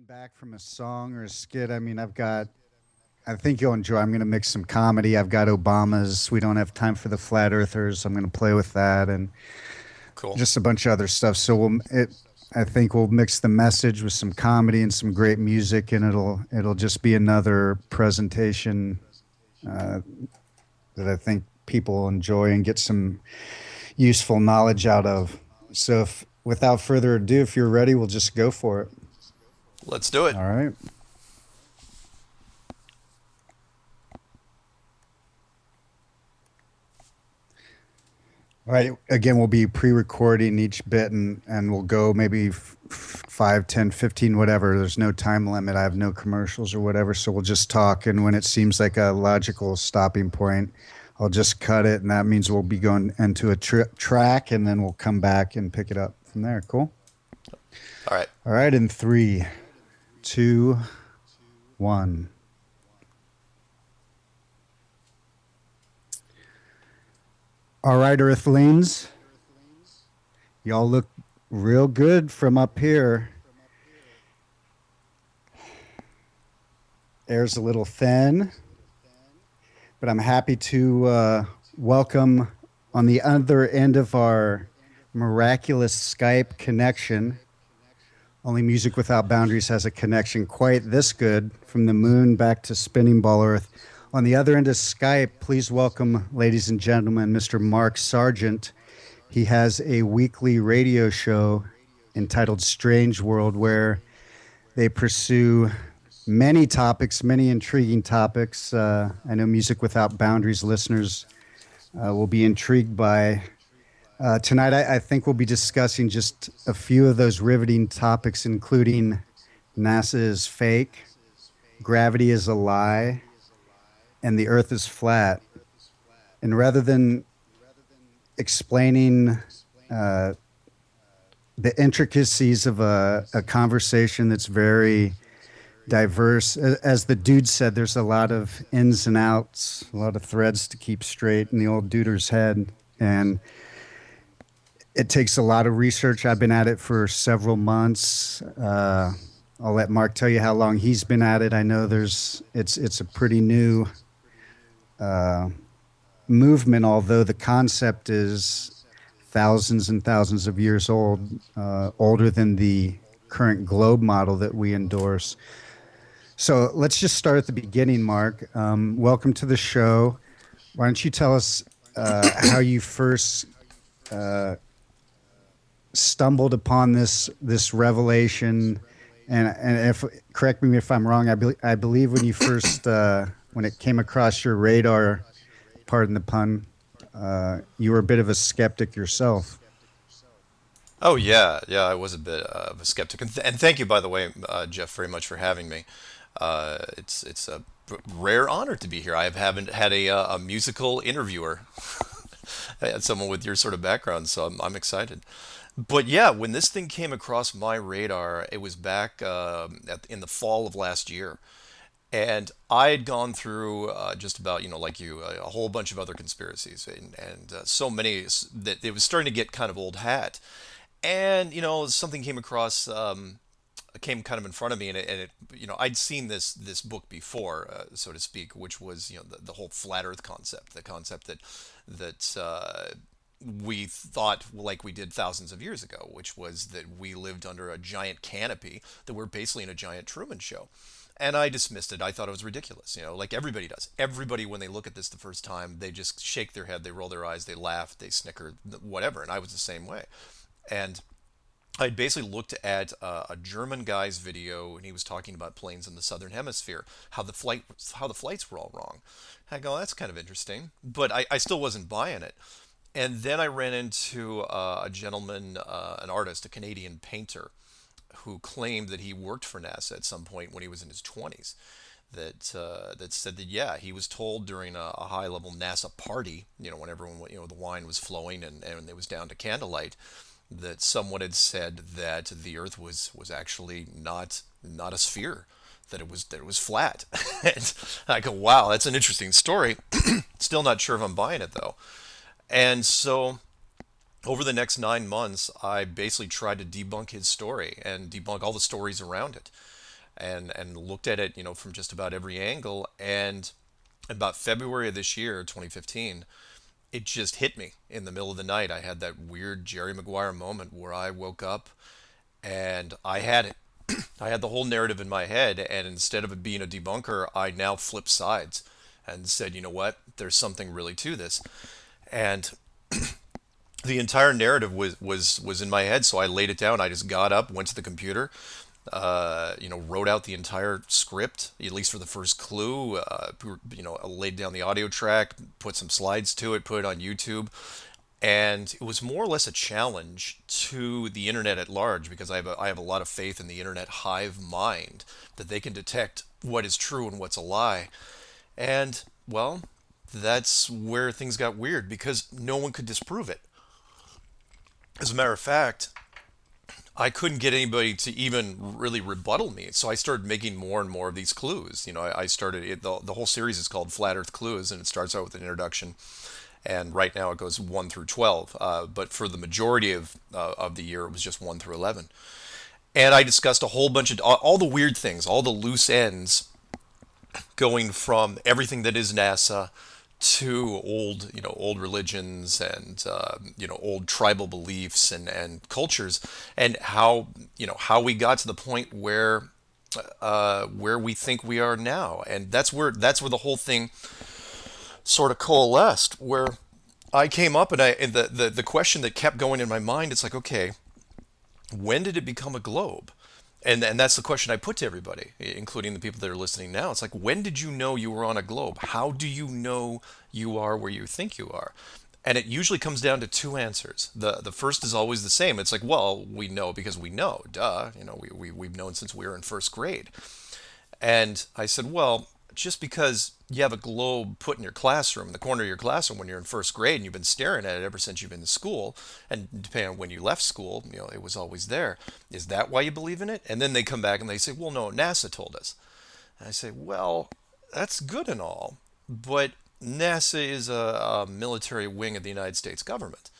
back from a song or a skit, I think you'll enjoy. I'm going to mix some comedy. I've got Obama's We Don't Have Time for the Flat Earthers. I'm going to play with that and Cool. just a bunch of other stuff. I think we'll mix the message with some comedy and some great music, and it'll just be another presentation uh, that I think people will enjoy and get some useful knowledge out of. So, without further ado, if you're ready, we'll just go for it. Let's do it. All right. All right. Again, we'll be pre-recording each bit and we'll go maybe 5, 10, 15, whatever. There's no time limit. I have no commercials or whatever. So we'll just talk. And when it seems like a logical stopping point, I'll just cut it. And that means we'll be going into a track and then we'll come back and pick it up from there. Cool. All right. All right. In 3, 2, 1. All right, Earthlings. Y'all look real good from up here. Air's a little thin, but I'm happy to welcome on the other end of our miraculous Skype connection. Only Music Without Boundaries has a connection quite this good from the moon back to spinning ball Earth. On the other end of Skype, please welcome, ladies and gentlemen, Mr. Mark Sargent. He has a weekly radio show entitled Strange World where they pursue many topics, many intriguing topics. I know Music Without Boundaries listeners will be intrigued by. Tonight, I think we'll be discussing just a few of those riveting topics, including NASA is fake, gravity is a lie, and the Earth is flat. And rather than explaining the intricacies of a conversation that's very diverse, as the dude said, there's a lot of ins and outs, a lot of threads to keep straight in the old duder's head. And it takes a lot of research. I've been at it for several months. I'll let Mark tell you how long he's been at it. I know it's a pretty new movement, although the concept is thousands and thousands of years old, older than the current globe model that we endorse. So let's just start at the beginning, Mark. Welcome to the show. Why don't you tell us how you first stumbled upon this revelation, and if correct me if I'm wrong, I believe when you first when it came across your radar, pardon the pun, you were a bit of a skeptic yourself. Oh yeah, yeah. I was a bit of a skeptic, and thank you, by the way, Jeff, very much for having me. It's a rare honor to be here. Haven't had a musical interviewer, someone with your sort of background, so I'm excited. But yeah, when this thing came across my radar, it was back in the fall of last year. And I had gone through just about, like you, a whole bunch of other conspiracies, and so many that it was starting to get kind of old hat. And something came across, came kind of in front of me, and it I'd seen this book before, so to speak, which was the whole flat Earth concept, the concept that we thought like we did thousands of years ago, which was that we lived under a giant canopy, that we're basically in a giant Truman Show. And I dismissed it. I thought it was ridiculous, like everybody does. Everybody, when they look at this the first time, they just shake their head, they roll their eyes, they laugh, they snicker, whatever. And I was the same way. And I basically looked at a German guy's video, and he was talking about planes in the southern hemisphere, how the flights were all wrong. I go, that's kind of interesting, but I still wasn't buying it. And then I ran into a gentleman, an artist, a Canadian painter, who claimed that he worked for NASA at some point when he was in his 20s. That said that yeah, he was told during a high-level NASA party, when everyone, the wine was flowing and it was down to candlelight, that someone had said that the Earth was actually not a sphere, that it was flat. And I go, wow, that's an interesting story. Still not sure if I'm buying it though. And so over the next 9 months, I basically tried to debunk his story and debunk all the stories around it. and looked at it, from just about every angle. And about February of this year, 2015, it just hit me in the middle of the night. I had that weird Jerry Maguire moment where I woke up and I had it. I had the whole narrative in my head, and instead of it being a debunker, I now flipped sides and said, you know what? There's something really to this. And the entire narrative was in my head, so I laid it down. I just got up, went to the computer, wrote out the entire script, at least for the first clue. Laid down the audio track, put some slides to it, put it on YouTube, and it was more or less a challenge to the internet at large because I have a lot of faith in the internet hive mind that they can detect what is true and what's a lie. And well, that's where things got weird because no one could disprove it. As a matter of fact, I couldn't get anybody to even really rebuttal me. So I started making more and more of these clues. I started it, the whole series is called Flat Earth Clues, and it starts out with an introduction. And right now it goes 1 through 12. But for the majority of the year, it was just 1 through 11. And I discussed a whole bunch of all the weird things, all the loose ends, going from everything that is NASA to old religions and old tribal beliefs and cultures, and how we got to the point where we think we are now, and that's where the whole thing sort of coalesced. Where I came up and the question that kept going in my mind, it's like, okay, when did it become a globe? And that's the question I put to everybody, including the people that are listening now. It's like, when did you know you were on a globe? How do you know you are where you think you are? And it usually comes down to two answers. The first is always the same. It's like, well, we know because we know. Duh. We've known since we were in first grade. And I said, well, just because you have a globe put in your classroom, in the corner of your classroom when you're in first grade, and you've been staring at it ever since you've been in school, and depending on when you left school, it was always there. Is that why you believe in it? And then they come back and they say, well, no, NASA told us. And I say, well, that's good and all, but NASA is a military wing of the United States government.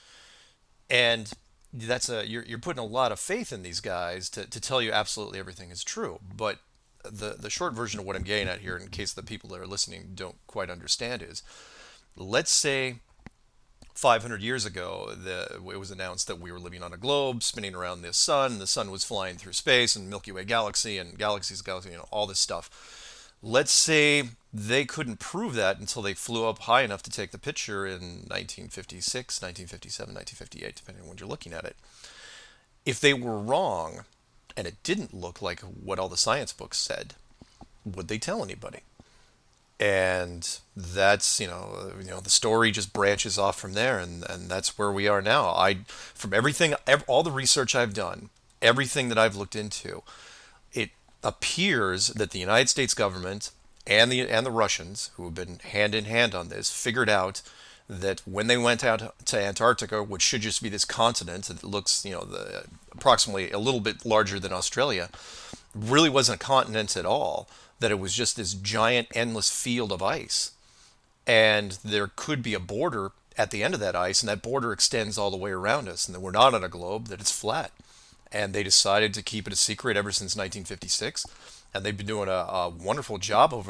And you're putting a lot of faith in these guys to tell you absolutely everything is true. But the short version of what I'm getting at here, in case the people that are listening don't quite understand, is, let's say 500 years ago, it was announced that we were living on a globe spinning around the sun. The sun was flying through space and Milky Way galaxy and galaxies, all this stuff. Let's say they couldn't prove that until they flew up high enough to take the picture in 1956, 1957, 1958, depending on when you're looking at it. If they were wrong and it didn't look like what all the science books said, would they tell anybody? And that's the story just branches off from there, and that's where we are now. From everything, all the research I've done, everything that I've looked into, it appears that the United States government and the Russians, who have been hand in hand on this, figured out that when they went out to Antarctica, which should just be this continent that looks, approximately a little bit larger than Australia, really wasn't a continent at all, that it was just this giant endless field of ice. And there could be a border at the end of that ice, and that border extends all the way around us, and that we're not on a globe, that it's flat. And they decided to keep it a secret ever since 1956. And they've been doing a wonderful job of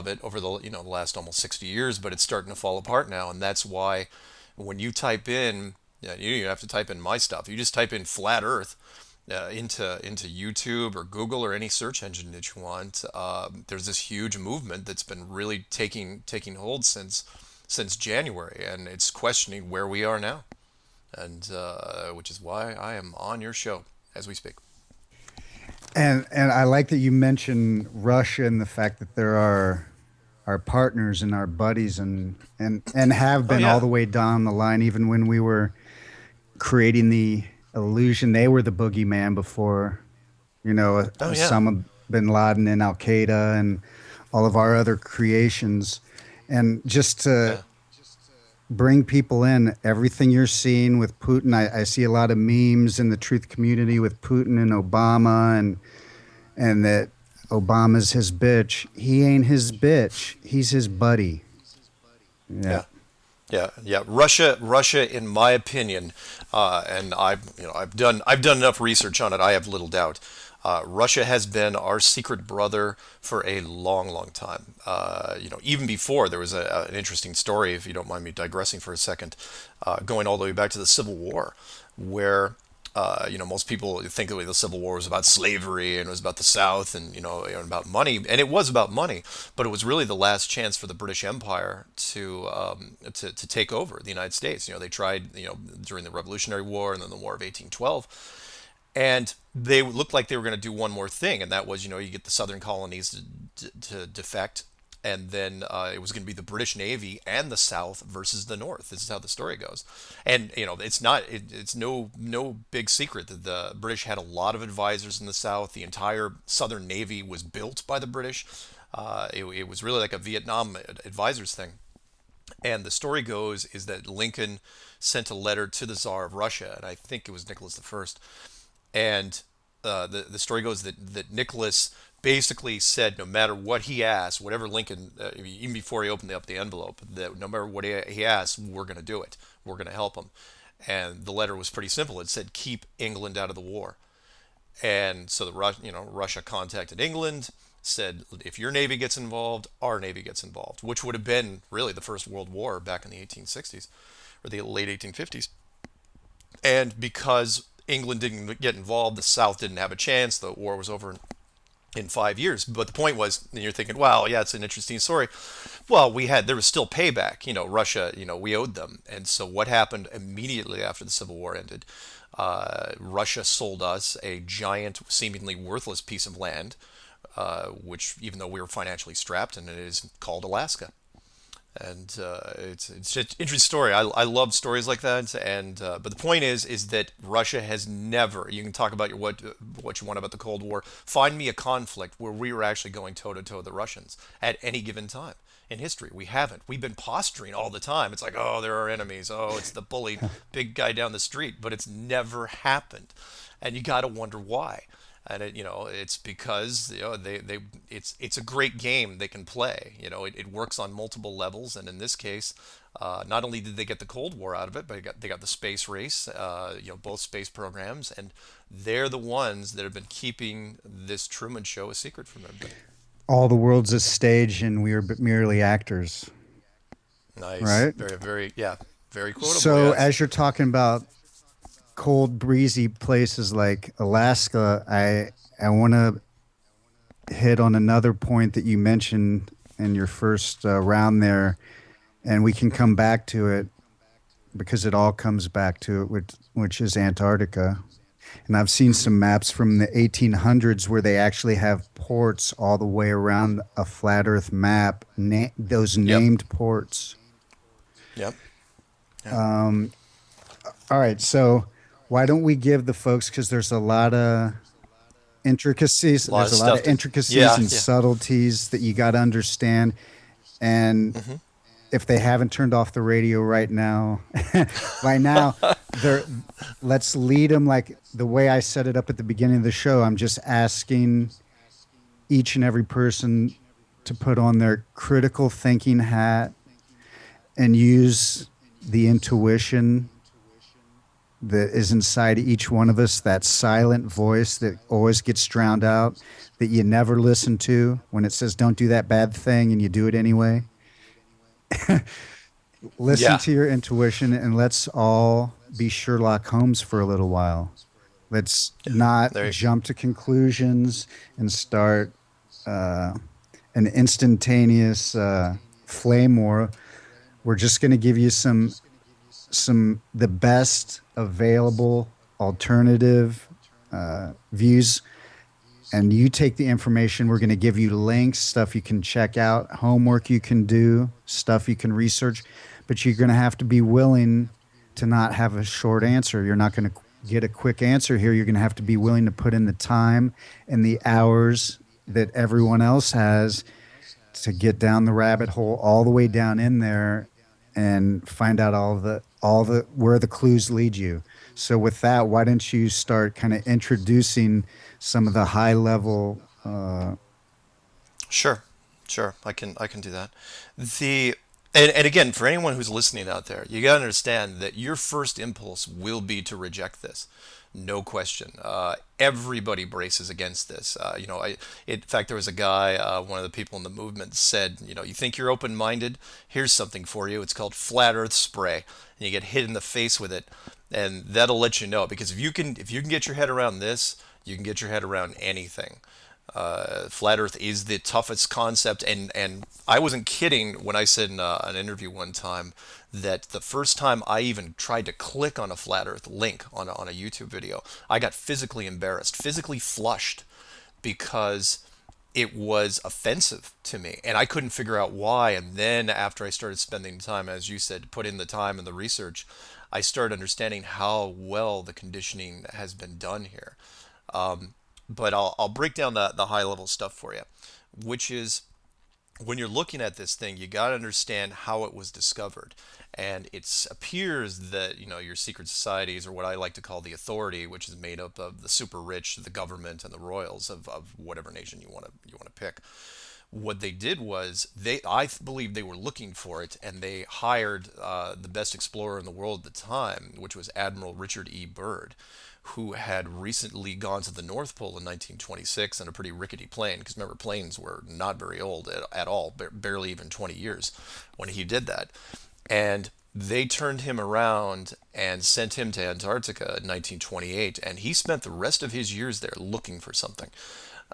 it over the last almost 60 years, but it's starting to fall apart now. And that's why when you type in, you don't even have to type in my stuff. You just type in flat Earth into YouTube or Google or any search engine that you want. There's this huge movement that's been really taking hold since January, and it's questioning where we are now, and which is why I am on your show as we speak. And I like that you mentioned Russia and the fact that there are our partners and our buddies and have Oh been all yeah, the way down the line, even when we were creating the illusion they were the boogeyman before, oh yeah, Osama bin Laden and Al Qaeda and all of our other creations. And just to yeah. bring people in, everything you're seeing with Putin, I see a lot of memes in the truth community with Putin and Obama, and that Obama's his bitch. He ain't his bitch. He's his buddy. Yeah. Yeah. Yeah, yeah. Russia, in my opinion, and I've done enough research on it. I have little doubt. Russia has been our secret brother for a long, long time. Even before there was an interesting story, if you don't mind me digressing for a second, going all the way back to the Civil War, where most people think that the Civil War was about slavery and it was about the South and about money, and it was about money, but it was really the last chance for the British Empire to take over the United States. They tried during the Revolutionary War and then the War of 1812, and they looked like they were going to do one more thing, and that was you get the southern colonies to defect, and then it was going to be the British Navy and the South versus the North. This is how the story goes, and it's no big secret that the British had a lot of advisors in the South. The entire Southern Navy was built by the British. It was really like a Vietnam advisors thing. And the story goes is that Lincoln sent a letter to the Tsar of Russia, and I think it was Nicholas I. And the story goes that Nicholas basically said no matter what he asked, whatever Lincoln, even before he opened up the envelope, that no matter what he asked, we're going to do it. We're going to help him. And the letter was pretty simple. It said, keep England out of the war. And so Russia contacted England, said, if your navy gets involved, our navy gets involved, which would have been really the First World War back in the 1860s or the late 1850s. And because England didn't get involved, the South didn't have a chance. The war was over in 5 years. But the point was, and you're thinking, wow, yeah, it's an interesting story. Well, there was still payback. Russia, we owed them. And so what happened immediately after the Civil War ended? Russia sold us a giant, seemingly worthless piece of land, which, even though we were financially strapped, and it is called Alaska. And it's an interesting story. I love stories like that. And but the point is that Russia has never. You can talk about what you want about the Cold War. Find me a conflict where we were actually going toe to toe with the Russians at any given time in history. We haven't. We've been posturing all the time. It's like, oh, they're our enemies. Oh, it's the bully big guy down the street. But it's never happened, and you got to wonder why. And it's because it's a great game they can play. It works on multiple levels, and in this case, not only did they get the Cold War out of it, but they got the space race, both space programs, and they're the ones that have been keeping this Truman Show a secret from everybody. All the world's a stage, and we are but merely actors, Nice, right? very, very, yeah, very quotable. So, Yes. as you're talking about cold, breezy places like Alaska, I want to hit on another point that you mentioned in your first round there, and we can come back to it because it all comes back to it, which is Antarctica. And I've seen Hmm. some maps from the 1800s where they actually have ports all the way around a flat Earth map, those Yep. named ports. Yep. Yeah. Um, all right, so why don't we give the folks, because there's a lot of intricacies, A lot there's of a lot stuff of to. intricacies Yeah. and Yeah. subtleties that you got to understand. And Hmm. if they haven't turned off the radio right now, by now, they're let's lead them like the way I set it up at the beginning of the show. I'm just asking each and every person to put on their critical thinking hat and use the intuition that is inside each one of us, that silent voice that always gets drowned out, that you never listen to when it says don't do that bad thing and you do it anyway. Listen Yeah. to your intuition and let's all be Sherlock Holmes for a little while. Let's Yeah. not There. jump to conclusions and start uh, an instantaneous flame war. We're just going to give you some the best available alternative views, and you take the information. We're going to give you links, stuff you can check out, homework you can do, stuff you can research, but you're going to have to be willing to not have a short answer. You're not going to get a quick answer here. You're going to have to be willing to put in the time and the hours that everyone else has to get down the rabbit hole all the way down in there and find out all the where the clues lead you. So with that, why don't you start kind of introducing some of the high level Sure. Sure. I can do that. The And again, for anyone who's listening out there, you got to understand that your first impulse will be to reject this. No question. Everybody braces against this. In fact, there was a guy, one of the people in the movement said, you think you're open-minded? Here's something for you. It's called flat Earth spray, and you get hit in the face with it, and that'll let you know. Because if you can get your head around this, you can get your head around anything. Flat Earth is the toughest concept, and I wasn't kidding when I said in an interview one time that the first time I even tried to click on a Flat Earth link on a YouTube video, I got physically embarrassed, physically flushed, because it was offensive to me, and I couldn't figure out why. And then after I started spending time, as you said, put in the time and the research, I started understanding how well the conditioning has been done here. But I'll break down the high level stuff for you, which is when you're looking at this thing, you got to understand how it was discovered. And it appears that your secret societies, or what I like to call the authority, which is made up of the super rich, the government, and the royals of whatever nation you want to pick. What they did was I believe they were looking for it, and they hired the best explorer in the world at the time, which was Admiral Richard E. Byrd, who had recently gone to the North Pole in 1926 in a pretty rickety plane. Because remember, planes were not very old at all, barely even 20 years when he did that. And they turned him around and sent him to Antarctica in 1928, and he spent the rest of his years there looking for something.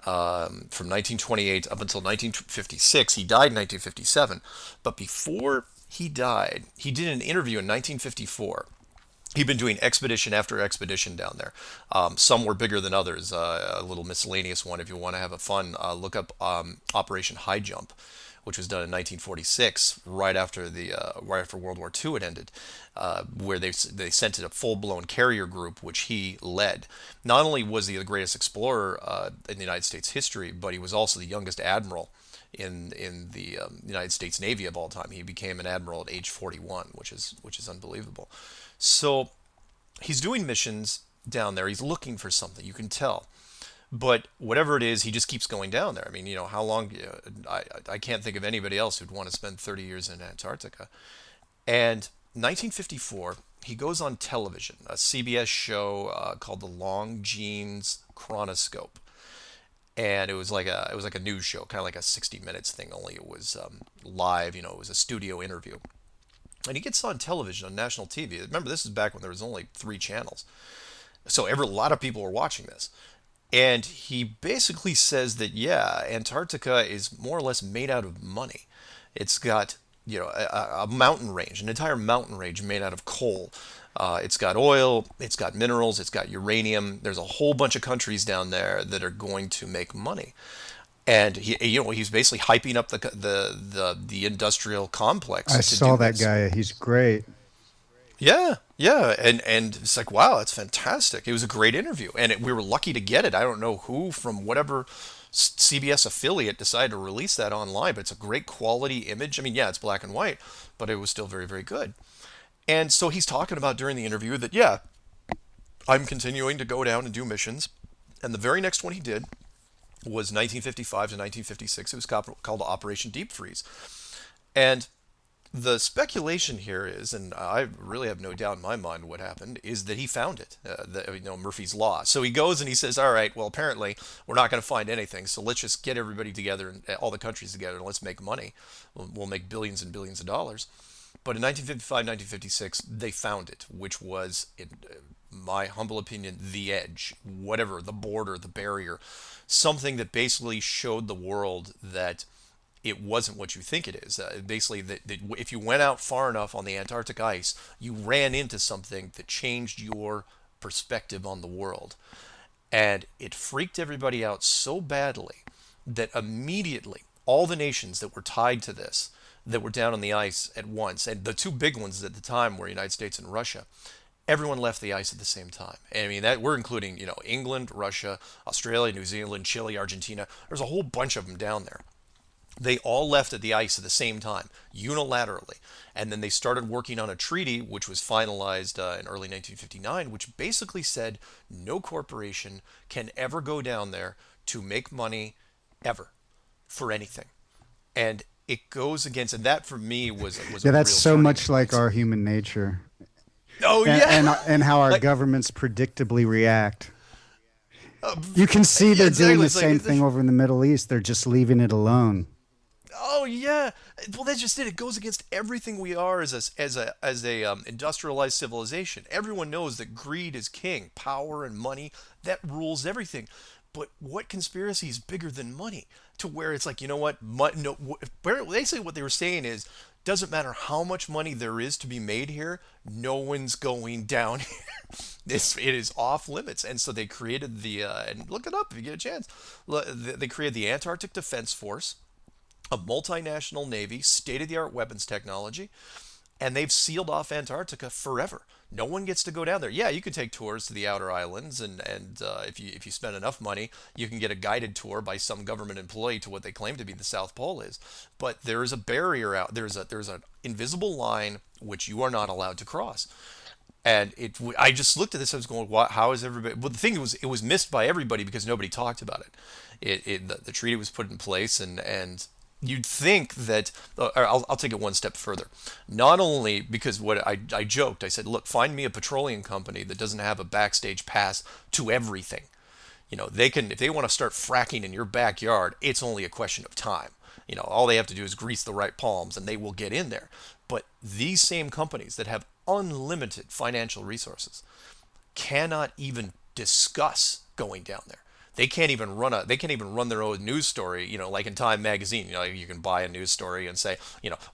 From 1928 up until 1956. He died in 1957. But before he died, he did an interview in 1954. He'd been doing expedition after expedition down there. Some were bigger than others. A little miscellaneous one, if you want to have a fun, look up Operation High Jump, which was done in 1946, right after World War II had ended, where they sent in a full-blown carrier group, which he led. Not only was he the greatest explorer in the United States history, but he was also the youngest admiral in the United States Navy of all time. He became an admiral at age 41, which is unbelievable. So he's doing missions down there. He's looking for something. You can tell. But whatever it is, he just keeps going down there. I mean, how long? I can't think of anybody else who'd want to spend 30 years in Antarctica. And 1954, he goes on television, a CBS show called The Longines Chronoscope, and it was like a news show, kind of like a 60 Minutes thing, only it was live. It was a studio interview. And he gets on television on national TV. Remember, this is back when there was only 3 channels, so a lot of people were watching this. And he basically says that, yeah, Antarctica is more or less made out of money. It's got, a mountain range, an entire mountain range made out of coal. It's got oil, it's got minerals, it's got uranium. There's a whole bunch of countries down there that are going to make money. And he's basically hyping up the industrial complex I to do saw that this. guy. He's great. Yeah, yeah, and it's like, wow, that's fantastic. It was a great interview, and we were lucky to get it. I don't know who from whatever CBS affiliate decided to release that online, but it's a great quality image. I mean, yeah, it's black and white, but it was still very, very good. And so he's talking about during the interview that, yeah, I'm continuing to go down and do missions, and the very next one he did was 1955 to 1956. It was called Operation Deep Freeze, and the speculation here is, and I really have no doubt in my mind what happened, is that he found it, Murphy's Law. So he goes and he says, all right, well, apparently we're not going to find anything, so let's just get everybody together, and all the countries together, and let's make money. We'll make billions and billions of dollars. But in 1955, 1956, they found it, which was, in my humble opinion, the edge, whatever, the border, the barrier, something that basically showed the world that it wasn't what you think it is. Basically, that if you went out far enough on the Antarctic ice, you ran into something that changed your perspective on the world. And it freaked everybody out so badly that immediately all the nations that were tied to this, that were down on the ice at once, and the 2 big ones at the time were United States and Russia, everyone left the ice at the same time. And I mean, that we're including, England, Russia, Australia, New Zealand, Chile, Argentina. There's a whole bunch of them down there. They all left at the ice at the same time, unilaterally. And then they started working on a treaty, which was finalized in early 1959, which basically said no corporation can ever go down there to make money ever for anything. And it goes against, and that for me was a Yeah, that's real so turning much like point. our human nature, Oh and yeah, and how our like governments predictably react. You can see yeah, they're doing exactly. the It's like same thing over in the Middle East. They're just leaving it alone. oh yeah. Well, that's just it. It goes against everything we are as a industrialized civilization. Everyone knows that greed is king, power and money that rules everything. But what conspiracy is bigger than money? To where it's like, you know what? No, basically what they were saying is, doesn't matter how much money there is to be made here, no one's going down here. It is off limits, and so they created the and look it up if you get a chance. They created the Antarctic Defense Force, a multinational navy, state of the art weapons technology, and they've sealed off Antarctica forever. No one gets to go down there. Yeah, you can take tours to the outer islands, and if you spend enough money, you can get a guided tour by some government employee to what they claim to be the South Pole is. But there is a barrier out. There's an invisible line which you are not allowed to cross. And I just looked at this. I was going, "What? How is everybody?" Well, the thing was, it was missed by everybody because nobody talked about it. The treaty was put in place, and you'd think that. Or I'll take it one step further. Not only because what I joked, I said, "Look, find me a petroleum company that doesn't have a backstage pass to everything. They can if they want to start fracking in your backyard, it's only a question of time. All they have to do is grease the right palms, and they will get in there." But these same companies that have unlimited financial resources cannot even discuss going down there. They can't even run their own news story, like in Time magazine. You can buy a news story and say,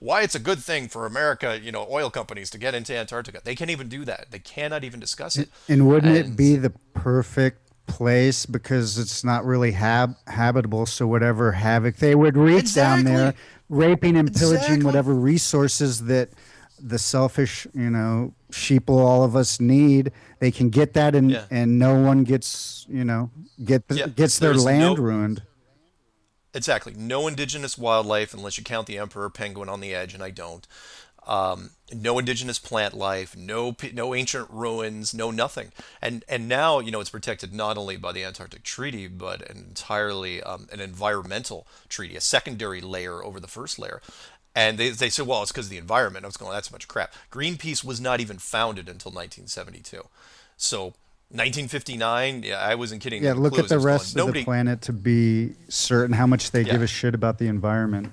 why it's a good thing for America, oil companies to get into Antarctica. They can't even do that. They cannot even discuss it. And wouldn't it And be the perfect place because it's not really habitable? So whatever havoc they would wreak down there, exactly, raping and pillaging exactly. whatever resources that the selfish, sheeple all of us need, they can get that, and Yeah. no one gets, Yeah. gets their There's land no ruined. exactly no indigenous wildlife unless you count the emperor penguin on the edge, and I don't. No indigenous plant life, no ancient ruins, no nothing. And now it's protected not only by the Antarctic Treaty, but entirely an environmental treaty, a secondary layer over the first layer. And they said, well, it's because of the environment. I was going, that's a bunch of crap. Greenpeace was not even founded until 1972. So 1959, yeah, I wasn't kidding Yeah, in the look at clues. I the was going, rest of the nobody, planet to be certain how much they give yeah. a shit about the environment.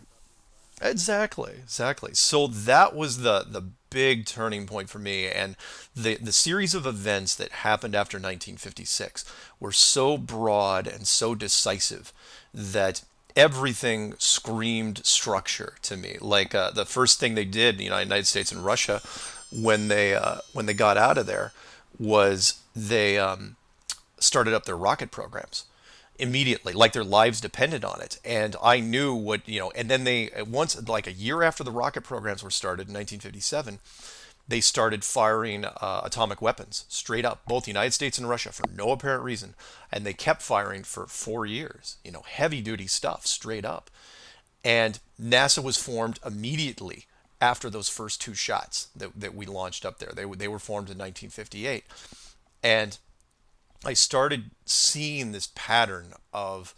Exactly, exactly. So that was the big turning point for me, and the series of events that happened after 1956 were so broad and so decisive that everything screamed structure to me. Like the first thing they did, the United States and Russia, when they got out of there, was they started up their rocket programs immediately, like their lives depended on it. And I knew and then they, once, like a year after the rocket programs were started in 1957, they started firing atomic weapons straight up, both the United States and Russia, for no apparent reason. And they kept firing for 4 years, heavy duty stuff straight up. And NASA was formed immediately after those first two shots that we launched up there. They were formed in 1958. And I started seeing this pattern of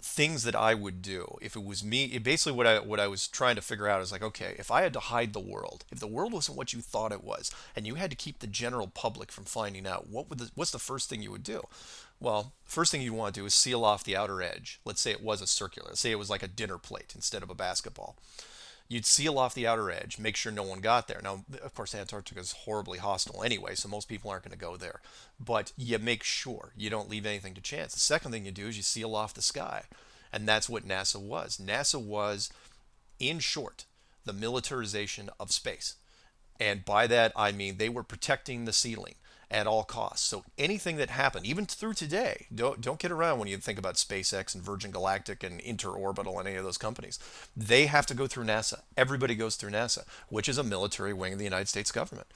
things that I would do if it was me. Basically, what I was trying to figure out is like, okay, if I had to hide the world, if the world wasn't what you thought it was, and you had to keep the general public from finding out, what's the first thing you would do? Well, first thing you want to do is seal off the outer edge. Let's say it was a circular. Let's say it was like a dinner plate instead of a basketball. You'd seal off the outer edge, make sure no one got there. Now, of course, Antarctica is horribly hostile anyway, so most people aren't going to go there. But you make sure you don't leave anything to chance. The second thing you do is you seal off the sky. And that's what NASA was. NASA was, in short, the militarization of space. And by that, I mean they were protecting the ceiling at all costs. So anything that happened, even through today, don't get around when you think about SpaceX and Virgin Galactic and Interorbital and any of those companies. They have to go through NASA. Everybody goes through NASA, which is a military wing of the United States government.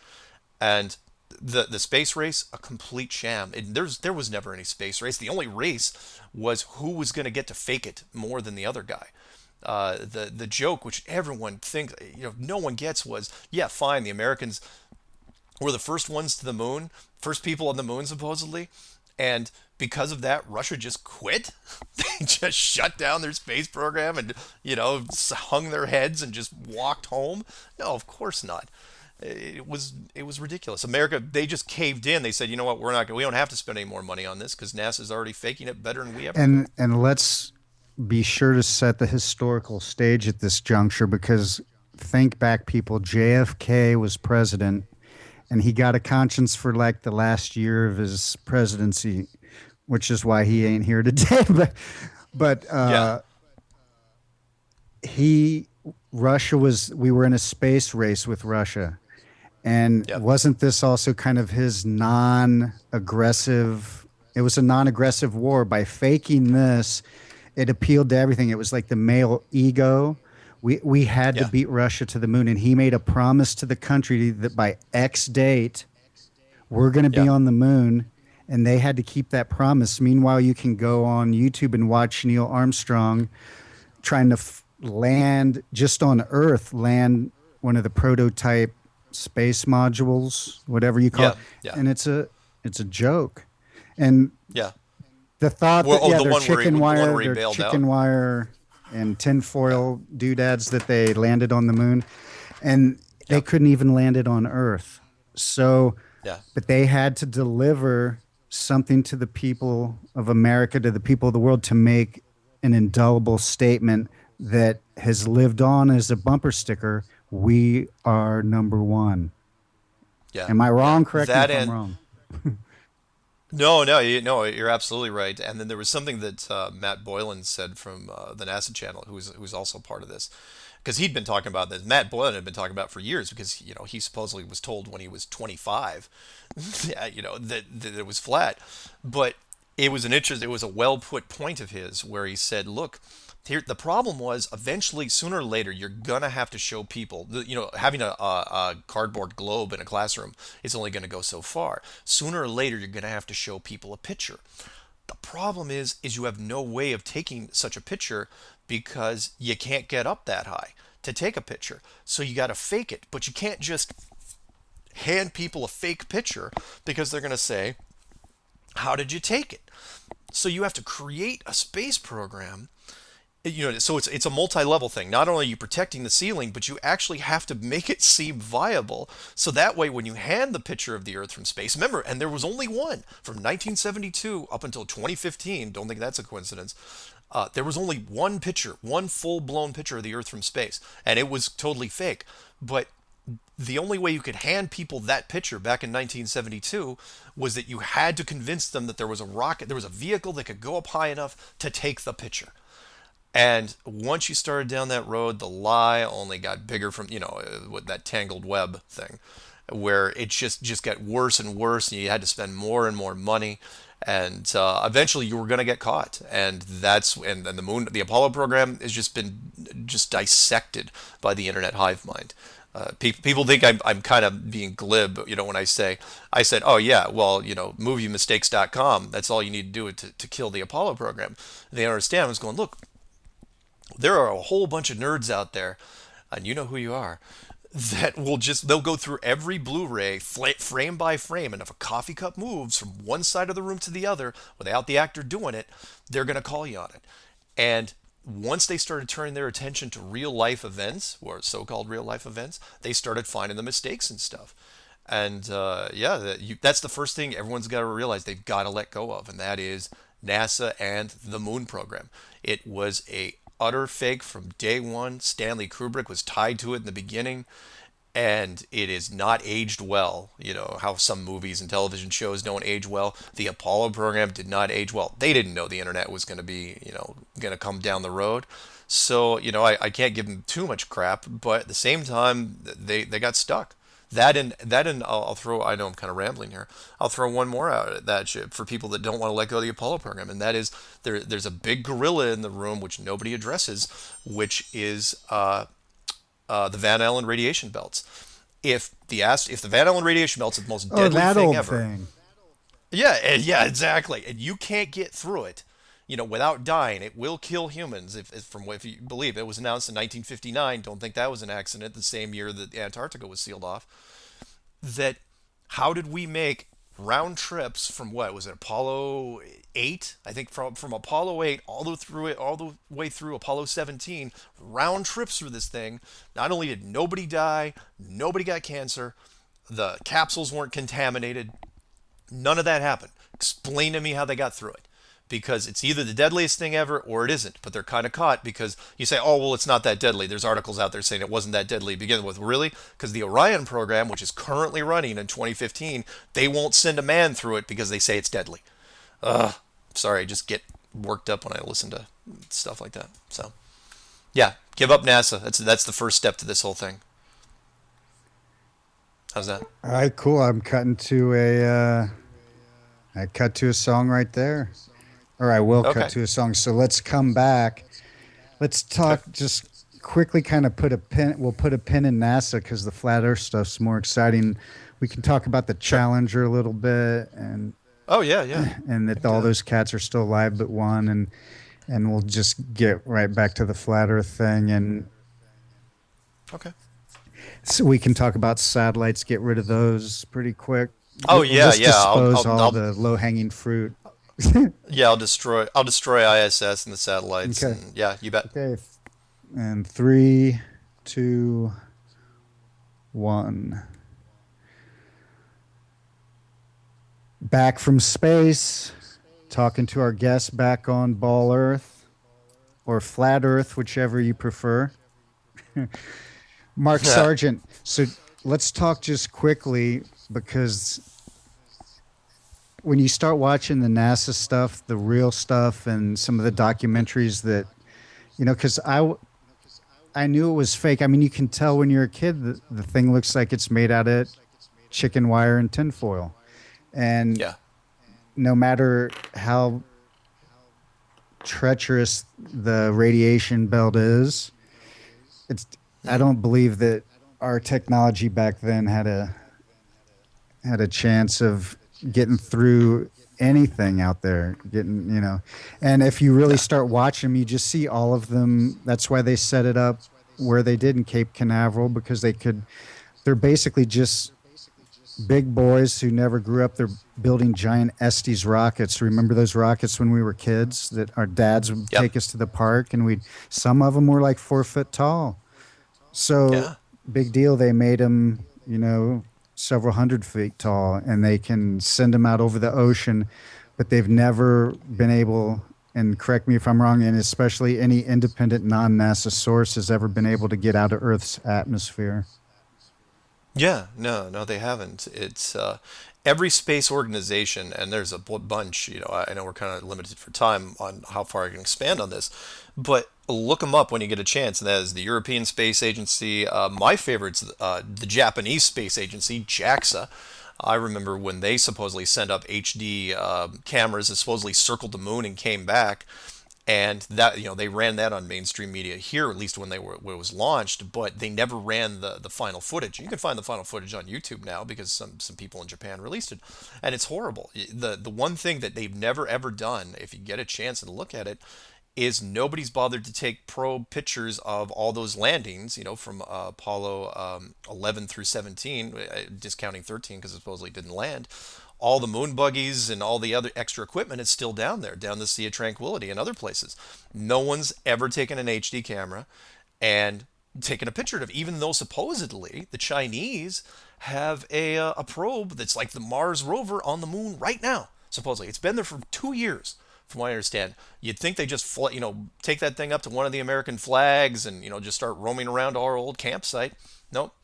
And the space race, a complete sham. There was never any space race. The only race was who was going to get to fake it more than the other guy. The joke, which everyone thinks, no one gets, was, yeah, fine, the Americans were the first ones to the moon, first people on the moon supposedly, And because of that, Russia just quit. They just shut down their space program and, hung their heads and just walked home. No, of course not. It was ridiculous. America, they just caved in. They said, you know what, we don't have to spend any more money on this because NASA's already faking it better than we ever could. And let's be sure to set the historical stage at this juncture, because think back, people. JFK was president, and he got a conscience for like the last year of his presidency, which is why he ain't here today. But Yeah, he Russia was we were in a space race with Russia. And yeah, wasn't this also kind of his non-aggressive? It was a non-aggressive war. By faking this, it appealed to everything. It was like the male ego. We had to yeah, beat Russia to the moon, and he made a promise to the country that by X date we're going to be yeah, on the moon, and they had to keep that promise. Meanwhile, you can go on YouTube and watch Neil Armstrong trying to land just on Earth, land one of the prototype space modules, whatever you call it, yeah, yeah, and it's a joke. And yeah. the thought Well, that oh, yeah, they're the one where he they're bailed out. chicken wire and Yeah, tinfoil doodads that they landed on the moon, and they yeah, couldn't even land it on Earth. So, yeah, but they had to deliver something to the people of America, to the people of the world, to make an indelible statement that has lived on as a bumper sticker. We are number one. yeah, Am I yeah. wrong? Correct me That if I'm and wrong. no, no, no, you're absolutely right. And then there was something that Matt Boylan said from the NASA channel, who's also part of this, because he'd been talking about this. Matt Boylan had been talking about it for years because he supposedly was told when he was 25, yeah, that it was flat. But it was a well put point of his where he said, look. Here, the problem was eventually, sooner or later, you're gonna have to show people. Having a cardboard globe in a classroom is only gonna go so far. Sooner or later, you're gonna have to show people a picture. The problem is you have no way of taking such a picture because you can't get up that high to take a picture. So you got to fake it, but you can't just hand people a fake picture because they're gonna say, "How did you take it?" So you have to create a space program, so it's a multi-level thing. Not only are you protecting the ceiling, but you actually have to make it seem viable. So that way, when you hand the picture of the Earth from space, remember, and there was only one from 1972 up until 2015. Don't think that's a coincidence. There was only one picture, one full-blown picture of the Earth from space, and it was totally fake. But the only way you could hand people that picture back in 1972 was that you had to convince them that there was a rocket, there was a vehicle that could go up high enough to take the picture. And once you started down that road, the lie only got bigger from, with that tangled web thing, where it just got worse and worse, and you had to spend more and more money, and eventually you were going to get caught. And the Apollo program has just been just dissected by the internet hive mind. People think I'm kind of being glib, when I said, oh yeah, well, moviemistakes.com, that's all you need to do to kill the Apollo program. They understand. I was going, look, there are a whole bunch of nerds out there, and you know who you are, that they'll go through every Blu-ray frame by frame, and if a coffee cup moves from one side of the room to the other without the actor doing it, they're going to call you on it. And once they started turning their attention to real life events, or so-called real life events, they started finding the mistakes and stuff. And yeah, that's the first thing everyone's got to realize they've got to let go of, and that is NASA and the moon program. It was a utter fake from day one. Stanley Kubrick was tied to it in the beginning, and it is not aged well. You know how some movies and television shows don't age well. The Apollo program did not age well. They didn't know the internet was going to be, going to come down the road. So, I can't give them too much crap, but at the same time, they got stuck. That and I'll throw. I know I'm kind of rambling here. I'll throw one more out at that shit for people that don't want to let go of the Apollo program, and that is there's a big gorilla in the room which nobody addresses, which is the Van Allen radiation belts. If the Van Allen radiation belts is the most Oh, deadly that thing old ever, thing. yeah, yeah, exactly, and you can't get through it, without dying. It will kill humans if you believe it was announced in 1959. Don't think that was an accident. The same year that Antarctica was sealed off. That how did we make round trips from what was it, Apollo 8? I think from Apollo 8 all the way through Apollo 17, round trips through this thing. Not only did nobody die, nobody got cancer, the capsules weren't contaminated, none of that happened. Explain to me how they got through it. Because it's either the deadliest thing ever or it isn't. But they're kind of caught because you say, oh, well, it's not that deadly. There's articles out there saying it wasn't that deadly to begin with. Really? Because the Orion program, which is currently running in 2015, they won't send a man through it because they say it's deadly. Sorry, I just get worked up when I listen to stuff like that. So, yeah, give up NASA. That's the first step to this whole thing. How's that? All right, cool. I cut to a song right there. Or I will cut Okay. to a song. So let's come back. Let's Okay. talk just quickly kind of we'll put a pin in NASA because the flat earth stuff's more exciting. We can talk about the Sure. Challenger a little bit Oh, yeah, yeah. and I that can do all that. those cats are still alive but one and we'll just get right back to the flat earth thing and Okay. so we can talk about satellites, get rid of those pretty quick. Oh, We'll yeah, just yeah. dispose all the low-hanging fruit. Yeah, I'll destroy ISS and the satellites, Okay. and yeah, you bet. Okay. And three, two, one. Back from space, talking to our guests back on Ball Earth or Flat Earth, whichever you prefer. Mark Sargent. So let's talk just quickly because when you start watching the NASA stuff, the real stuff, and some of the documentaries that, because I knew it was fake. I mean, you can tell when you're a kid that the thing looks like it's made out of chicken wire and tinfoil. And Yeah, no matter how treacherous the radiation belt is, it's I don't believe that our technology back then had a chance of getting through anything out there and if you really yeah, start watching them you just see all of them. That's why they set it up where they did in Cape Canaveral because they're basically just big boys who never grew up. They're building giant Estes rockets. Remember those rockets when we were kids that our dads would yep, take us to the park and some of them were like 4 foot tall. So yeah, big deal. They made them, several 100 feet tall, and they can send them out over the ocean, but they've never been able. And correct me if I'm wrong, and especially any independent non-NASA source has ever been able to get out of Earth's atmosphere. yeah. No, no, they haven't. It's every space organization, and there's a bunch. I know we're kind of limited for time on how far I can expand on this, but look them up when you get a chance. And that is the European Space Agency. My favorite's the Japanese Space Agency, JAXA. I remember when they supposedly sent up HD cameras that supposedly circled the moon and came back, and that they ran that on mainstream media here, at least when it was launched, but they never ran the final footage. You can find the final footage on YouTube now because some people in Japan released it, and it's horrible. The one thing that they've never ever done, if you get a chance to look at it, is nobody's bothered to take probe pictures of all those landings, from Apollo 11 through 17, discounting 13 because it supposedly didn't land. All the moon buggies and all the other extra equipment is still down there, down the Sea of Tranquility and other places. No one's ever taken an HD camera and taken a picture of, even though supposedly the Chinese have a probe that's like the Mars rover on the moon right now. Supposedly, it's been there for 2 years from what I understand. You'd think they just take that thing up to one of the American flags and just start roaming around our old campsite. Nope,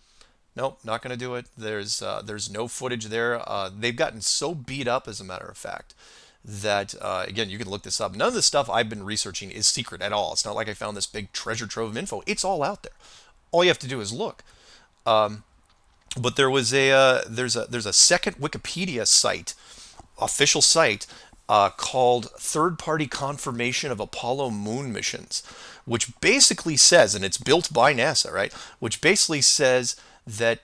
nope, not going to do it. There's no footage there. They've gotten so beat up, as a matter of fact, that again, you can look this up. None of the stuff I've been researching is secret at all. It's not like I found this big treasure trove of info. It's all out there. All you have to do is look. But there's a second Wikipedia site, official site, called Third Party Confirmation of Apollo Moon Missions, which basically says, and it's built by NASA, right? Which basically says that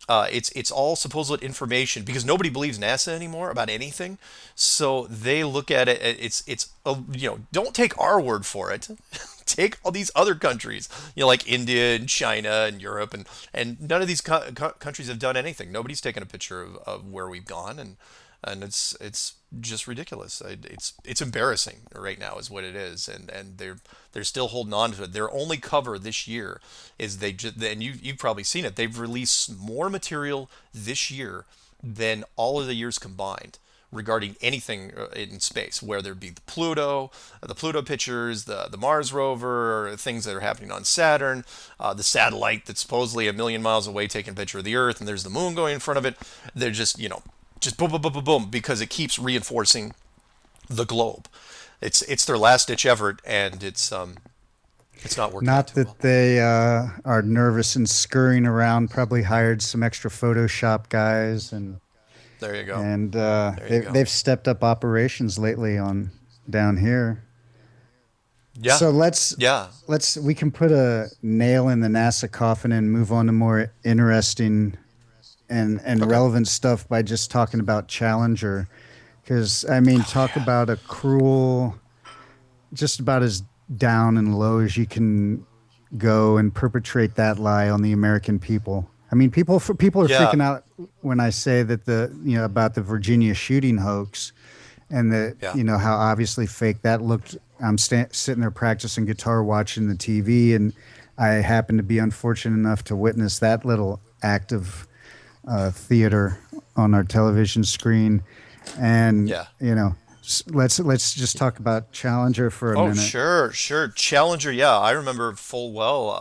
it's all supposed information because nobody believes NASA anymore about anything. So they look at it. Don't take our word for it. Take all these other countries, like India and China and Europe, and none of these countries have done anything. Nobody's taken a picture of where we've gone, and and it's just ridiculous. It's embarrassing right now, is what it is, and they're still holding on to it. Their only cover this year is they just, and you've probably seen it. They've released more material this year than all of the years combined regarding anything in space, whether it be the Pluto pictures, the Mars rover, or things that are happening on Saturn, the satellite that's supposedly a million miles away taking a picture of the Earth, and there's the moon going in front of it. They're just, just boom, boom, boom, boom, boom, because it keeps reinforcing the globe. It's their last ditch effort, and it's not working out Not too well. that they are nervous and scurrying around. Probably hired some extra Photoshop guys, There you go. and There you go. they've stepped up operations lately on down here. Yeah. So Yeah. we can put a nail in the NASA coffin and move on to more interesting and Okay. relevant stuff by just talking about Challenger. Because I mean, Oh talk yeah. about a cruel, just about as down and low as you can go and perpetrate that lie on the American people. I mean, people are Yeah. freaking out when I say that about the Virginia shooting hoax, and that Yeah. how obviously fake that looked. Sitting there practicing guitar, watching the TV, and I happened to be unfortunate enough to witness that little act of theater on our television screen. And Yeah. let's just talk about Challenger for a Oh, minute. sure, sure. Challenger, yeah, I remember full well.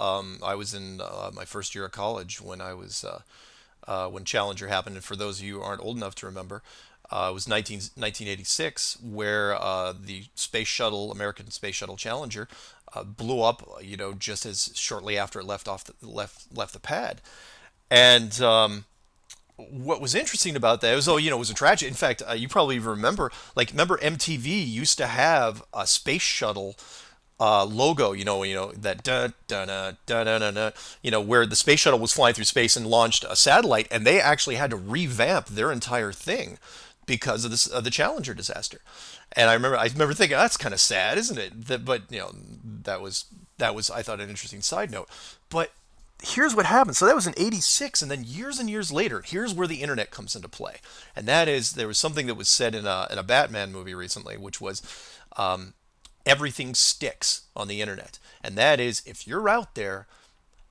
I was in my first year of college when Challenger happened. And for those of you who aren't old enough to remember, it was 1986, where the space shuttle, American space shuttle Challenger, blew up. Just as shortly after it left the pad, and what was interesting about that was, it was a tragedy. In fact, you probably remember, remember MTV used to have a space shuttle logo, that where the space shuttle was flying through space and launched a satellite, and they actually had to revamp their entire thing because of the Challenger disaster. And I remember thinking, that's kind of sad, isn't it? But that was I thought an interesting side note. But here's what happened. So that was in '86, and then years and years later, here's where the internet comes into play. And that is, there was something that was said in a Batman movie recently, which was, everything sticks on the internet. And that is, if you're out there,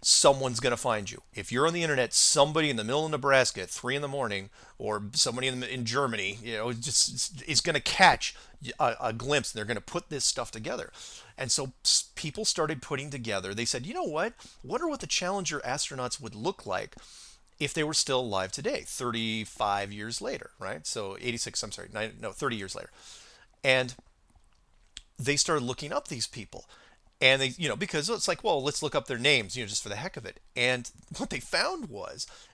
someone's going to find you. If you're on the internet, somebody in the middle of Nebraska at 3 in the morning, or somebody in Germany, just is going to catch a glimpse, and they're going to put this stuff together. And so people started putting together, they said, you know what? Wonder what the Challenger astronauts would look like if they were still alive today, 35 years later, right? So 86, I'm sorry, 30 years later. And they started looking up these people. And they, because it's like, well, let's look up their names, just for the heck of it. And what they found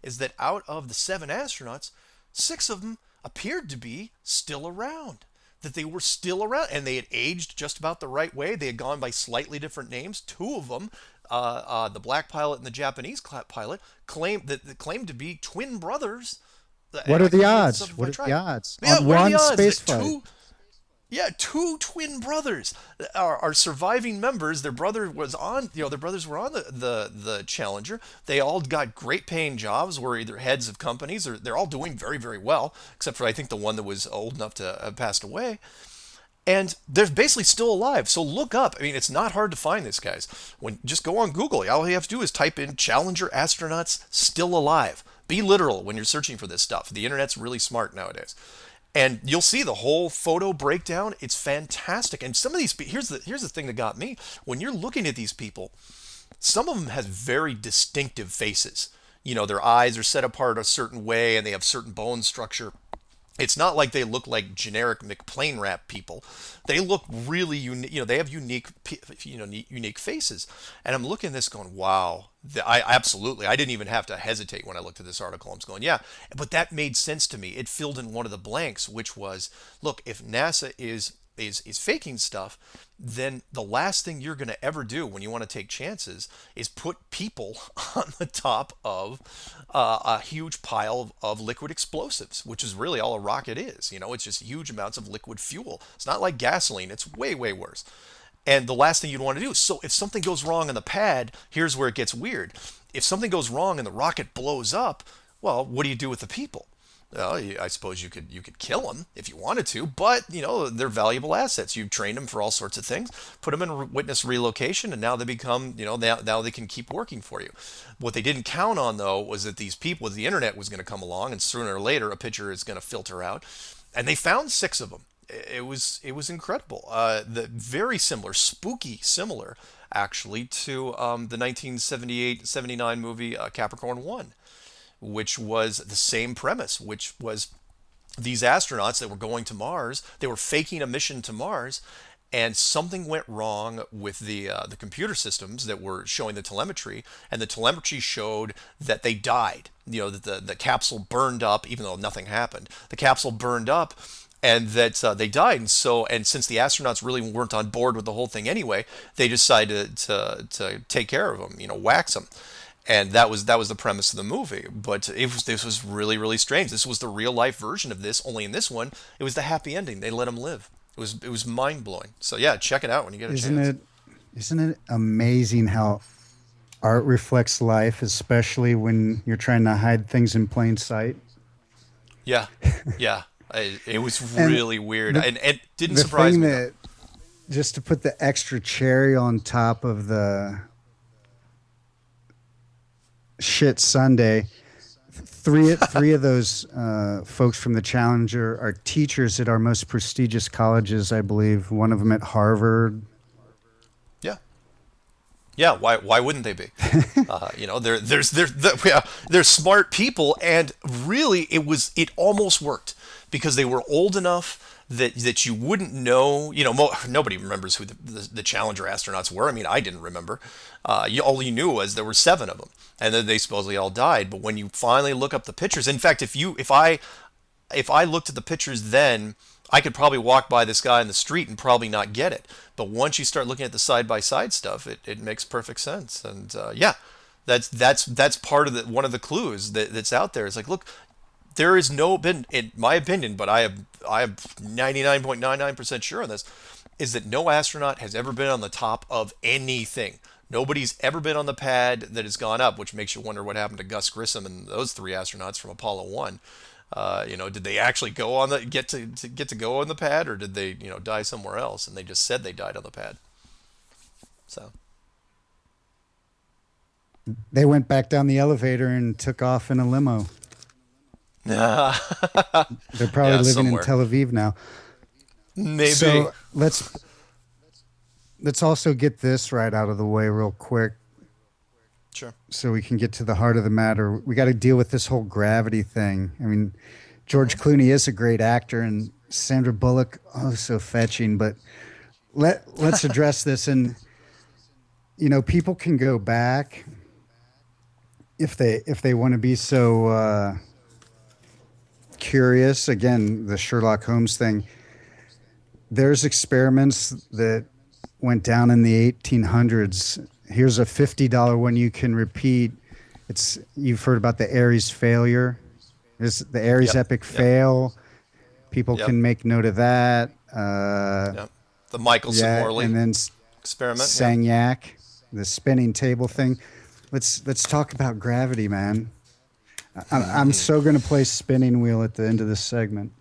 is that out of the 7 astronauts, 6 of them appeared to be still around. That they were still around, and they had aged just about the right way. They had gone by slightly different names. 2 of them, the black pilot and the Japanese pilot, claimed to be twin brothers. What And are I the couldn't make this odds? up if What I are the tried. odds Yeah, on what are the one odds space that flight? two twin brothers are surviving members. Their brother was on, their brothers were on the Challenger. They all got great paying jobs, were either heads of companies, or they're all doing very, very well, except for I think the one that was old enough to have passed away. And they're basically still alive. So look up. I mean, it's not hard to find this, guys. Just go on Google. All you have to do is type in Challenger astronauts still alive. Be literal when you're searching for this stuff. The internet's really smart nowadays. And you'll see the whole photo breakdown. It's fantastic. And some of these, here's the thing that got me. When you're looking at these people, some of them have very distinctive faces. Their eyes are set apart a certain way, and they have certain bone structure. It's not like they look like generic McPlane Rap people. They look really unique. They have unique faces. And I'm looking at this going, wow. I absolutely. I didn't even have to hesitate when I looked at this article. I'm just going, yeah. But that made sense to me. It filled in one of the blanks, which was, look, if NASA is faking stuff, then the last thing you're going to ever do when you want to take chances is put people on the top of a huge pile of liquid explosives, which is really all a rocket is. It's just huge amounts of liquid fuel. It's not like gasoline. It's way, way worse. And the last thing you'd want to do. So if something goes wrong on the pad, here's where it gets weird. If something goes wrong and the rocket blows up, well, what do you do with the people? I suppose you could kill them if you wanted to, but they're valuable assets. You've trained them for all sorts of things, put them in witness relocation, and now they become now they can keep working for you. What they didn't count on though was that these people, the internet was going to come along, and sooner or later a picture is going to filter out, and they found six of them. It was incredible. The very similar, spooky similar, actually, to the 1978-79 movie Capricorn One, which was the same premise, which was these astronauts that were going to Mars. They were faking a mission to Mars, and something went wrong with the computer systems that were showing the telemetry, and the telemetry showed that they died. That the capsule burned up, even though nothing happened. The capsule burned up, and that they died. And since the astronauts really weren't on board with the whole thing anyway, they decided to take care of them, wax them. And that was the premise of the movie. But this was really, really strange. This was the real life version of this. Only in this one, it was the happy ending. They let him live. It was mind blowing. So yeah, check it out when you get a Isn't chance. it isn't it amazing how art reflects life, especially when you're trying to hide things in plain sight? Yeah, yeah. It was And really weird, the and it didn't the surprise thing me though. that just to put the extra cherry on top of the shit Sunday, three of those folks from the Challenger are teachers at our most prestigious colleges, I believe. One of them at Harvard. Yeah, yeah. Why wouldn't they be? They're smart people, and really, it almost worked because they were old enough that you wouldn't know. Nobody remembers who the Challenger astronauts were. I mean, I didn't remember. All you knew was there were seven of them, and then they supposedly all died. But when you finally look up the pictures, in fact, if I looked at the pictures then, I could probably walk by this guy in the street and probably not get it. But once you start looking at the side by side stuff, it makes perfect sense. And yeah, that's part of one of the clues that's out there. It's like, look, there is no been, in my opinion, but I am 99.99% sure on this, is that no astronaut has ever been on the top of anything. Nobody's ever been on the pad that has gone up, which makes you wonder what happened to Gus Grissom and those three astronauts from Apollo 1. Did they actually go on the get to go on the pad, or did they die somewhere else? And they just said they died on the pad. So They went back down the elevator and took off in a limo. yeah, They're probably living in somewhere Tel Aviv now. maybe. So let's also get this right out of the way real quick Sure. so we can get to the heart of the matter. We got to deal with this whole gravity thing. I mean, George Clooney is a great actor and Sandra Bullock, oh, so fetching, but let's address this. And people can go back if they want to be so curious. Again, the Sherlock Holmes thing. There's experiments that went down in the 1800s. Here's a $50 one you can repeat. You've heard about the Aries failure. This the Aries Yep. epic Yep. fail. People Yep. can make note of that. Yep. The Michelson Yeah, Morley and then experiment. Yeah. Sagnac, the spinning table thing. Let's talk about gravity, man. I'm so going to play spinning wheel at the end of this segment.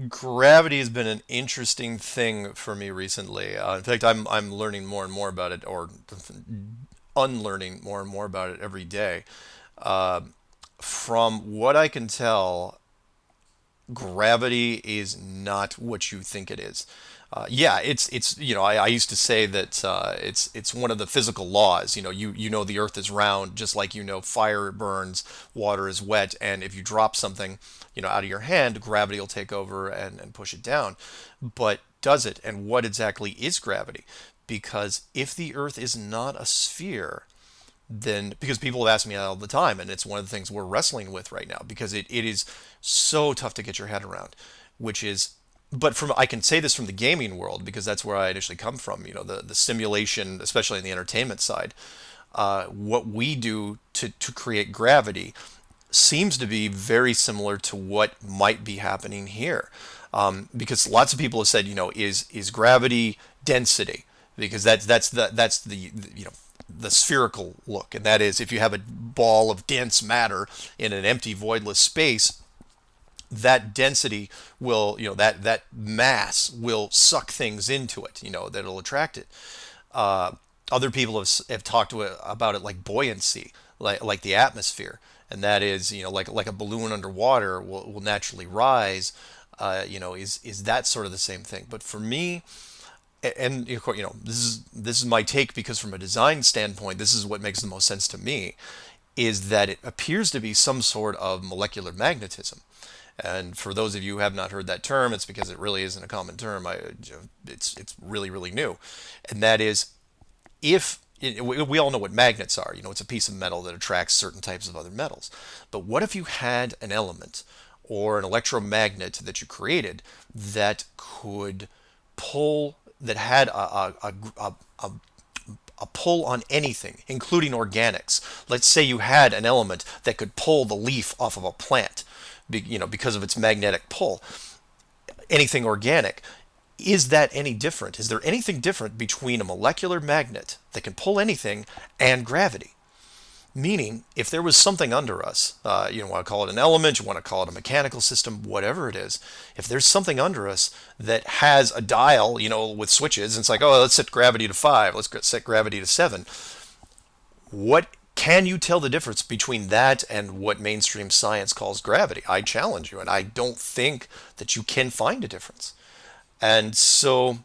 Gravity has been an interesting thing for me recently. In fact, I'm learning more and more about it, or unlearning more and more about it every day. Uh, from what I can tell, gravity is not what you think it is. Yeah, it's I used to say that it's one of the physical laws. You know the Earth is round, just like fire burns, water is wet, and if you drop something out of your hand, gravity will take over and push it down. But does it? And what exactly is gravity? Because if the Earth is not a sphere, then because people have asked me all the time, and it's one of the things we're wrestling with right now because it is so tough to get your head around, which is, but from I can say this from the gaming world because that's where I initially come from. The simulation, especially in the entertainment side, what we do to create gravity seems to be very similar to what might be happening here, because lots of people have said, is gravity density? Because that's the spherical look, and that is if you have a ball of dense matter in an empty voidless space, that density will, that mass will suck things into it, that'll attract it. uh, Other people have talked about it like buoyancy, like the atmosphere, and that is, like a balloon underwater will naturally rise. Is that sort of the same thing? But for me, and of course, this is my take, because from a design standpoint, this is what makes the most sense to me, is that it appears to be some sort of molecular magnetism. And for those of you who have not heard that term, it's because it really isn't a common term. It's really really new, and that is, if we all know what magnets are, it's a piece of metal that attracts certain types of other metals. But what if you had an element or an electromagnet that you created that could pull, that had a pull on anything, including organics? Let's say you had an element that could pull the leaf off of a plant, because of its magnetic pull, anything organic. Is that any different? Is there anything different between a molecular magnet that can pull anything and gravity? Meaning, if there was something under us, you want to call it an element, you want to call it a mechanical system, whatever it is, if there's something under us that has a dial, with switches, and it's like, oh, let's set gravity to 5, let's set gravity to 7, what can you tell the difference between that and what mainstream science calls gravity? I challenge you, and I don't think that you can find a difference. And so,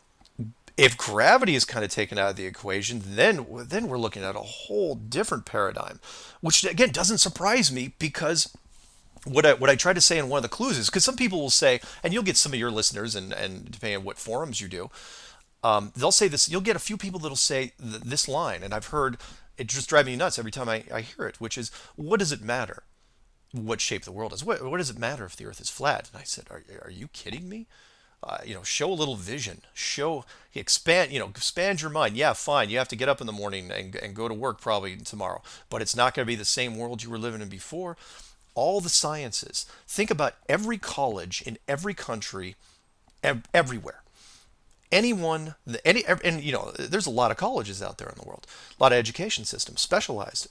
if gravity is kind of taken out of the equation, then we're looking at a whole different paradigm, which again doesn't surprise me, because what I try to say in one of the clues is, because some people will say, and you'll get some of your listeners, and depending on what forums you do, they'll say this. You'll get a few people that'll say this line, and I've heard it just drive me nuts every time I hear it, which is, what does it matter what shape the world is? What does it matter if the Earth is flat? And I said, are you kidding me? Show a little vision, expand your mind. Yeah, fine. You have to get up in the morning and go to work probably tomorrow, but it's not going to be the same world you were living in before. All the sciences. Think about every college in every country, everywhere. Anyone, and there's a lot of colleges out there in the world, a lot of education systems specialized.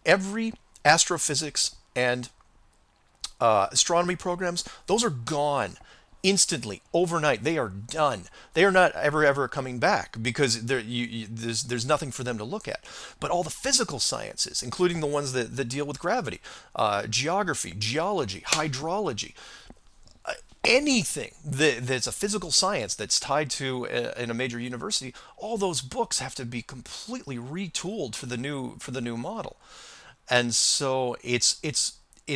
Every astrophysics and astronomy programs, those are gone instantly, overnight. They are done. They are not ever coming back, because there's nothing for them to look at. But all the physical sciences, including the ones that deal with gravity, geography, geology, hydrology, anything that's a physical science that's tied to in a major university, all those books have to be completely retooled for the new model. And so it's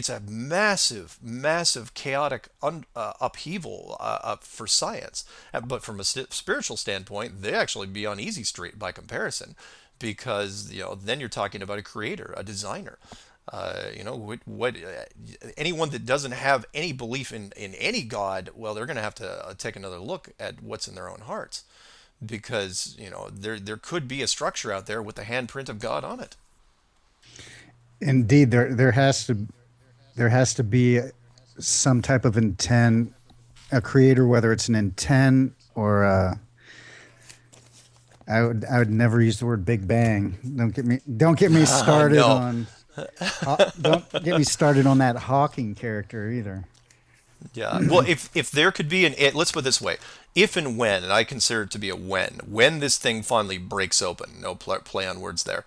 a massive chaotic upheaval for science. But from a spiritual standpoint, they actually be on easy street by comparison, because then you're talking about a creator, a designer. What anyone that doesn't have any belief in any god, well, they're going to have to take another look at what's in their own hearts, because there could be a structure out there with the handprint of God on it. Indeed, there has to be some type of intent, a creator, whether it's an intent or I would never use the word Big Bang. Don't get me started No. on don't get me started on that Hawking character either. Yeah. Well, if there could be let's put it this way: if and when, and I consider it to be a when this thing finally breaks open, no play on words there,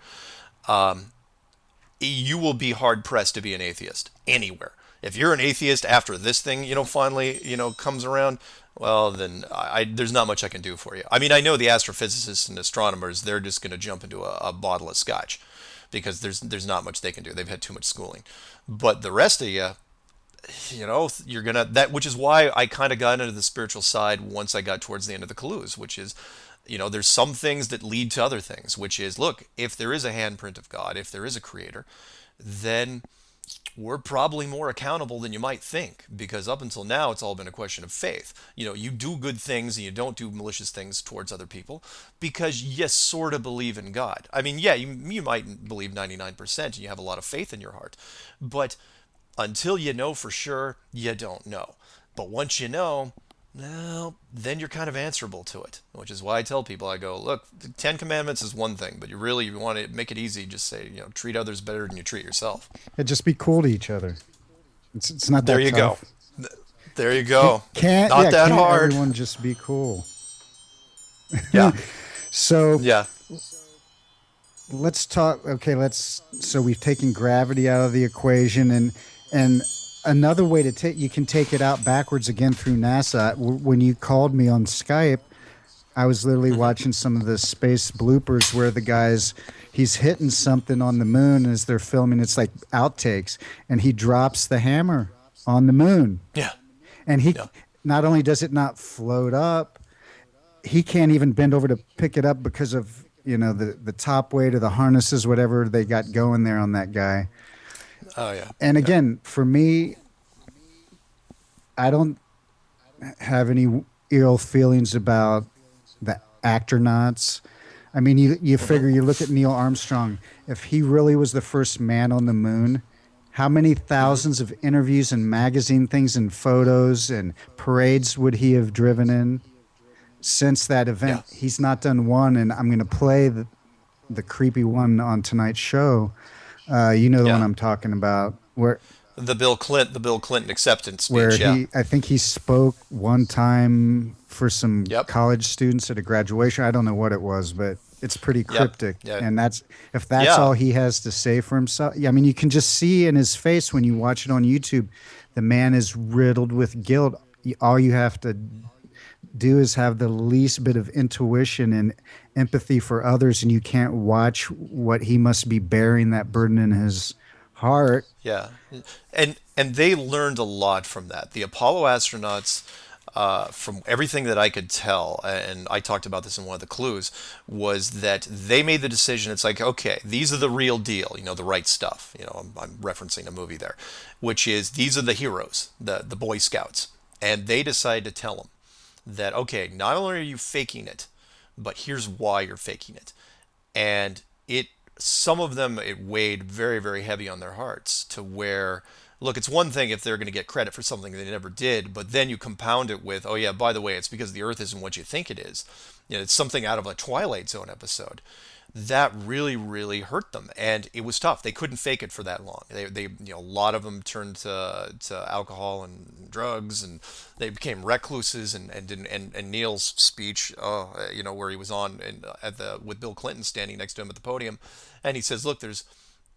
you will be hard pressed to be an atheist anywhere. If you're an atheist after this thing, finally, comes around, well, then there's not much I can do for you. I mean, I know the astrophysicists and astronomers, they're just going to jump into a bottle of scotch, because there's not much they can do. They've had too much schooling. But the rest of you, you're gonna which is why I kind of got into the spiritual side once I got towards the end of the clues, which is, there's some things that lead to other things, which is, look, if there is a handprint of God, if there is a creator, then we're probably more accountable than you might think, because up until now it's all been a question of faith. You do good things and you don't do malicious things towards other people, because you sort of believe in God. I mean, yeah, you might believe 99% and you have a lot of faith in your heart, but until you know for sure, you don't know. But once you know, well, then you're kind of answerable to it, which is why I tell people, I go, look, the Ten Commandments is one thing, but you want to make it easy, just say, treat others better than you treat yourself. And just be cool to each other. It's not There that you go. tough. There you go. Not that Can't hard. everyone just be cool? Yeah. So Yeah. let's talk. Okay, so we've taken gravity out of the equation, and another way to take you can take it out backwards again through NASA. When you called me on Skype, I was literally watching some of the space bloopers where the guys he's hitting something on the moon as they're filming. It's like outtakes, and he drops the hammer on the moon, Yeah. and he Yeah. not only does it not float up, he can't even bend over to pick it up because of the top weight of the harnesses, whatever they got going there on that guy. Oh yeah. And Yeah. again, for me, I don't have any ill feelings about the astronauts. I mean, you figure you look at Neil Armstrong, if he really was the first man on the moon, how many thousands of interviews and magazine things and photos and parades would he have driven in since that Yeah. event? He's not done one, and I'm going to play the creepy one on tonight's show. You know the one Yeah. I'm talking about, The Bill Clinton acceptance where speech. Yeah. I think he spoke one time for some Yep. college students at a graduation. I don't know what it was, but it's pretty Yep. cryptic. Yeah. And if that's all Yeah. he has to say for himself. Yeah, I mean, you can just see in his face when you watch it on YouTube, the man is riddled with guilt. All you have to do is have the least bit of intuition and empathy for others, and you can't watch what he must be bearing that burden in his heart. Yeah, and they learned a lot from that. The Apollo astronauts, from everything that I could tell, and I talked about this in one of the clues, was that they made the decision. It's like, okay, these are the real deal. The right stuff. I'm referencing a movie there, which is these are the heroes, the Boy Scouts, and they decided to tell them that okay, not only are you faking it, but here's why you're faking it, and it some of them it weighed very very heavy on their hearts to where look, it's one thing if they're going to get credit for something they never did, but then you compound it with oh yeah, by the way, it's because the earth isn't what you think it is. It's something out of a Twilight Zone episode. That really really hurt them, and it was tough. They couldn't fake it for that long. They a lot of them turned to alcohol and drugs, and they became recluses. And Neil's speech, where he was on and at the with Bill Clinton standing next to him at the podium, and he says, "Look, there's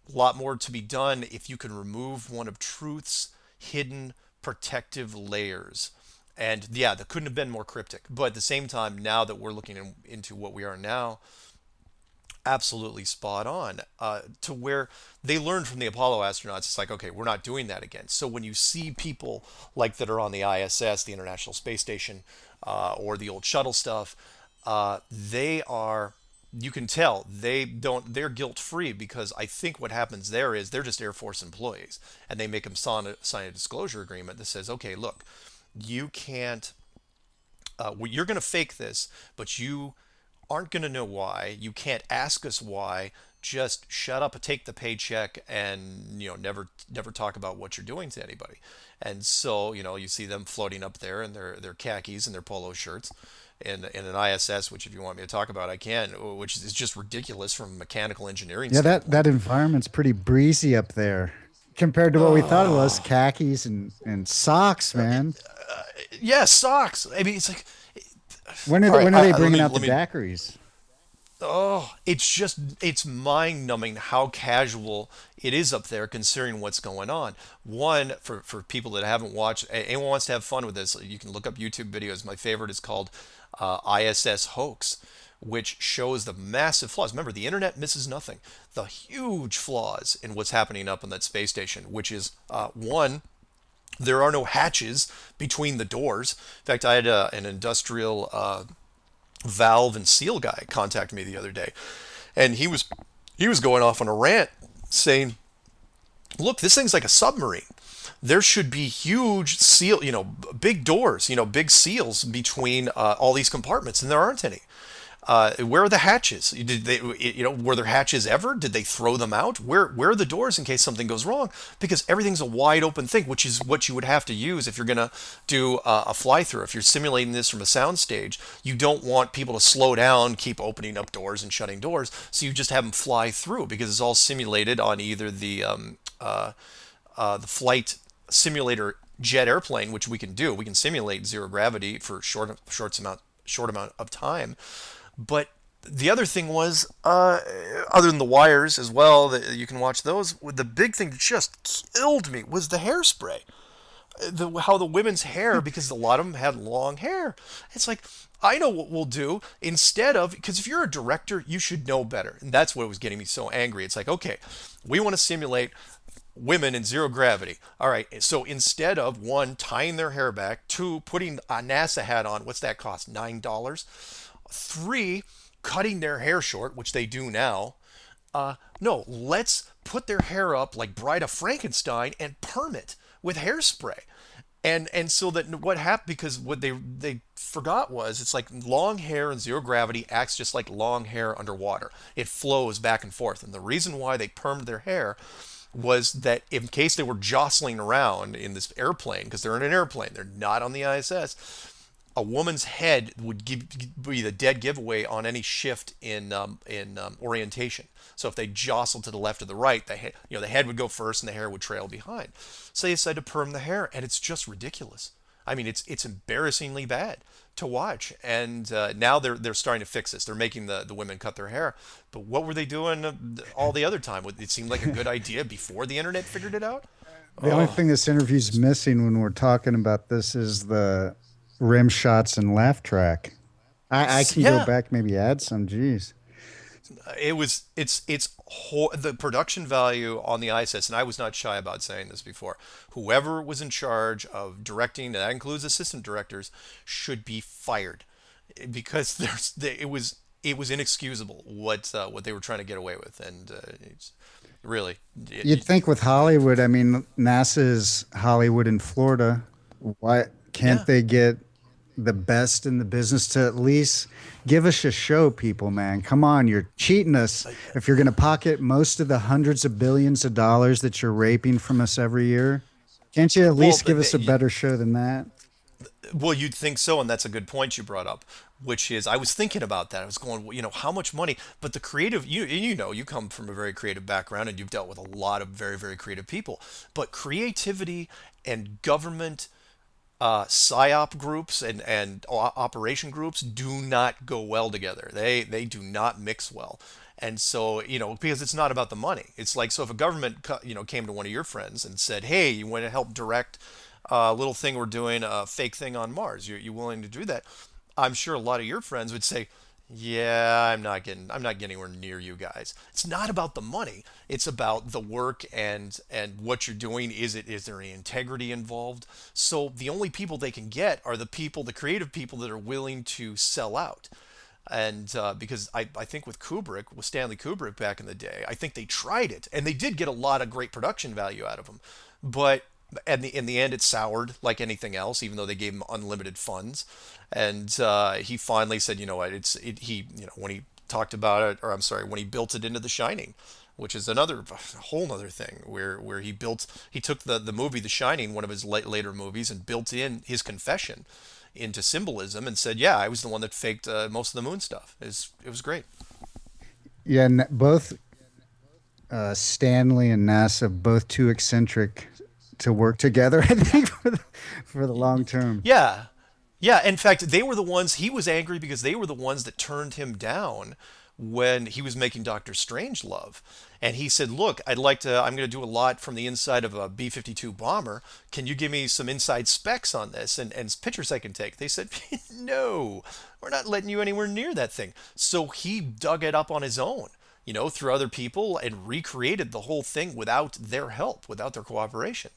a lot more to be done if you can remove one of truth's hidden protective layers." And yeah, that couldn't have been more cryptic. But at the same time, now that we're looking into what we are now, absolutely spot on, to where they learned from the Apollo astronauts. It's like, okay, we're not doing that again. So when you see people like that are on the ISS, the International Space Station, or the old shuttle stuff, they are, you can tell they're guilt free, because I think what happens there is they're just Air Force employees, and they make them sign a disclosure agreement that says, okay, look, you can't, you're going to fake this, but you aren't going to know why. You can't ask us why. Just shut up and take the paycheck, and never talk about what you're doing to anybody. And so you see them floating up there in their khakis and their polo shirts, in an ISS, which if you want me to talk about, I can, which is just ridiculous from a mechanical engineering Yeah, that standpoint. environment's pretty breezy up there compared to what we thought it was. Khakis and socks, man. Yeah, socks. I mean, it's like, When are all right, they let bringing me out the let me daiquiris? Oh, it's mind numbing how casual it is up there considering what's going on. One, for people that haven't watched, anyone wants to have fun with this, you can look up YouTube videos. My favorite is called ISS Hoax, which shows the massive flaws. Remember, the internet misses nothing. The huge flaws in what's happening up on that space station, which is one, there are no hatches between the doors. In fact, I had an industrial valve and seal guy contact me the other day, and he was going off on a rant saying, "Look, this thing's like a submarine. There should be huge seal, big doors, big seals between all these compartments, and there aren't any. Where are the hatches? Did they, were there hatches ever? Did they throw them out? Where are the doors in case something goes wrong? Because everything's a wide open thing, which is what you would have to use if you're going to do a fly through. If you're simulating this from a sound stage, you don't want people to slow down, keep opening up doors and shutting doors. So you just have them fly through, because it's all simulated on either the flight simulator jet airplane, which we can do. We can simulate zero gravity for short amount of time. But the other thing was, other than the wires as well, that you can watch those. The big thing that just killed me was the hairspray. How the women's hair, because a lot of them had long hair. It's like, I know what we'll do instead of, because if you're a director, you should know better. And that's what was getting me so angry. It's like, okay, we want to simulate women in zero gravity. All right, so instead of one, tying their hair back, two, putting a NASA hat on, what's that cost? $9? Three, cutting their hair short, which they do now. No, let's put their hair up like Bride of Frankenstein and perm it with hairspray. And so that what happened, because what they forgot was, it's like long hair in zero gravity acts just like long hair underwater. It flows back and forth. And the reason why they permed their hair was that in case they were jostling around in this airplane, because they're in an airplane, they're not on the ISS, a woman's head would be the dead giveaway on any shift in orientation. So if they jostled to the left or the right, the head would go first and the hair would trail behind. So they decided to perm the hair, and it's just ridiculous. I mean, it's embarrassingly bad to watch. And now they're starting to fix this. They're making the women cut their hair. But what were they doing all the other time? It seemed like a good idea before the internet figured it out. The only Oh, thing this interview's missing when we're talking about this is the rim shots and laugh track. I can go yeah. back, maybe add some. Geez. It's the production value on the ISS, and I was not shy about saying this before. Whoever was in charge of directing, and that includes assistant directors, should be fired because it was inexcusable what they were trying to get away with, and it's really You'd think with Hollywood, I mean, NASA's Hollywood in Florida. Why can't yeah. they get the best in the business to at least give us a show, people, man? Come on, you're cheating us. If you're going to pocket most of the hundreds of billions of dollars that you're raping from us every year, can't you at Well, least give us a better show than that? Well, you'd think so, and that's a good point you brought up, which is I was thinking about that. I was going, well, how much money? But the creative, you come from a very creative background, and you've dealt with a lot of very, very creative people. But creativity and government psyop groups and operation groups do not go well together. They do not mix well. And so, because it's not about the money. It's like, so if a government, came to one of your friends and said, "Hey, you want to help direct a little thing we're doing, a fake thing on Mars. You willing to do that?" I'm sure a lot of your friends would say, "Yeah, I'm not getting anywhere near you guys." It's not about the money. It's about the work and what you're doing. Is there any integrity involved? So the only people they can get are the creative people that are willing to sell out. And because I think with Stanley Kubrick back in the day, I think they tried it and they did get a lot of great production value out of him, but in the end, it soured like anything else, even though they gave him unlimited funds. And he finally said, "You know what? When he talked about it, or I'm sorry, when he built it into The Shining, which is another a whole other thing, where he took the movie The Shining, one of his later movies, and built in his confession into symbolism, and said, "Yeah, I was the one that faked most of the moon stuff." It was great. Yeah, both Stanley and NASA, both too eccentric to work together, I think, for the long term. Yeah. Yeah, in fact, they were the ones, he was angry because they were the ones that turned him down when he was making Doctor Strangelove. And he said, "Look, I'm going to do a lot from the inside of a B-52 bomber. Can you give me some inside specs on this and pictures I can take?" They said, "No, we're not letting you anywhere near that thing." So he dug it up on his own, through other people, and recreated the whole thing without their help, without their cooperation.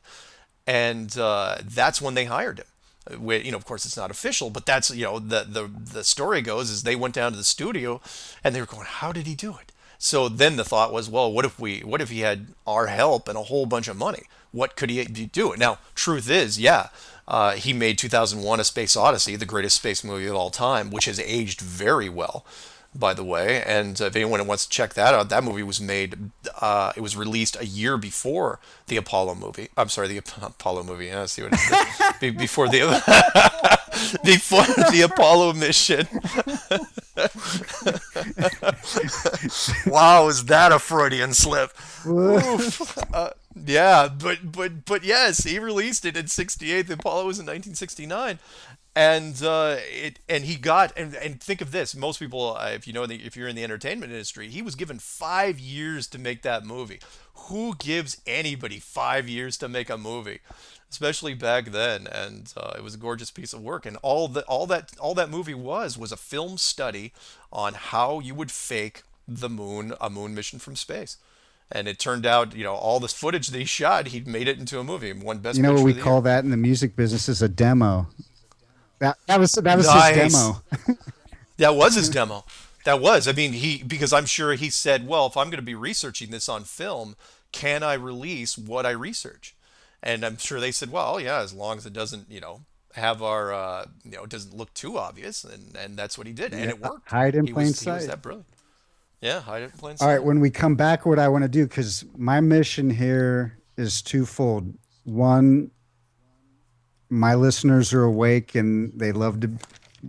And that's when they hired him. Of course, it's not official, but that's the story goes is they went down to the studio, and they were going, "How did he do it?" So then the thought was, well, what if he had our help and a whole bunch of money? What could he do? Now, truth is, yeah, he made 2001: A Space Odyssey, the greatest space movie of all time, which has aged very well, by the way. And if anyone wants to check that out, that movie was made. It was released a year before the Apollo movie. I'm sorry, the Apollo movie. Yeah, I see what it is. Before the before the Apollo mission. Wow, is that a Freudian slip? Oof. Yeah, but yes, he released it in '68. The Apollo was in 1969, and he got and think of this. Most people, if you know if you're in the entertainment industry, he was given 5 years to make that movie. Who gives anybody 5 years to make a movie, especially back then? And it was a gorgeous piece of work. And all that movie was a film study on how you would fake a moon mission from space. And it turned out, all this footage that he shot, he made it into a movie and won You Best know what Picture we of the year. call that in the music business is a demo. That was his Nice. demo. That was his demo. That was. I mean, because I'm sure he said, well, if I'm going to be researching this on film, can I release what I research? And I'm sure they said, well, yeah, as long as it doesn't, have our, it doesn't look too obvious, and that's what he did, and Yeah, it worked. hide in He plain was he was sight. that brilliant. Yeah, hide it in plain All right, sight. when we come back, what I want to do, because my mission here is twofold. One, my listeners are awake and they love to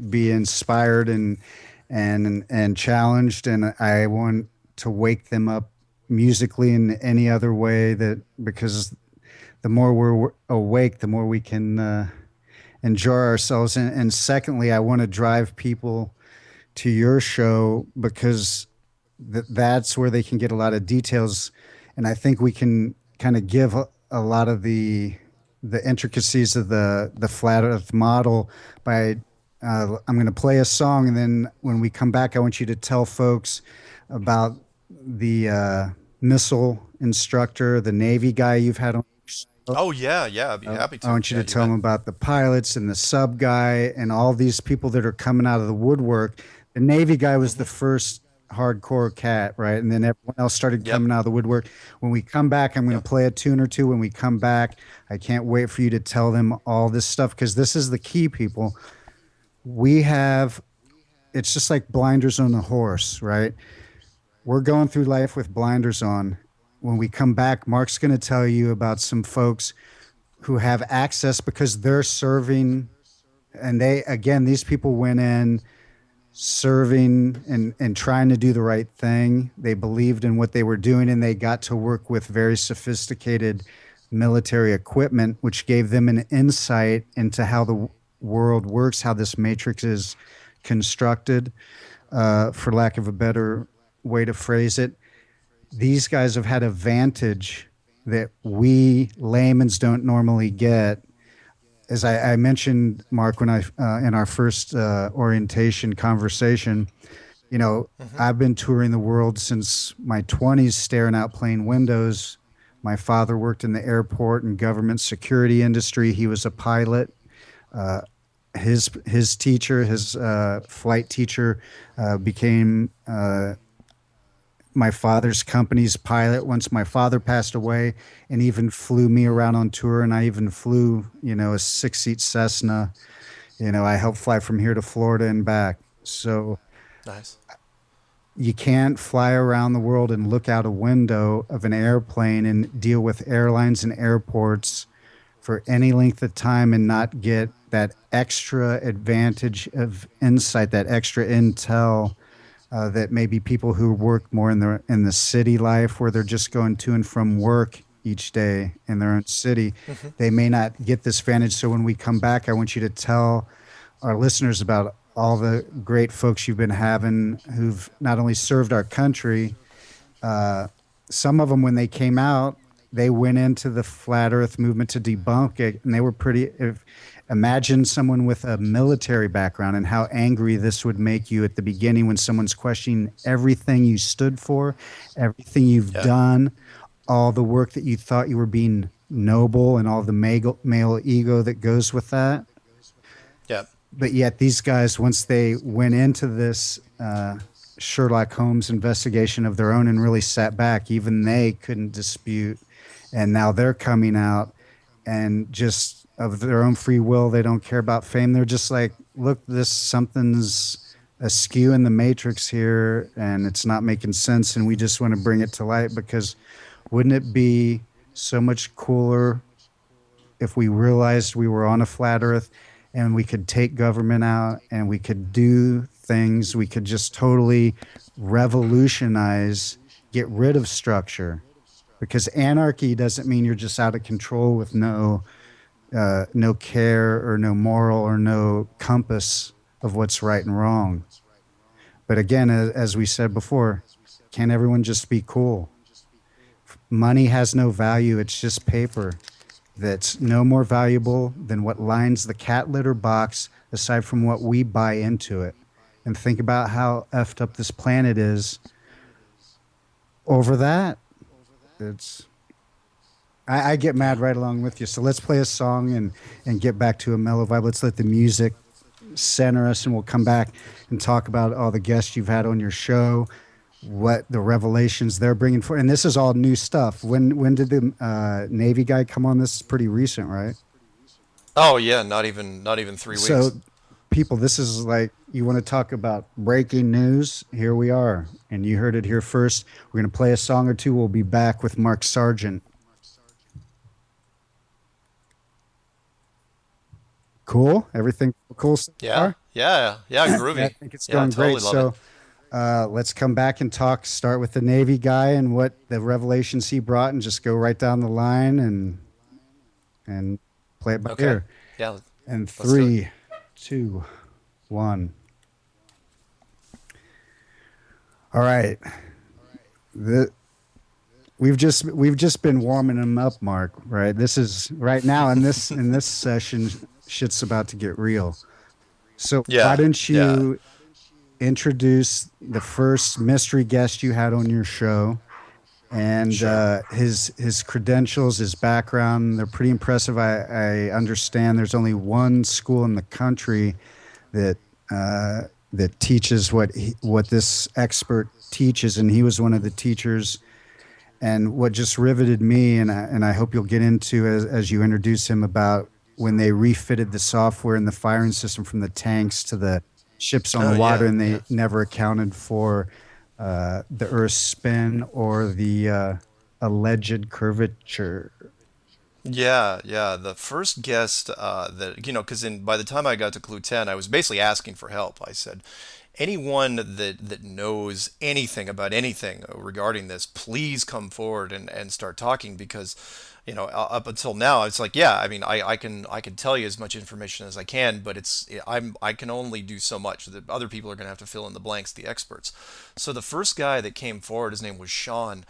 be inspired and challenged, and I want to wake them up musically in any other way that because the more we're awake, the more we can enjoy ourselves. And secondly, I want to drive people to your show because that's where they can get a lot of details, and I think we can kind of give a lot of the intricacies of the flat Earth model by. I'm going to play a song, and then when we come back, I want you to tell folks about the missile instructor, the Navy guy you've had on. Oh yeah, yeah, I'd be happy I to. want you Yeah, to you tell bet. them about the pilots and the sub guy and all these people that are coming out of the woodwork. The Navy guy was the Hmm. first hardcore cat, right? And then everyone else started Yep. coming out of the woodwork. When we come back, I'm going to Yep. play a tune or two. When we come back, I can't wait for you to tell them all this stuff because this is the key, people. We have, it's just like blinders on a horse, right? We're going through life with blinders on. When we come back, Mark's going to tell you about some folks who have access because they're serving, and they again these people went in serving and trying to do the right thing. They believed in what they were doing, and they got to work with very sophisticated military equipment, which gave them an insight into how the world works, how this matrix is constructed, for lack of a better way to phrase it. These guys have had a vantage that we laymen's don't normally get. As I mentioned, Mark, when I in our first orientation conversation, Hmm. I've been touring the world since my 20s, staring out plane windows. My father worked in the airport and government security industry. He was a pilot. Uh, his teacher, his flight teacher, became my father's company's pilot once my father passed away, and even flew me around on tour. And I even flew, a 6-seat Cessna. I helped fly from here to Florida and back. So Nice. you can't fly around the world and look out a window of an airplane and deal with airlines and airports for any length of time and not get that extra advantage of insight, that extra intel that maybe people who work more in the city life where they're just going to and from work each day in their own city, Hmm. they may not get this advantage. So when we come back, I want you to tell our listeners about all the great folks you've been having who've not only served our country, uh, some of them when they came out, they went into the flat Earth movement to debunk it, and they were pretty. Imagine someone with a military background and how angry this would make you at the beginning when someone's questioning everything you stood for, everything you've Yeah. done, all the work that you thought you were being noble, and all the male ego that goes with that. Yeah. But yet, these guys, once they went into this Sherlock Holmes investigation of their own and really sat back, even they couldn't dispute. And now they're coming out and just of their own free will, they don't care about fame. They're just like, look, this something's askew in the matrix here and it's not making sense. And we just want to bring it to light because wouldn't it be so much cooler if we realized we were on a flat earth and we could take government out and we could do things, we could just totally revolutionize, get rid of structure. because anarchy doesn't mean you're just out of control with no care or no moral or no compass of what's right and wrong. But again, as we said before, can't everyone just be cool? Money has no value. It's just paper that's no more valuable than what lines the cat litter box aside from what we buy into it. And think about how effed up this planet is over that. It's I get mad Yeah. right along with you. So let's play a song and get back to a mellow vibe. Let's let the music center us, and we'll come back and talk about all the guests you've had on your show, what the revelations they're bringing for. And this is all new stuff. When did the Navy guy come on? This is pretty recent, right? Oh yeah, not even 3 weeks. So, people, this is like you want to talk about breaking news. Here we are, and you heard it here first. We're going to play a song or two. We'll be back with Mark Sargent. Cool. Everything cool so Yeah, far? yeah, yeah. I Groovy. think it's Yeah, going great. totally love it. So let's come back and talk. Start with the Navy guy and what the revelations he brought, and just go right down the line and play it by Okay. ear. Yeah, And let's do it. 3, 2, 1. All right. The, we've just been warming him up, Mark. Right. This is right now in this session. Shit's about to get real. So why Yeah, don't yeah. you introduce the first mystery guest you had on your show and Sure. his credentials, his background. They're pretty impressive. I understand there's only one school in the country that that teaches what this expert teaches, and he was one of the teachers. And what just riveted me, and I hope you'll get into as you introduce him about when they refitted the software and the firing system from the tanks to the ships on the Oh water, yeah, and yeah. they never accounted for the Earth's spin or the alleged curvature. Yeah, yeah. The first guest that because in by the time I got to Clue 10, I was basically asking for help. I said, anyone that knows anything about anything regarding this, please come forward and start talking because, up until now, it's like, yeah, I mean, I can tell you as much information as I can, but I can only do so much. The other people are going to have to fill in the blanks, the experts. So the first guy that came forward, his name was Sean.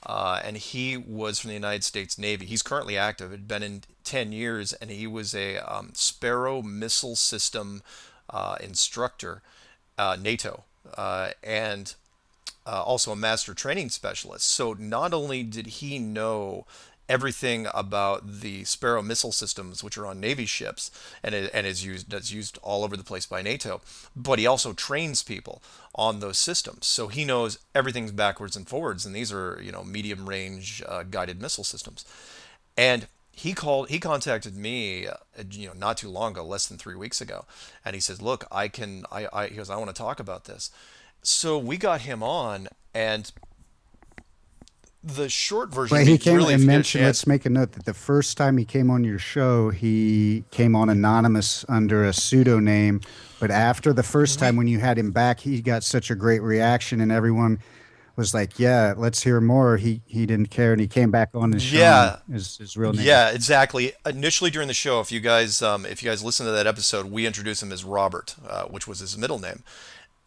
And he was from the United States Navy. He's currently active. Had been in 10 years, and he was a Sparrow missile system instructor, NATO, and also a master training specialist. So not only did he know everything about the Sparrow missile systems, which are on Navy ships and is used that's used all over the place by NATO, but he also trains people on those systems. So he knows everything's backwards and forwards, and these are medium range guided missile systems. And he contacted me not too long ago, less than 3 weeks ago, and he says, look, he goes, I want to talk about this. So we got him on, and the short version, I But he mean, came really, if and you get a mentioned, let's chance. make a note that the first time he came on your show, he came on anonymous under a pseudonym. But after the first time we when you had him back, he got such a great reaction, and everyone was like, "Yeah, let's hear more." He didn't care, and he came back on as Sean, Yeah, his real name. yeah, exactly. Initially during the show, if you guys listen to that episode, we introduced him as Robert, which was his middle name.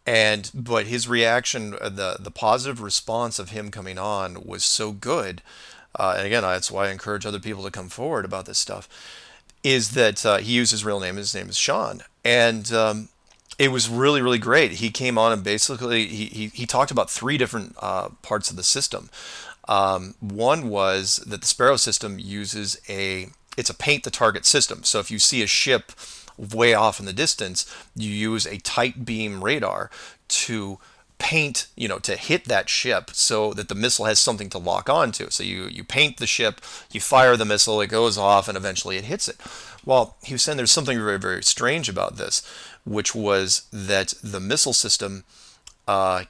But his reaction, the positive response of him coming on was so good. And again, that's why I encourage other people to come forward about this stuff. Is that he used his real name? His name is Sean, and it was really, really great. He came on and basically he talked about three different parts of the system. One was that the Sparrow system uses it's a paint the target system. So if you see a ship way off in the distance, you use a tight beam radar to paint, to hit that ship so that the missile has something to lock onto. So you paint the ship, you fire the missile, it goes off, and eventually it hits it. Well, he was saying there's something very, very strange about this, which was that the missile system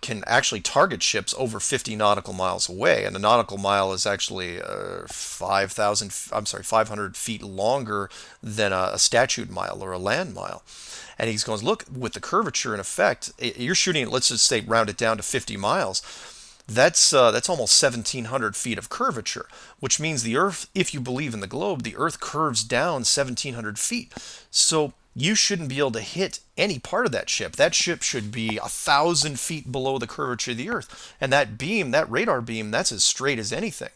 can actually target ships over 50 nautical miles away, and a nautical mile is actually 5,000. I'm sorry, 500 feet longer than a statute mile or a land mile. And he's going, look, with the curvature in effect, you're shooting. Let's just say round it down to 50 miles. That's almost 1,700 feet of curvature, which means the Earth, if you believe in the globe, the Earth curves down 1,700 feet. So you shouldn't be able to hit any part of that ship. That ship should be 1,000 feet below the curvature of the Earth, and that beam, that radar beam, that's as straight as anything.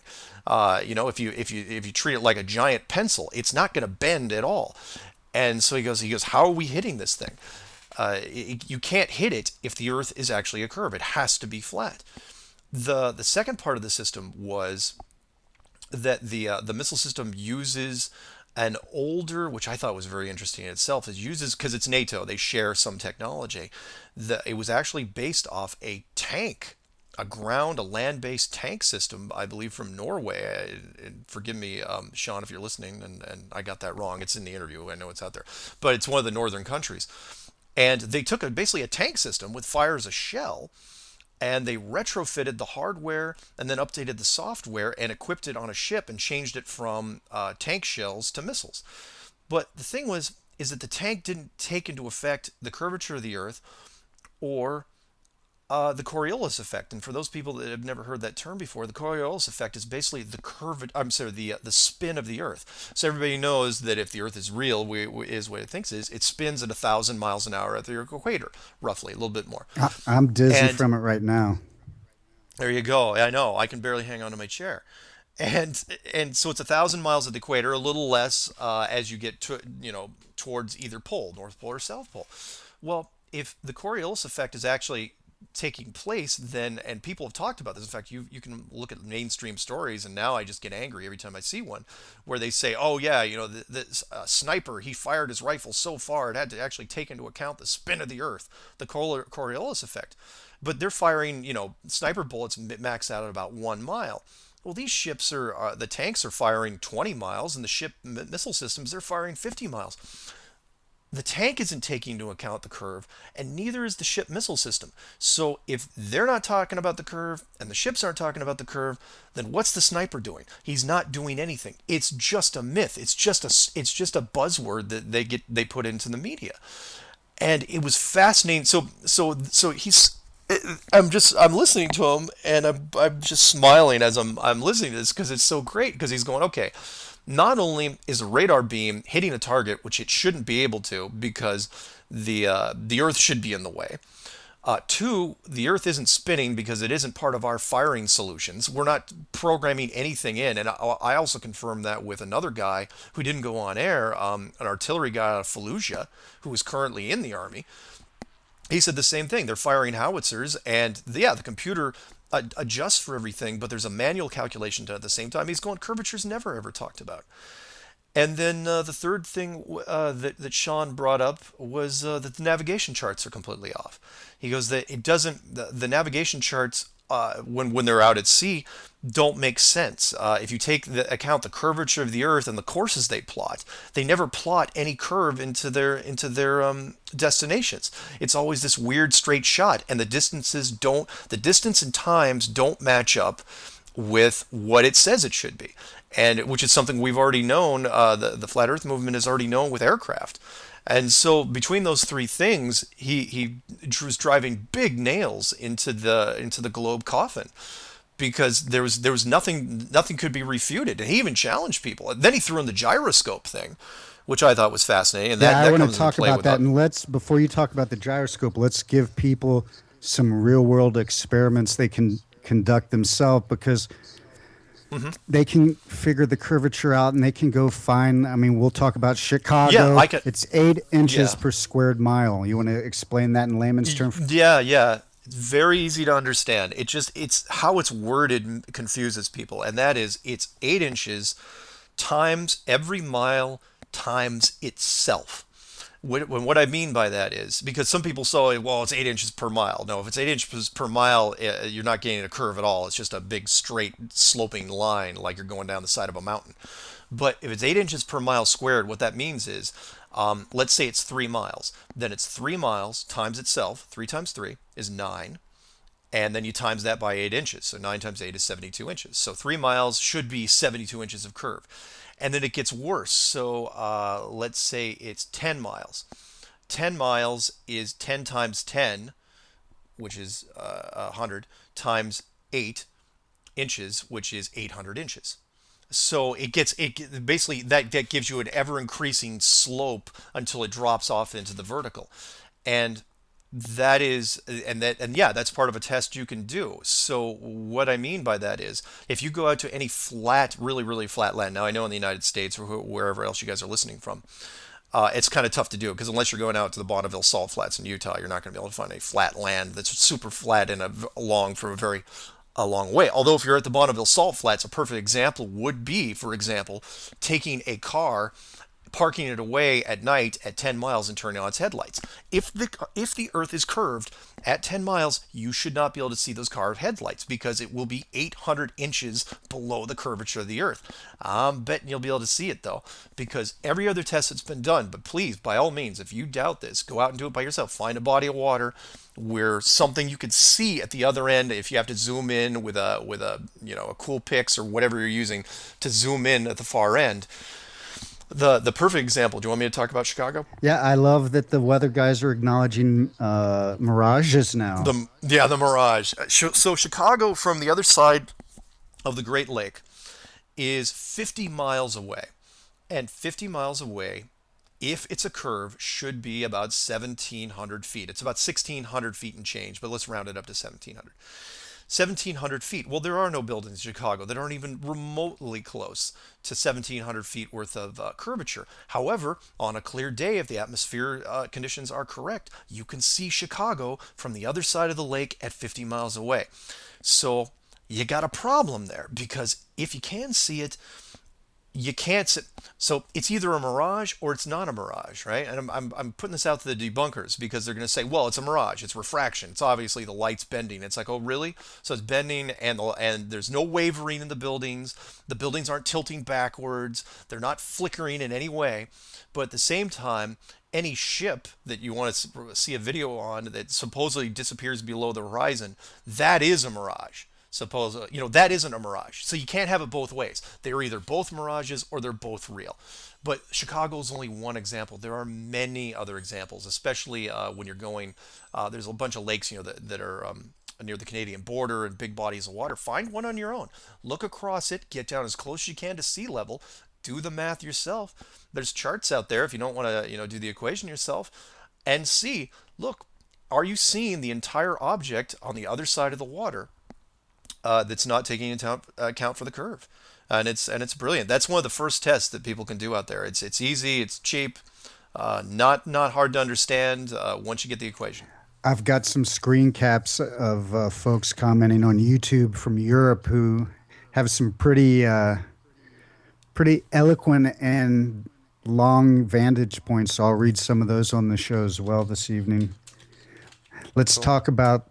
If you treat it like a giant pencil, it's not going to bend at all. And so he goes, how are we hitting this thing? You can't hit it if the Earth is actually a curve. It has to be flat. The second part of the system was that the missile system uses an older, which I thought was very interesting in itself, is uses because it's NATO, they share some technology. It was actually based off a tank, a land-based tank system, I believe from Norway. Forgive me, Sean, if you're listening, and I got that wrong. It's in the interview. I know it's out there, but it's one of the northern countries. And they took basically a tank system with fire as a shell, and they retrofitted the hardware and then updated the software and equipped it on a ship and changed it from tank shells to missiles. But the thing was, is that the tank didn't take into effect the curvature of the Earth or the Coriolis effect. And for those people that have never heard that term before, the Coriolis effect is basically the curve. I'm sorry, the spin of the Earth. So everybody knows that if the Earth is real, is what it thinks is, it spins at 1,000 miles an hour at the equator, roughly a little bit more. I'm dizzy And from it right now. there you go. I know. I can barely hang on to my chair. And so it's 1,000 miles at the equator, a little less as you get towards either pole, North Pole or South Pole. Well, if the Coriolis effect is actually taking place, then, and people have talked about this. In fact, you can look at mainstream stories, and now I just get angry every time I see one where they say, "Oh yeah, the sniper, he fired his rifle so far it had to actually take into account the spin of the Earth, the Coriolis effect." But they're firing, sniper bullets max out at about 1 mile. Well, these ships the tanks are firing 20 miles, and the ship missile systems, they're firing 50 miles. The tank isn't taking into account the curve, and neither is the ship missile system. So if they're not talking about the curve and the ships aren't talking about the curve, then what's the sniper doing? He's not doing anything. It's just a myth. It's just a buzzword that they put into the media. And it was fascinating. So he's I'm listening to him, and I'm just smiling as I'm listening to this because it's so great, because he's going, okay, not only is a radar beam hitting a target, which it shouldn't be able to because the Earth should be in the way. Two, the Earth isn't spinning because it isn't part of our firing solutions. We're not programming anything in. And I also confirmed that with another guy who didn't go on air, an artillery guy out of Fallujah, who is currently in the Army. He said the same thing. They're firing howitzers, and the computer adjusts for everything, but there's a manual calculation done at the same time. He's going, curvature's never ever talked about. And then the third thing that Sean brought up was that the navigation charts are completely off. He goes that it doesn't the navigation charts when they're out at sea don't make sense. If you take the account the curvature of the Earth and the courses they never plot any curve into their destinations. It's always this weird straight shot, and the distance and times don't match up with what it says it should be, and which is something we've already known. The flat Earth movement has already known with aircraft, and so between those three things, he was driving big nails into the globe coffin, because there was nothing could be refuted, and he even challenged people. And then he threw in the gyroscope thing, which I thought was fascinating, and Yeah, I that want to comes into talk play about with that. And before you talk about the gyroscope, let's give people some real world experiments they can conduct themselves, because they can figure the curvature out and they can go find. I mean, we'll talk about yeah, Chicago. I could, It's 8 inches yeah. per squared mile. You want to explain that in layman's terms? Yeah, yeah. It's very easy to understand. It's how it's worded confuses people, and that is it's 8 inches times every mile times itself. What I mean by that is, because some people say, well, it's 8 inches per mile. No, if it's 8 inches per mile, you're not getting a curve at all. It's just a big straight sloping line, like you're going down the side of a mountain. But if it's 8 inches per mile squared, what that means is, let's say it's 3 miles. Then it's 3 miles times itself. 3 times 3 is 9. And then you times that by 8 inches. So 9 times 8 is 72 inches. So 3 miles should be 72 inches of curve. And then it gets worse. So let's say it's 10 miles. 10 miles is 10 times 10, which is 100, times 8 inches, which is 800 inches. So basically that gives you an ever increasing slope until it drops off into the vertical, and that is and yeah, that's part of a test you can do. So what I mean by that is if you go out to any flat, really flat land. Now I know in the United States or wherever else you guys are listening from, it's kind of tough to do because unless you're going out to the Bonneville Salt Flats in Utah, you're not going to be able to find a flat land that's super flat and along for a long way. Although if you're at the Bonneville Salt Flats, a perfect example would be, for example, taking a car, parking it away at night at 10 miles and turning on its headlights. If the Earth is curved at 10 miles, you should not be able to see those car headlights because it will be 800 inches below the curvature of the Earth. I'm betting you'll be able to see it though, because every other test that's been done. But please, by all means, if you doubt this, go out and do it by yourself. Find a body of water where something you could see at the other end. If you have to zoom in with a cool pix or whatever you're using to zoom in at the far end. The perfect example. Do you want me to talk about Chicago? Yeah, I love that the weather guys are acknowledging mirages now. The mirage. So Chicago from the other side of the Great Lake is 50 miles away, and 50 miles away, if it's a curve, should be about 1,700 feet. It's about 1,600 feet and change, but let's round it up to 1,700. 1,700 feet. Well, there are no buildings in Chicago that aren't even remotely close to 1,700 feet worth of curvature. However, on a clear day, if the atmosphere conditions are correct, you can see Chicago from the other side of the lake at 50 miles away. So you got a problem there because if you can see it, you can't sit. So it's either a mirage or it's not a mirage, right? And I'm putting this out to the debunkers because they're going to say, well, it's a mirage, it's refraction, it's obviously the light's bending. It's like, oh really? So it's bending, and there's no wavering in the buildings. The buildings aren't tilting backwards. They're not flickering in any way. But at the same time, any ship that you want to see a video on that supposedly disappears below the horizon, that is a mirage. Suppose that isn't a mirage, so you can't have it both ways. They're either both mirages or they're both real. But Chicago is only one example. There are many other examples, especially when you're going. There's a bunch of lakes, that are near the Canadian border and big bodies of water. Find one on your own. Look across it. Get down as close as you can to sea level. Do the math yourself. There's charts out there if you don't want to, do the equation yourself, and see. Look, are you seeing the entire object on the other side of the water? That's not taking into account for the curve, and it's brilliant. That's one of the first tests that people can do out there. It's easy, it's cheap, not hard to understand once you get the equation. I've got some screen caps of folks commenting on YouTube from Europe who have some pretty eloquent and long vantage points. So I'll read some of those on the show as well this evening. Let's Cool. talk about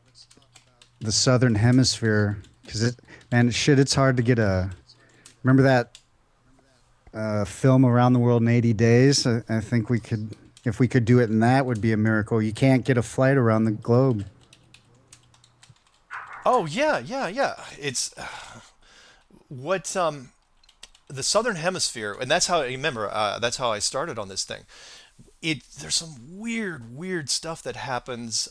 the southern hemisphere because it's hard to get a. Remember that film Around the World in 80 Days? I think if we could do it in that, would be a miracle. You can't get a flight around the globe. Oh yeah. It's what the southern hemisphere, and that's how remember. That's how I started on this thing. There's some weird stuff that happens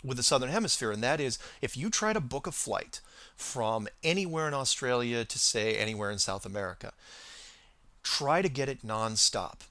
with the southern hemisphere, and that is if you try to book a flight from anywhere in Australia to say anywhere in South America, try to get it nonstop.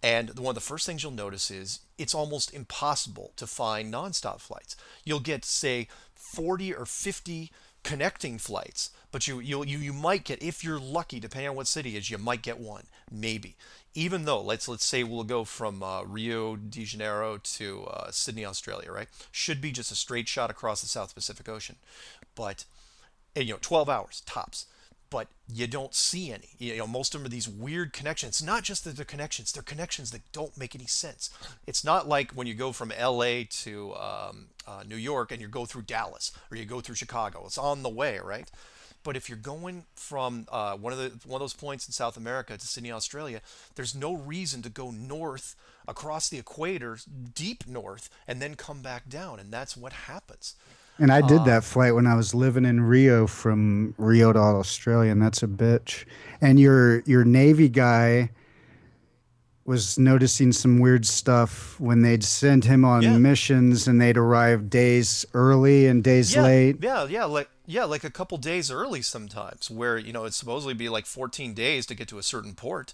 And one of the first things you'll notice is it's almost impossible to find nonstop flights. You'll get, say, 40 or 50 connecting flights, but you might get, if you're lucky, depending on what city it is, you might get one, maybe. Even though let's say we'll go from Rio de Janeiro to Sydney, Australia, right? Should be just a straight shot across the South Pacific Ocean, but 12 hours tops. But you don't see any. Most of them are these weird connections. It's not just that they're connections that don't make any sense. It's not like when you go from LA to New York and you go through Dallas or you go through Chicago. It's on the way, right? But if you're going from one of those points in South America to Sydney, Australia, there's no reason to go north across the equator, deep north, and then come back down. And that's what happens. And I did that flight when I was living in Rio from Rio to Australia, and that's a bitch. And your Navy guy was noticing some weird stuff when they'd send him Yeah. on missions and they'd arrive days early and days Yeah, late. like a couple days early sometimes, where it's supposedly be like 14 days to get to a certain port,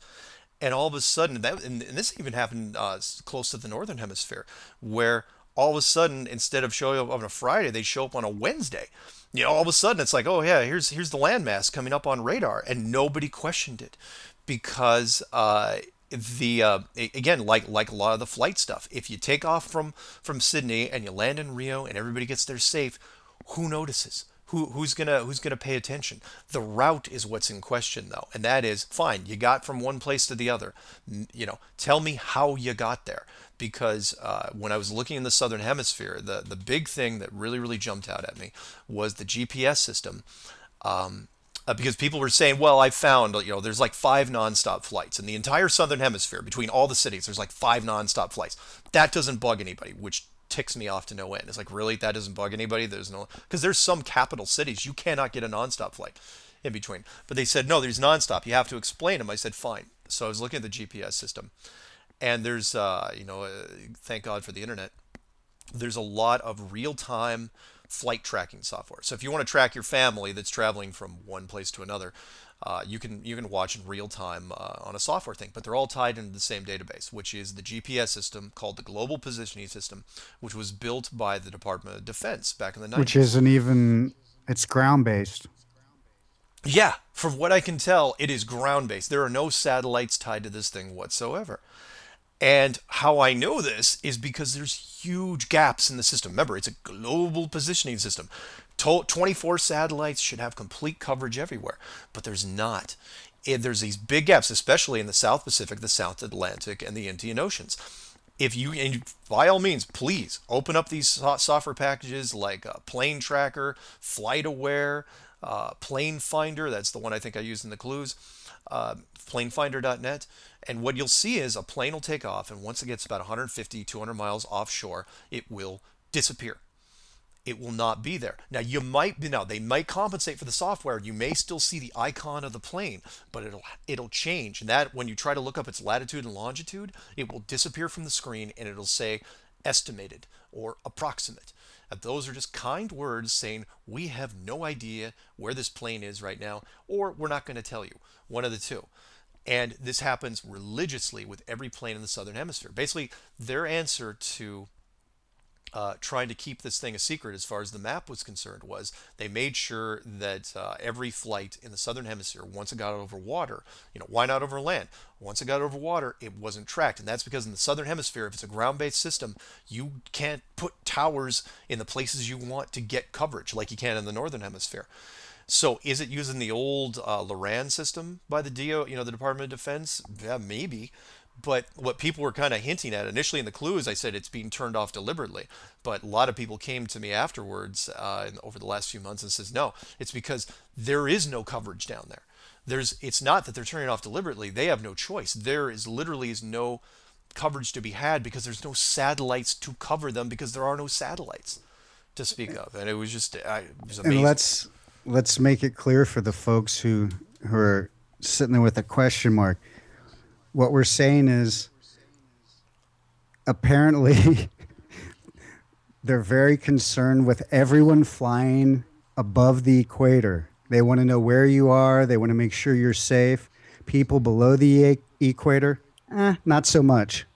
and all of a sudden and this even happened close to the northern hemisphere, where all of a sudden instead of showing up on a Friday, they show up on a Wednesday. All of a sudden it's like, oh yeah, here's the landmass coming up on radar, and nobody questioned it because the again, like a lot of the flight stuff, if you take off from Sydney and you land in Rio and everybody gets there safe, who notices? Who's gonna pay attention? The route is what's in question, though, and that is fine. You got from one place to the other. Tell me how you got there, because when I was looking in the southern hemisphere, the big thing that really jumped out at me was the GPS system. Because people were saying, well, I found, there's like five nonstop flights in the entire southern hemisphere between all the cities. There's like five nonstop flights. That doesn't bug anybody, which ticks me off to no end. It's like, really, that doesn't bug anybody? Because there's some capital cities you cannot get a nonstop flight in between. But they said, no, there's nonstop. You have to explain them. I said, fine. So I was looking at the GPS system, and there's, thank God for the internet, there's a lot of real-time flight tracking software. So if you want to track your family that's traveling from one place to another, you can watch in real time on a software thing, but they're all tied into the same database, which is the GPS system called the Global Positioning System, which was built by the Department of Defense back in the Which 90s. isn't even, it's ground based. Yeah, from what I can tell, it is ground based. There are no satellites tied to this thing whatsoever. And how I know this is because there's huge gaps in the system. Remember, it's a global positioning system. 24 satellites should have complete coverage everywhere, but there's not. There's these big gaps, especially in the South Pacific, the South Atlantic, and the Indian Oceans. If you, and by all means, please open up these software packages like Plane Tracker, Flight Aware, Plane Finder. That's the one I think I used in the clues. Planefinder.net. And what you'll see is a plane will take off, and once it gets about 150, 200 miles offshore, it will disappear. It will not be there. Now they might compensate for the software. You may still see the icon of the plane, but it'll change. And that when you try to look up its latitude and longitude, it will disappear from the screen and it'll say estimated or approximate. And those are just kind words saying we have no idea where this plane is right now, or we're not going to tell you. One of the two. And this happens religiously with every plane in the southern hemisphere. Basically, their answer to trying to keep this thing a secret as far as the map was concerned was they made sure that every flight in the southern hemisphere, once it got over water, why not over land? Once it got over water, it wasn't tracked. And that's because in the southern hemisphere, if it's a ground-based system, you can't put towers in the places you want to get coverage like you can in the northern hemisphere. So is it using the old Loran system by the the Department of Defense? Yeah, maybe. But what people were kind of hinting at initially in the clues, I said it's being turned off deliberately. But a lot of people came to me afterwards over the last few months and says, no, it's because there is no coverage down there. It's not that they're turning it off deliberately. They have no choice. There is literally is no coverage to be had because there's no satellites to cover them because there are no satellites to speak of. And it was it was And amazing. let's make it clear for the folks who are sitting there with a question mark. What we're saying is apparently they're very concerned with everyone flying above the equator. They want to know where you are. They want to make sure you're safe. People below the equator, not so much.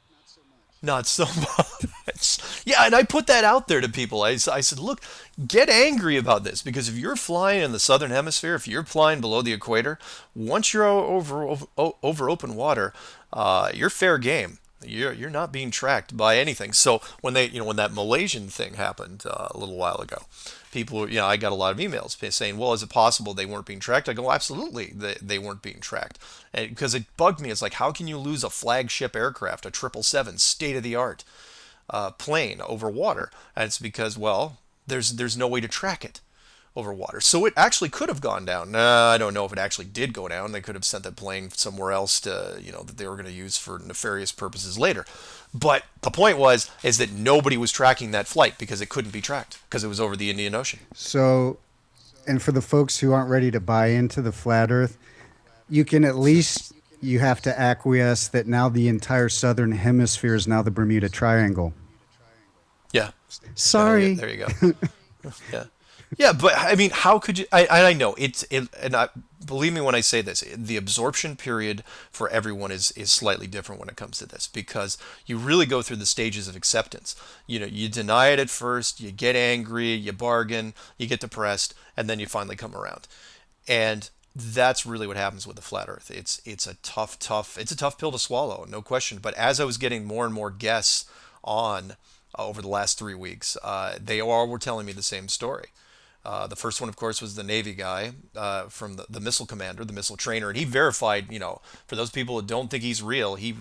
Not so much. Yeah, and I put that out there to people. I said, look, get angry about this because if you're flying in the southern hemisphere, if you're flying below the equator, once you're over open water, you're fair game. You're not being tracked by anything. So when when that Malaysian thing happened a little while ago, people, I got a lot of emails saying, well, is it possible they weren't being tracked? I go, absolutely, they weren't being tracked. And because it bugged me. It's like, how can you lose a flagship aircraft, a 777, state of the art plane over water? And it's because, well, there's no way to track it over water. So it actually could have gone down. I don't know if it actually did go down. They could have sent that plane somewhere else to, that they were going to use for nefarious purposes later. But the point is that nobody was tracking that flight because it couldn't be tracked because it was over the Indian Ocean. So, and for the folks who aren't ready to buy into the flat earth, you can at least you have to acquiesce that now the entire southern hemisphere is now the Bermuda Triangle. Yeah. Sorry. There you go. Yeah. Yeah, but I mean, how could you? I know and believe me when I say this, the absorption period for everyone is slightly different when it comes to this because you really go through the stages of acceptance. You deny it at first, you get angry, you bargain, you get depressed, and then you finally come around. And that's really what happens with the flat Earth. It's a tough pill to swallow, no question. But as I was getting more and more guests on over the last 3 weeks, they all were telling me the same story. The first one, of course, was the Navy guy from the missile commander, the missile trainer, and he verified. For those people that don't think he's real, he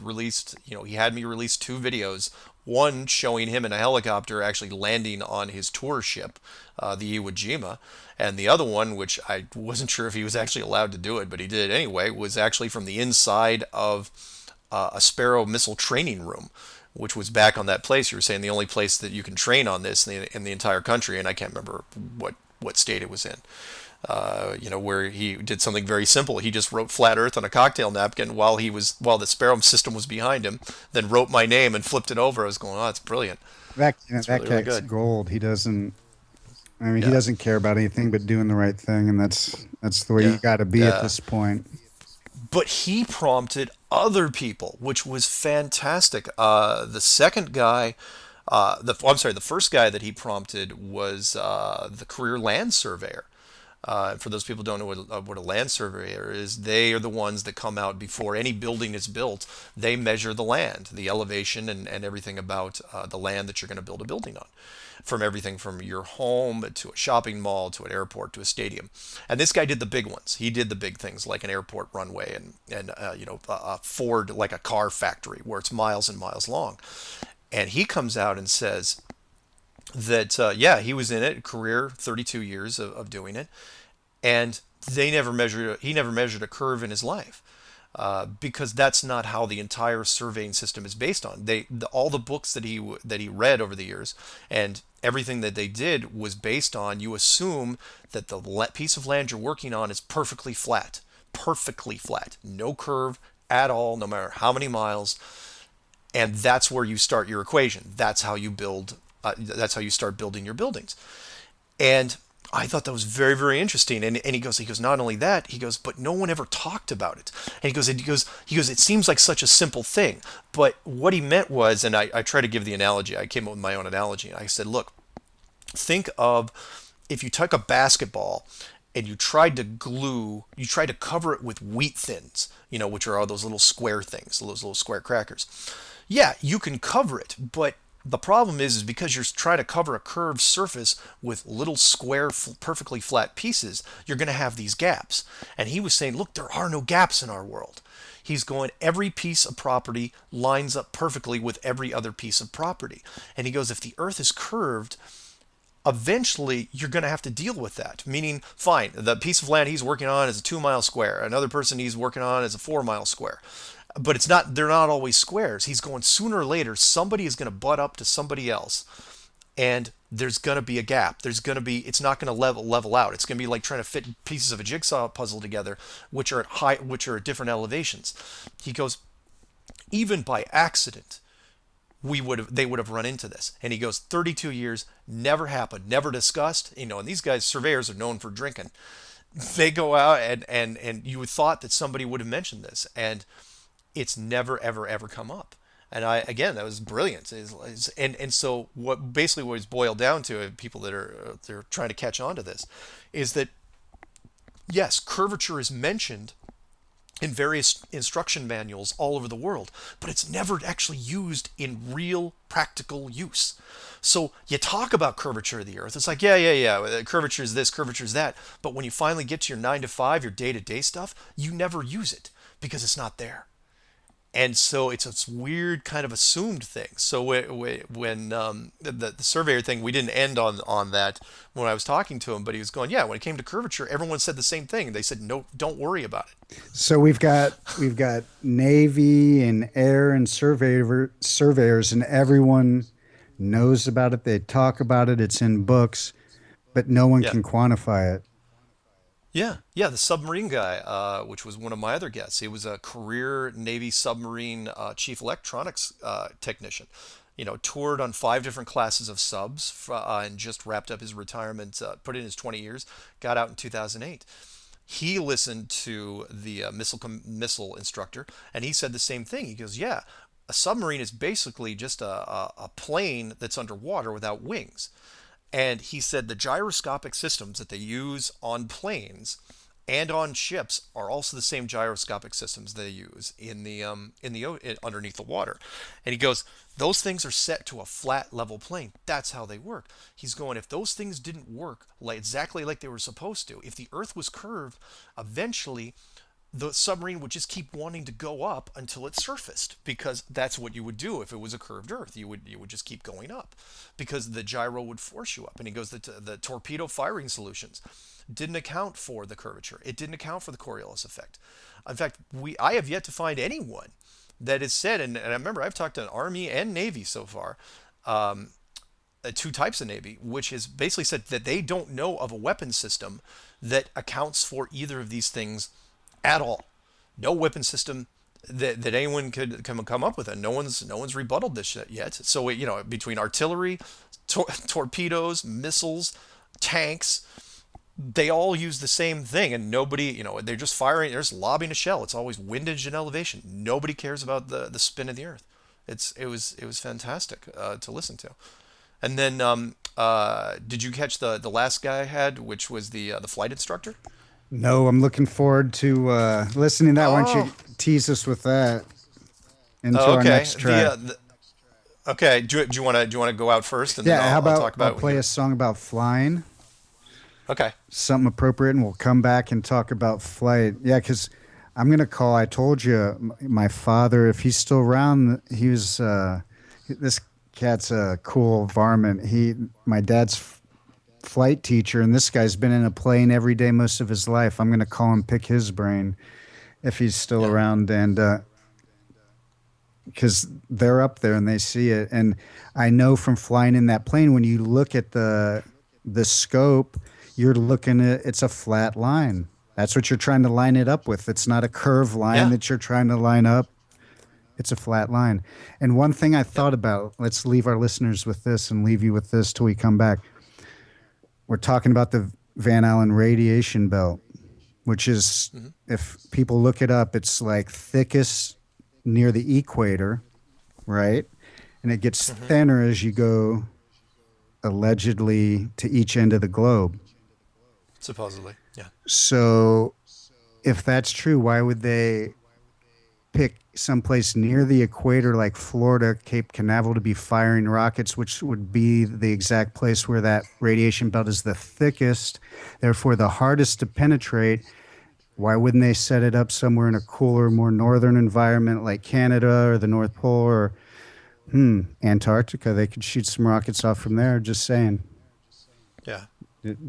had me release two videos. One showing him in a helicopter actually landing on his tour ship, the Iwo Jima, and the other one, which I wasn't sure if he was actually allowed to do it, but he did it anyway, was actually from the inside of a Sparrow missile training room, which was back on that place. You were saying the only place that you can train on this in the entire country, and I can't remember what state it was in. Where he did something very simple. He just wrote "flat Earth" on a cocktail napkin while the Sparrow system was behind him. Then wrote my name and flipped it over. I was going, "Oh, that's brilliant. That That's really really cat's good." gold. He doesn't. I mean, he Yeah, doesn't care about anything but doing the right thing, and that's the way you yeah, got to be at yeah. this point. But he prompted other people, which was fantastic. The second guy, I'm sorry, the first guy that he prompted was the career land surveyor. For those people who don't know what a land surveyor is, they are the ones that come out before any building is built. They measure the land, the elevation, and everything about the land that you're going to build a building on. From everything from your home to a shopping mall to an airport to a stadium. And this guy did the big ones. He did the big things like an airport runway and a Ford, like a car factory where it's miles and miles long. And he comes out and says that, yeah, he was in it, career, 32 years of doing it, and he never measured a curve in his life. Because that's not how the entire surveying system is based on. All the books that he read over the years and everything that they did was based on, you assume that the piece of land you're working on is perfectly flat, no curve at all, no matter how many miles, and that's where you start your equation. That's how you build. That's how you start building your buildings. And I thought that was very, very interesting. And he goes, not only that, he goes, but no one ever talked about it. And he goes, it seems like such a simple thing. But what he meant was, and I try to give the analogy, I came up with my own analogy. I said, look, think of if you took a basketball and you tried to cover it with wheat thins, which are all those little square things, those little square crackers. Yeah, you can cover it, but the problem is because you're trying to cover a curved surface with little square, perfectly flat pieces, you're going to have these gaps. And he was saying, look, there are no gaps in our world. He's going, every piece of property lines up perfectly with every other piece of property. And he goes, if the earth is curved, eventually you're going to have to deal with that. Meaning, fine, the piece of land he's working on is a 2 mile square. Another person he's working on is a 4 mile square. But they're not always squares. He's going, sooner or later, somebody is going to butt up to somebody else. And there's going to be a gap. It's not going to level out. It's going to be like trying to fit pieces of a jigsaw puzzle together, which are at different elevations. He goes, even by accident, they would have run into this. And he goes, 32 years, never happened, never discussed. And these guys, surveyors, are known for drinking. They go out and you would thought that somebody would have mentioned this, and it's never ever ever come up. And that was brilliant. And so what it's boiled down to, people that they're trying to catch on to this, is that yes, curvature is mentioned in various instruction manuals all over the world, but it's never actually used in real practical use. So you talk about curvature of the earth, it's like, yeah, curvature is this, curvature is that, but when you finally get to your 9 to 5, your day-to-day stuff, you never use it because it's not there. And so it's this weird kind of assumed thing. So when the surveyor thing, we didn't end on that when I was talking to him, but he was going, yeah, when it came to curvature, everyone said the same thing. They said, no, don't worry about it. So we've got Navy and air and surveyors, and everyone knows about it. They talk about it. It's in books, but no one Yeah. can quantify it. Yeah, yeah, the submarine guy, which was one of my other guests. He was a career Navy submarine chief electronics technician. You know, toured on five different classes of subs and just wrapped up his retirement, put in his 20 years, got out in 2008. He listened to the missile instructor, and he said the same thing. He goes, "Yeah, a submarine is basically just a plane that's underwater without wings." And he said the gyroscopic systems that they use on planes and on ships are also the same gyroscopic systems they use underneath the water. And he goes, those things are set to a flat level plane. That's how they work. He's going, if those things didn't work like exactly like they were supposed to, if the Earth was curved, eventually the submarine would just keep wanting to go up until it surfaced, because that's what you would do if it was a curved Earth. You would just keep going up because the gyro would force you up. And he goes, the torpedo firing solutions didn't account for the curvature. It didn't account for the Coriolis effect. In fact, I have yet to find anyone that has said, and I remember I've talked to an Army and Navy so far, two types of Navy, which has basically said that they don't know of a weapon system that accounts for either of these things at all. No weapon system that anyone could come up with, and no one's rebutted this shit yet. So between artillery, torpedoes, missiles, tanks, they all use the same thing, and nobody, they're just firing, they're just lobbing a shell. It's always windage and elevation. Nobody cares about the spin of the Earth. It was fantastic to listen to. And then, did you catch the last guy I had, which was the flight instructor? No, I'm looking forward to listening to that. Why don't you Oh, tease us with that into oh, our okay. next track? Okay. Do you want to go out first, and then Yeah, how I'll about talk I'll about play a your. song about flying, Okay. something appropriate, and we'll come back and talk about flight. Yeah, because I'm gonna call. I told you, my father, if he's still around, he was. This cat's a cool varmint. My dad's flight teacher, and this guy's been in a plane every day most of his life. I'm gonna call him, pick his brain if he's still Yeah. around, and because they're up there and they see it. And I know from flying in that plane, when you look at the scope, you're looking at it's a flat line. That's what you're trying to line it up with. It's not a curved line Yeah. that you're trying to line up. It's a flat line. And one thing I Yep. thought about, let's leave our listeners with this and leave you with this till we come back. We're talking about the Van Allen radiation belt, which is, Hmm. if people look it up, it's like thickest near the equator, right? And it gets Hmm. thinner as you go allegedly to each end of the globe. Supposedly. Yeah. So if that's true, why would they pick someplace near the equator like Florida, Cape Canaveral, to be firing rockets, which would be the exact place where that radiation belt is the thickest, therefore the hardest to penetrate? Why wouldn't they set it up somewhere in a cooler, more northern environment like Canada or the North Pole or Antarctica? They could shoot some rockets off from there. Just saying. Yeah.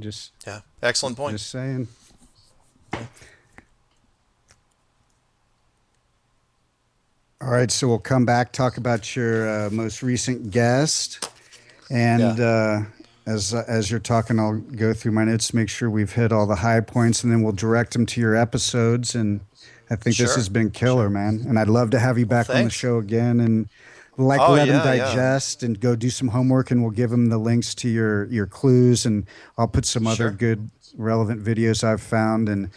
Just Yeah. Excellent point. just saying. Yeah. All right, so we'll come back, talk about your most recent guest, Yeah. and as you're talking, I'll go through my notes, make sure we've hit all the high points, and then we'll direct them to your episodes. And I think this has Sure. been killer, Sure. man. And I'd love to have you Well, back on the thanks. show again, and like Oh let them yeah. Yeah. digest and go do some homework, and we'll give them the links to your clues, and I'll put some other Sure. good relevant videos I've found, and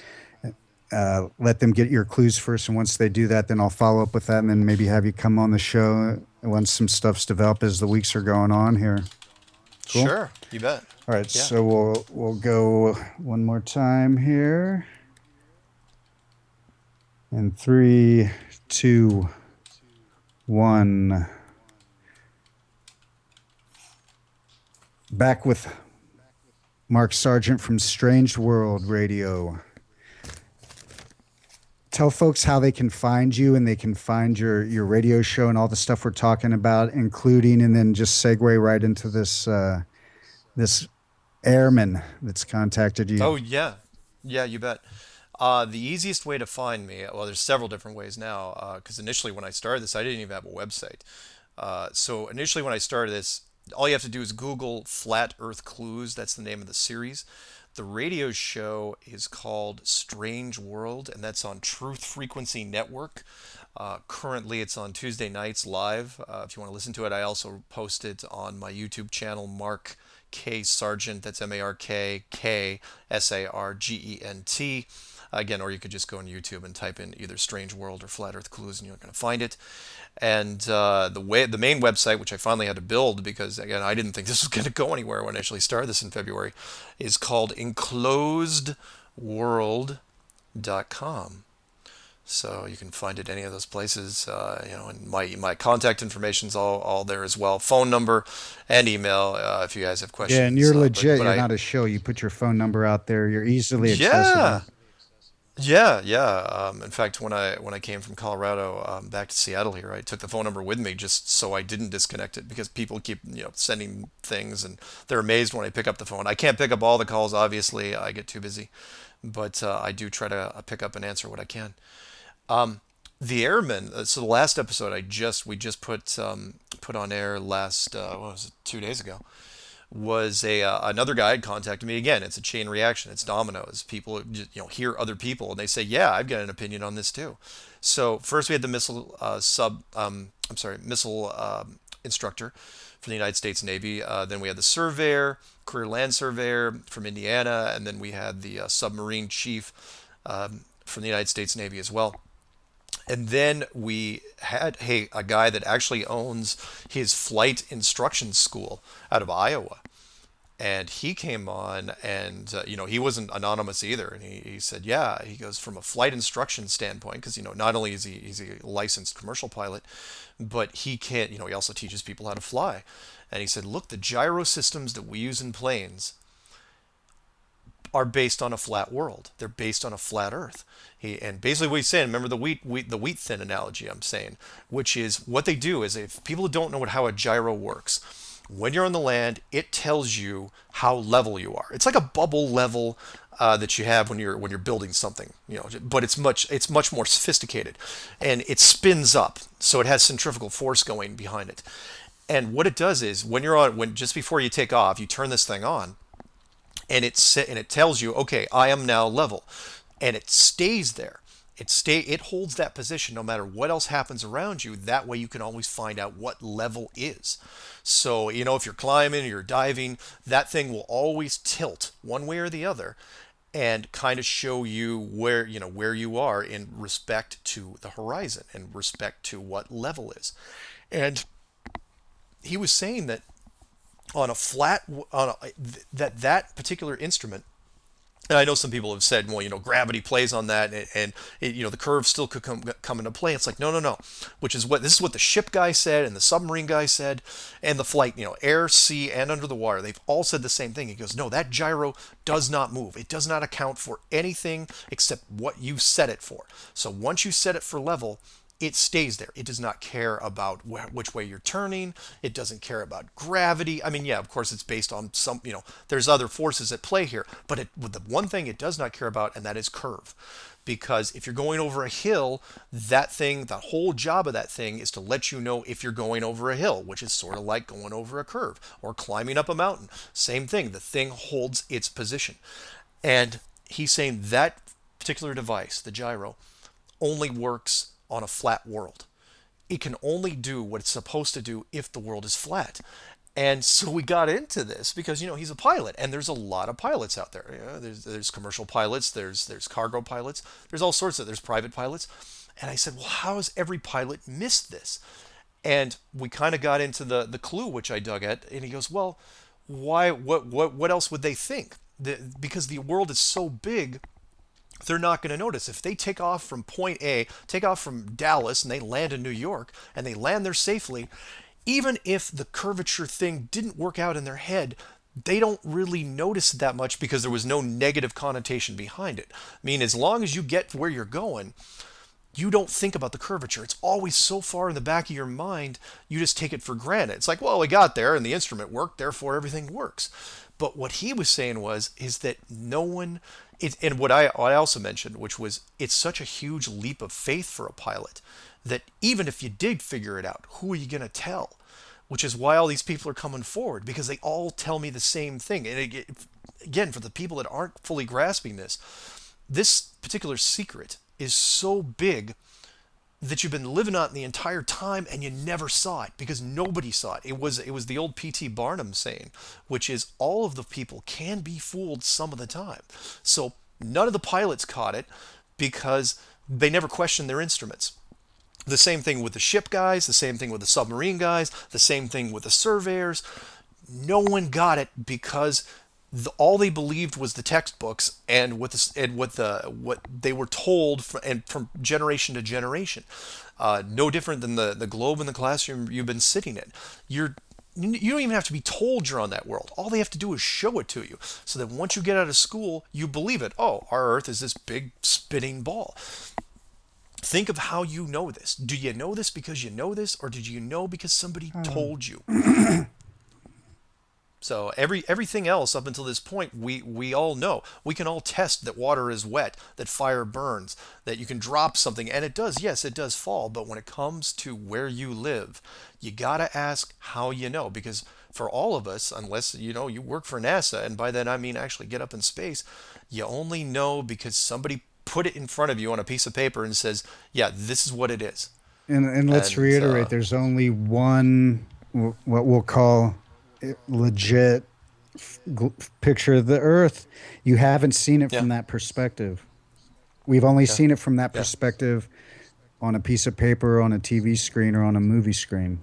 let them get your clues first. And once they do that, then I'll follow up with that, and then maybe have you come on the show once some stuff's developed as the weeks are going on here. Cool. Sure. You bet. All right, Yeah. so we'll go one more time here. And three, two, one. Back with Mark Sargent from Strange World Radio. Tell folks how they can find you and they can find your radio show and all the stuff we're talking about, including, and then just segue right into this airman that's contacted you. Oh yeah. Yeah. You bet. The easiest way to find me, well, there's several different ways now. Because initially when I started this, I didn't even have a website. So initially when I started this, all you have to do is Google Flat Earth Clues. That's the name of the series. The radio show is called Strange World, and that's on Truth Frequency Network. Currently, it's on Tuesday nights live. If you want to listen to it, I also post it on my YouTube channel, Mark K. Sargent. That's Mark Sargent. Again, or you could just go on YouTube and type in either Strange World or Flat Earth Clues, and you're going to find it. And the main website, which I finally had to build because again I didn't think this was going to go anywhere when I actually started this in February, is called enclosedworld.com. So you can find it any of those places, and my contact information's all there as well, phone number and email if you guys have Yeah, and questions. you're But legit. but You're I not a show. You put your phone number out there. You're easily yeah. accessible. Yeah. In fact, when I came from Colorado back to Seattle here, I took the phone number with me just so I didn't disconnect it because people keep sending things and they're amazed when I pick up the phone. I can't pick up all the calls, obviously. I get too busy, but I do try to pick up and answer what I can. The airmen. So the last episode we just put on air last what was it 2 days ago was a another guy had contacted me again. It's a chain reaction. It's dominoes. People hear other people and they say, "Yeah, I've got an opinion on this too." So first we had the missile instructor from the United States Navy. Then we had the surveyor, career land surveyor from Indiana, and then we had the submarine chief from the United States Navy as well. And then we had a guy that actually owns his flight instruction school out of Iowa, and he came on and he wasn't anonymous either, and he said, yeah, he goes, from a flight instruction standpoint, because not only is he's a licensed commercial pilot, but he can't, he also teaches people how to fly. And he said, look, the gyro systems that we use in planes are based on a flat world. They're based on a flat Earth. And basically what he's saying, remember the wheat thin analogy I'm saying, which is what they do is, if people don't know how a gyro works, when you're on the land, it tells you how level you are. It's like a bubble level that you have when you're building something, but it's much more sophisticated, and it spins up, so it has centrifugal force going behind it. And what it does is, when just before you take off, you turn this thing on, and it tells you, okay, I am now level, and it stays there. It holds that position no matter what else happens around you. That way you can always find out what level is. So if you're climbing or you're diving, that thing will always tilt one way or the other, and kind of show you where you are in respect to the horizon, and respect to what level is. And he was saying that on a flat that particular instrument, and I know some people have said, well, gravity plays on that, and the curve still could come into play. It's like, no, this is what the ship guy said, and the submarine guy said, and the flight, air, sea, and under the water, they've all said the same thing. He goes, no, that gyro does not move. It does not account for anything except what you set it for. So once you set it for level, it stays there. It does not care about which way you're turning. It doesn't care about gravity. I mean, yeah, of course, it's based on there's other forces at play here. But the one thing it does not care about, and that is curve. Because if you're going over a hill, the whole job of that thing is to let you know if you're going over a hill, which is sort of like going over a curve or climbing up a mountain. Same thing. The thing holds its position. And he's saying that particular device, the gyro, only works on a flat world. It can only do what it's supposed to do if the world is flat. And so we got into this because he's a pilot, and there's a lot of pilots out there. There's commercial pilots, there's cargo pilots, there's all sorts there's private pilots. And I said, well, how has every pilot missed this? And we kind of got into the clue, which I dug at, and he goes, well, why? What else would they think? Because the world is so big, they're not going to notice. If they take off from point A, take off from Dallas, and they land in New York, and they land there safely, even if the curvature thing didn't work out in their head, they don't really notice it that much because there was no negative connotation behind it. I mean, as long as you get to where you're going, you don't think about the curvature. It's always so far in the back of your mind, you just take it for granted. It's like, well, we got there and the instrument worked, therefore everything works. But what he was saying is that no one, and what I also mentioned, which was, it's such a huge leap of faith for a pilot that even if you did figure it out, who are you going to tell? Which is why all these people are coming forward, because they all tell me the same thing. And again, for the people that aren't fully grasping this, this particular secret is so big that you've been living on it the entire time and you never saw it because nobody saw it. It was the old P.T. Barnum saying, which is all of the people can be fooled some of the time. So none of the pilots caught it because they never questioned their instruments. The same thing with the ship guys, the same thing with the submarine guys, the same thing with the surveyors. No one got it because all they believed was the textbooks and what they were told from generation to generation. No different than the globe in the classroom you've been sitting in. You don't even have to be told you're on that world. All they have to do is show it to you, so that once you get out of school, you believe it. Oh, our Earth is this big spinning ball. Think of how you know this. Do you know this because you know this, or did you know because somebody told you? So everything else up until this point, we all know. We can all test that water is wet, that fire burns, that you can drop something, and it does. Yes, it does fall. But when it comes to where you live, you gotta ask how you know, because for all of us, unless you work for NASA, and by that I mean actually get up in space, you only know because somebody put it in front of you on a piece of paper and says, "Yeah, this is what it is." And let's And reiterate, there's only one what we'll call legit picture of the Earth. You haven't seen it yeah, from that perspective. We've only yeah, seen it from that yeah. perspective on a piece of paper, on a TV screen, or on a movie screen.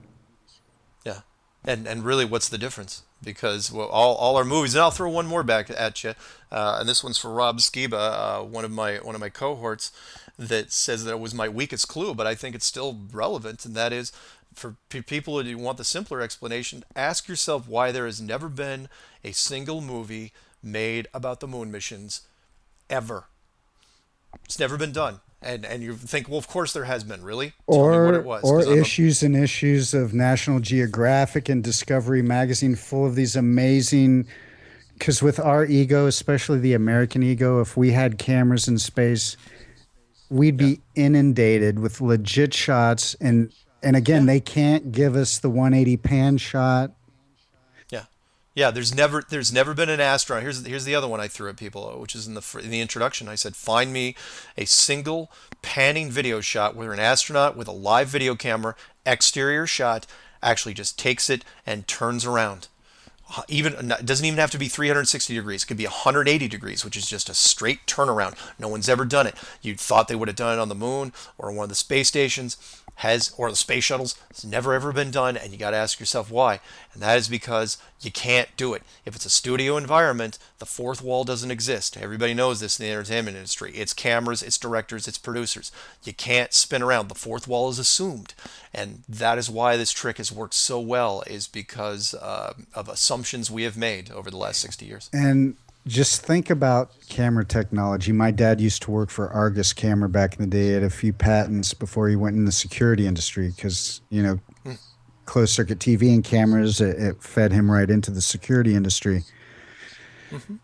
Yeah, and really, what's the difference? Because well, all our movies, and I'll throw one more back at you, and this one's for Rob Skiba, one of my cohorts, that says that it was my weakest clue, but I think it's still relevant, and that is for people who want the simpler explanation. Ask yourself why there has never been a single movie made about the moon missions ever. It's never been done. And you think, well, of course there has been. Really? Tell me what it was, Or because I'm a issues and issues of National Geographic and Discovery magazine full of these amazing, because with our ego, especially the American ego, if we had cameras in space, we'd yeah. be inundated with legit shots. And again, Yeah. they can't give us the 180 pan shot. Yeah, yeah. There's never been an astronaut. Here's the other one I threw at people, which is in the introduction. I said, find me a single panning video shot where an astronaut with a live video camera, exterior shot, actually just takes it and turns around. Even it doesn't even have to be 360 degrees. It could be 180 degrees, which is just a straight turnaround. No one's ever done it. You thought they would have done it on the moon or one of the space stations, has or the space shuttles. It's never ever been done, and you got to ask yourself why. And that is because you can't do it. If it's a studio environment, the fourth wall doesn't exist. Everybody knows this in the entertainment industry. It's cameras, it's directors, it's producers. You can't spin around. The fourth wall is assumed, and that is why this trick has worked so well. Is because of assumptions we have made over the last 60 years. And just think about camera technology. My dad used to work for Argus Camera back in the day. He had a few patents before he went in the security industry because, closed circuit TV and cameras, it fed him right into the security industry. Mm-hmm.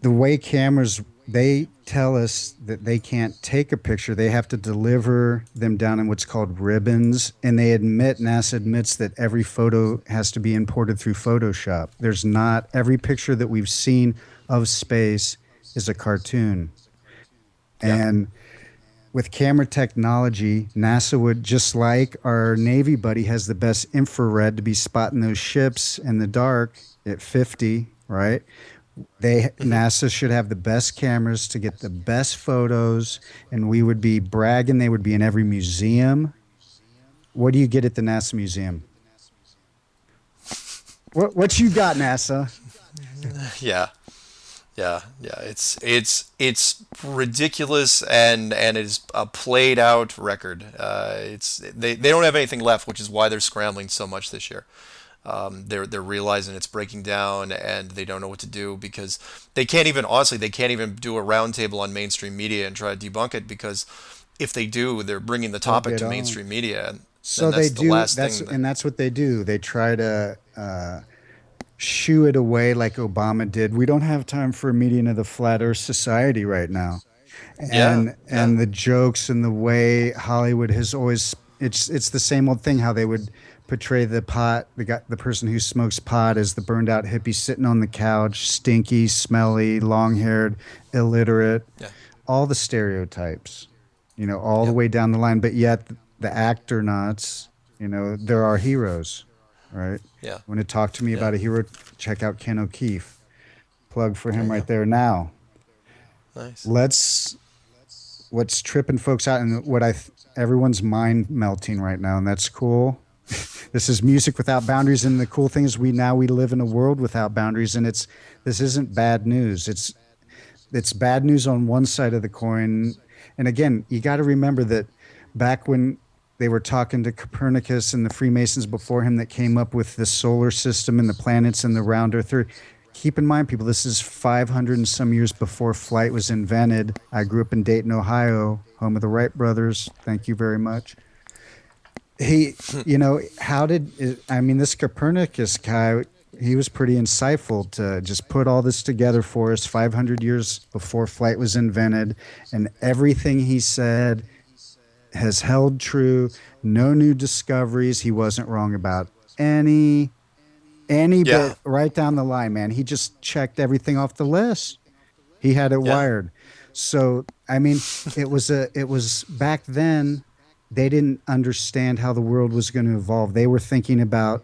The way cameras, they tell us that they can't take a picture. They have to deliver them down in what's called ribbons. And NASA admits that every photo has to be imported through Photoshop. There's not, every picture that we've seen of space is a cartoon. Yeah. And with camera technology, NASA would, just like our Navy buddy has the best infrared to be spotting those ships in the dark at 50, right? Mm-hmm. NASA should have the best cameras to get the best photos, and we would be bragging they would be in every museum. What do you get at the NASA museum? What you got, NASA? Yeah. Yeah, yeah, it's ridiculous, and it is a played out record. They don't have anything left, which is why they're scrambling so much this year. They're realizing it's breaking down, and they don't know what to do because they can't even do a roundtable on mainstream media and try to debunk it, because if they do, they're bringing the They'll topic get to on. mainstream media, and So then they that's the do. last thing that. That's what they do. They try to shoo it away like Obama did. We don't have time for a meeting of the Flat Earth Society right now. Yeah, yeah, And the jokes and the way Hollywood has always, it's the same old thing how they would portray the pot, the person who smokes pot as the burned out hippie sitting on the couch, stinky, smelly, long haired, illiterate, Yeah. all the stereotypes, all the Yep. way down the line. But yet the actor knots, they're our heroes, right? Yeah. Want to talk to me Yeah. about a hero? Check out Ken O'Keefe. Plug for There him you right go. there. Now, Nice. let's what's tripping folks out and everyone's mind melting right now, and that's cool. This is music without boundaries, and the cool thing is we live in a world without boundaries, and this isn't bad news. It's bad news on one side of the coin. And again, you got to remember that back when they were talking to Copernicus and the Freemasons before him that came up with the solar system and the planets and the round earth theory. Keep in mind, people, this is 500 and some years before flight was invented. I grew up in Dayton, Ohio, home of the Wright brothers. Thank you very much. He, I mean, this Copernicus guy, he was pretty insightful to just put all this together for us 500 years before flight was invented. And everything he said has held true. No new discoveries. He wasn't wrong about any any Yeah. bit right down the line, man. He just checked everything off the list. He had it Yeah. wired. So, I mean, it was back then they didn't understand how the world was going to evolve. They were thinking about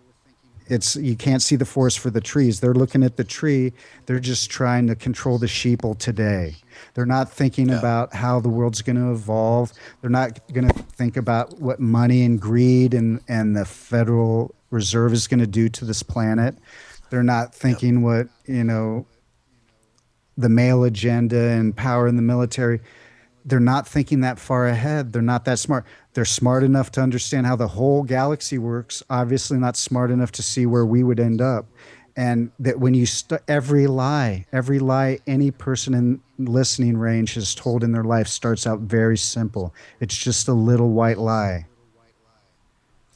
it's you can't see the forest for the trees. They're looking at the tree. They're just trying to control the sheeple today. They're not thinking Yeah. about how the world's going to evolve. They're not going to think about what money and greed and the Federal Reserve is going to do to this planet. They're not Yep. thinking what, the male agenda and power in the military. They're not thinking that far ahead. They're not that smart. They're smart enough to understand how the whole galaxy works, obviously not smart enough to see where we would end up. And that when every lie any person in listening range has told in their life starts out very simple. It's just a little white lie.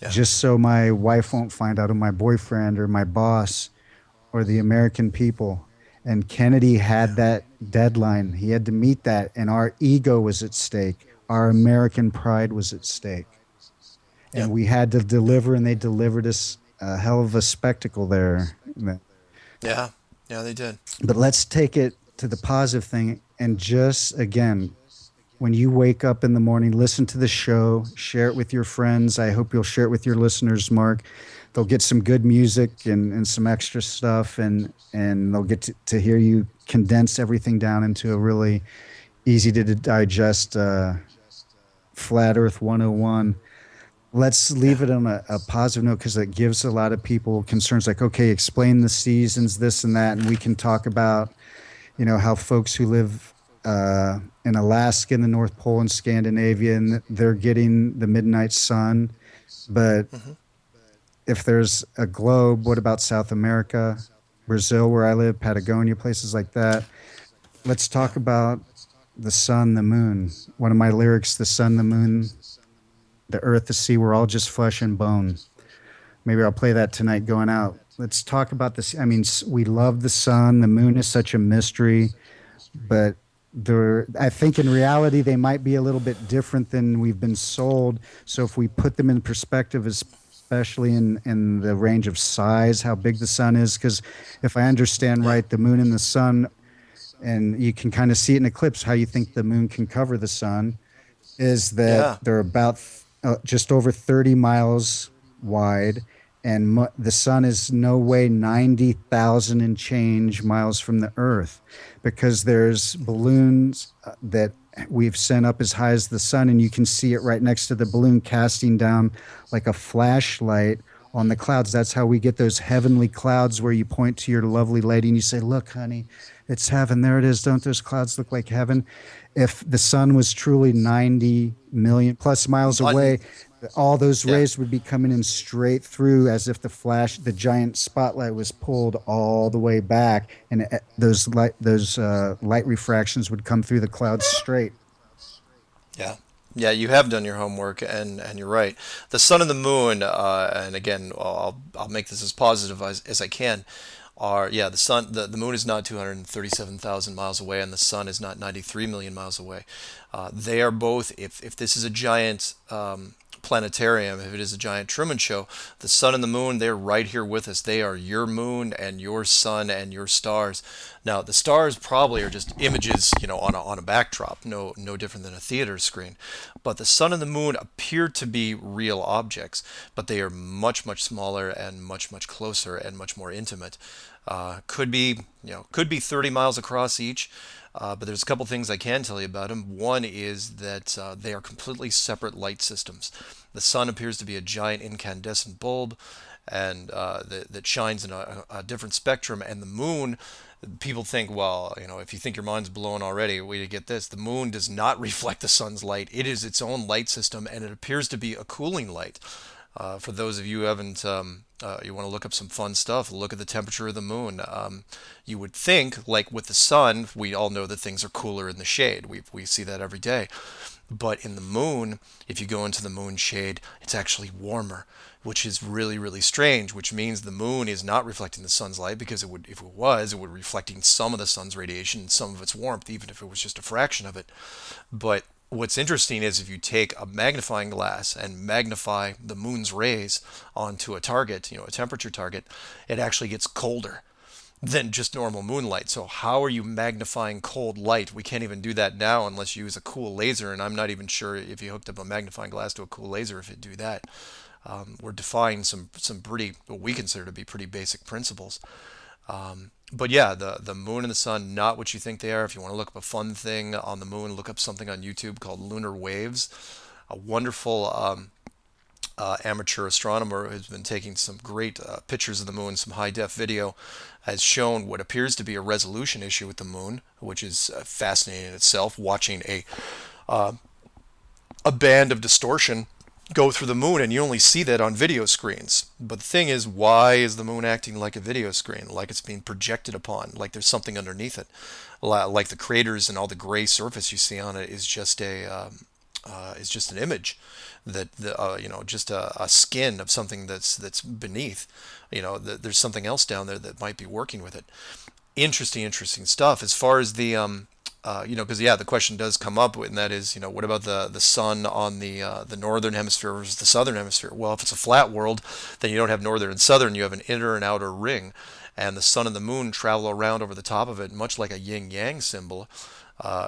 Yeah. Just so my wife won't find out, or my boyfriend, or my boss, or the American people. And Kennedy had Yeah. that deadline. He had to meet that, and our ego was at stake. Our American pride was at stake. And Yep. we had to Yep. deliver, and they delivered us a hell of a spectacle there. Yeah. Yeah. They did. But let's take it to the positive thing. And just again, when you wake up in the morning, listen to the show, share it with your friends. I hope you'll share it with your listeners, Mark. They'll get some good music and some extra stuff, and they'll get to hear you condense everything down into a really easy to digest Flat Earth 101. Let's leave Yeah. it on a positive note because it gives a lot of people concerns like, okay, explain the seasons, this and that. And we can talk about how folks who live in Alaska and the North Pole and Scandinavia, and they're getting the midnight sun. But Hmm. if there's a globe, what about South America, Brazil, where I live, Patagonia, places like that? Let's Yeah. talk about the sun, the moon. One of my lyrics, the sun, the moon, the earth, the sea, we're all just flesh and bone. Maybe I'll play that tonight going out. Let's talk about this. I mean, we love the sun. The moon is such a mystery, but I think in reality they might be a little bit different than we've been sold. So if we put them in perspective, especially in the range of size, how big the sun is, because if I understand Yeah. right, the moon and the sun, and you can kind of see it in eclipse, how you think the moon can cover the sun is that Yeah. they're about just over 30 miles wide, and the sun is no way 90,000 and change miles from the Earth because there's balloons that we've sent up as high as the sun, and you can see it right next to the balloon casting down like a flashlight on the clouds. That's how we get those heavenly clouds where you point to your lovely lady and you say, "Look, honey, it's heaven. There it is. Don't those clouds look like heaven?" If the sun was truly 90 million plus miles Mutton. away, all those Yeah. rays would be coming in straight through as if the giant spotlight was pulled all the way back, and those light refractions would come through the clouds straight. Yeah. Yeah, you have done your homework, and you're right. The sun and the moon, and again, I'll make this as positive as I can. Are yeah, the moon is not 237,000 miles away, and the sun is not 93 million miles away. They are both. If this is a giant planetarium, if it is a giant Truman Show, the sun and the moon, they're right here with us. They are your moon and your sun and your stars. Now, the stars probably are just images, on a backdrop, no different than a theater screen. But the sun and the moon appear to be real objects, but they are much, much smaller and much, much closer and much more intimate. Could be 30 miles across each. But there's a couple things I can tell you about them. One is that they are completely separate light systems. The sun appears to be a giant incandescent bulb, and that shines in a different spectrum. And the moon, people think, well, if you think your mind's blown already, wait to get this. The moon does not reflect the sun's light. It is its own light system, and it appears to be a cooling light. For those of you who haven't, you want to look up some fun stuff, look at the temperature of the moon. You would think, like with the sun, we all know that things are cooler in the shade. We see that every day. But in the moon, if you go into the moon shade, it's actually warmer, which is really, really strange, which means the moon is not reflecting the sun's light because if it was, it would be reflecting some of the sun's radiation and some of its warmth, even if it was just a fraction of it. But what's interesting is if you take a magnifying glass and magnify the moon's rays onto a target, a temperature target, it actually gets colder than just normal moonlight. So how are you magnifying cold light? We can't even do that now unless you use a cool laser, and I'm not even sure if you hooked up a magnifying glass to a cool laser if it'd do that. We're defying some pretty, what we consider to be pretty basic principles. But yeah, the moon and the sun, not what you think they are. If you want to look up a fun thing on the moon, look up something on YouTube called lunar waves. A wonderful amateur astronomer who's been taking some great pictures of the moon, some high def video, has shown what appears to be a resolution issue with the moon, which is fascinating in itself. Watching a band of distortion go through the moon, and you only see that on video screens. But the thing is, why is the moon acting like a video screen, like it's being projected upon, like there's something underneath it, like the craters and all the gray surface you see on it is just an image that just a skin of something that's beneath. There's something else down there that might be working with it. Interesting stuff. As far as because the question does come up, and that is, what about the sun on the northern hemisphere versus the southern hemisphere? Well, if it's a flat world, then you don't have northern and southern. You have an inner and outer ring, and the sun and the moon travel around over the top of it, much like a yin yang symbol,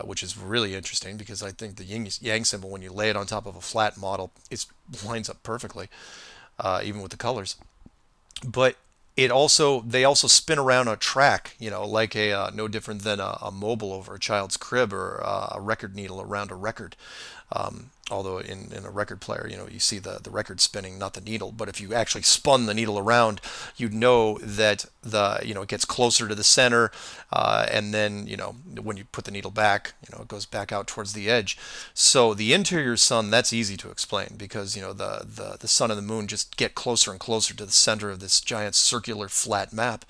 which is really interesting because I think the yin yang symbol, when you lay it on top of a flat model, it lines up perfectly, even with the colors. But they also spin around a track, like no different than a mobile over a child's crib or a record needle around a record. Although in a record player, you see the record spinning, not the needle. But if you actually spun the needle around, you'd know that it gets closer to the center, and then when you put the needle back, it goes back out towards the edge. So the interior sun, that's easy to explain because the sun and the moon just get closer and closer to the center of this giant circular flat map.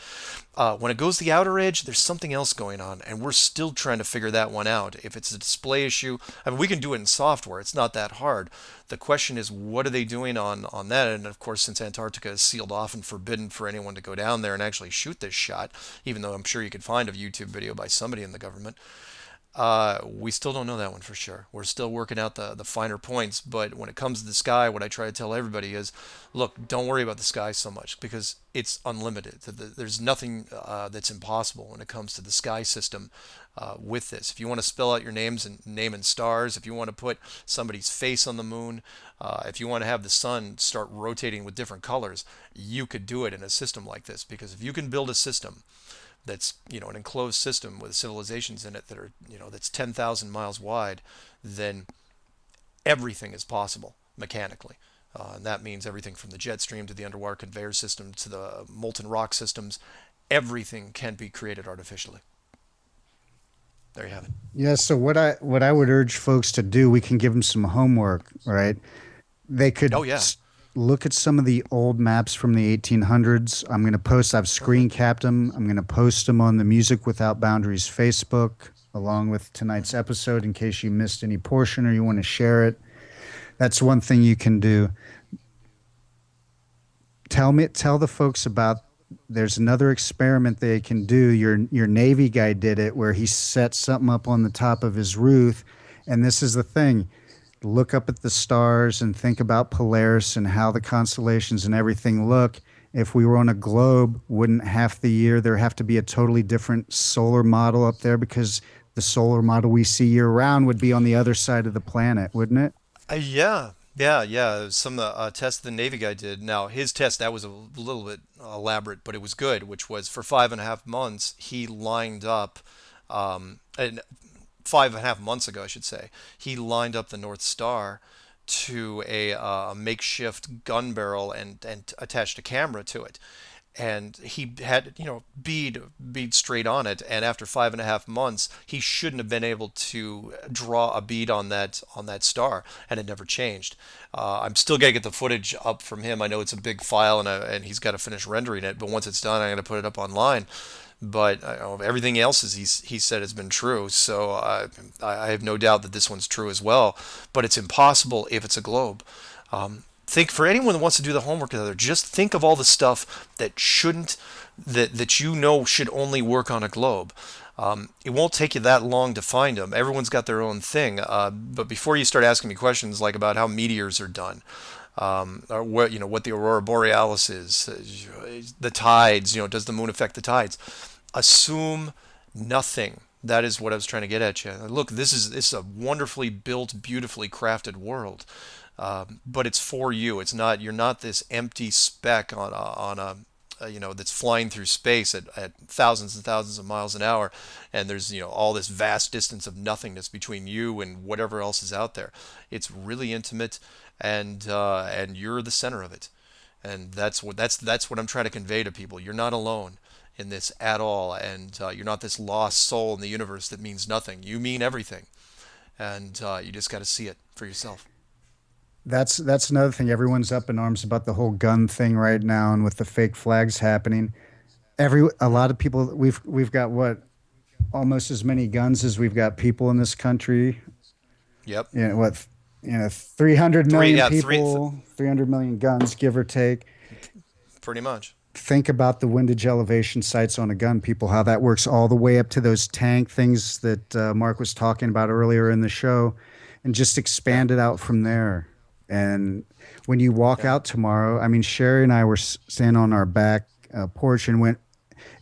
When it goes to the outer edge, there's something else going on, and we're still trying to figure that one out. If it's a display issue, I mean, we can do it in software. It's not that hard. The question is, what are they doing on that? And of course, since Antarctica is sealed off and forbidden for anyone to go down there and actually shoot this shot, even though I'm sure you could find a YouTube video by somebody in the government, we still don't know that one for sure. We're still working out the finer points. But when it comes to the sky, what I try to tell everybody is, look, don't worry about the sky so much because it's unlimited. There's nothing that's impossible when it comes to the sky system with this. If you want to spell out your names and name in stars, if you want to put somebody's face on the moon, if you want to have the sun start rotating with different colors, you could do it in a system like this. Because if you can build a system that's an enclosed system with civilizations in it that are that's 10,000 miles wide, then everything is possible mechanically. And that means everything from the jet stream to the underwater conveyor system to the molten rock systems. Everything can be created artificially. There you have it. Yeah, so what I would urge folks to do, we can give them some homework, right? They could Oh yeah. look at some of the old maps from the 1800s. I've screen capped them. I'm going to post them on the Music Without Boundaries Facebook, along with tonight's episode in case you missed any portion or you want to share it. That's one thing you can do. Tell the folks about, there's another experiment they can do. Your Navy guy did it where he set something up on the top of his roof. And this is the thing. look up at the stars and think about Polaris and how the constellations and everything look. If we were on a globe, wouldn't half the year there have to be a totally different solar model up there because the solar model we see year round would be on the other side of the planet, wouldn't it? Yeah, yeah. Some tests the Navy guy did. Now his test that was a little bit elaborate, but it was good. Which was for 5.5 months he lined up, and 5.5 months ago I should say, he lined up the North Star to a makeshift gun barrel and attached a camera to it, and he had bead straight on it, and after 5.5 months he shouldn't have been able to draw a bead on that star, and it never changed. I'm still gonna get the footage up from him. I know it's a big file, and he's got to finish rendering it, but once it's done I'm going to put it up online. But everything else is he said has been true, so I have no doubt that this one's true as well. But it's impossible if it's a globe. Think for anyone that wants to do the homework together, just think of all the stuff that shouldn't, that should only work on a globe. It won't take you that long to find them. Everyone's got their own thing. But before you start asking me questions like about how meteors are done, or what the aurora borealis is, the tides, does the moon affect the tides? Assume nothing. That is what I was trying to get at you. Look, this is a wonderfully built, beautifully crafted world, but it's for you. It's not. You're not this empty speck on a that's flying through space at thousands and thousands of miles an hour, and there's all this vast distance of nothingness between you and whatever else is out there. It's really intimate, and you're the center of it, and that's what I'm trying to convey to people. You're not alone in this at all, and you're not this lost soul in the universe that means nothing. You mean everything, and you just got to see it for yourself. That's another thing. Everyone's up in arms about the whole gun thing right now, and with the fake flags happening. A Hmm. lot of people. We've got what, almost as many guns as we've got people in this country. Yep. 300 Three. million Yeah. Three. people, 300 million guns, give or take. Pretty much. Think about the windage elevation sights on a gun, people, how that works all the way up to those tank things that Mark was talking about earlier in the show, and just Yeah. expand it out from there. And when you walk Yeah. out tomorrow, I mean, Sherry and I were standing on our back porch and went,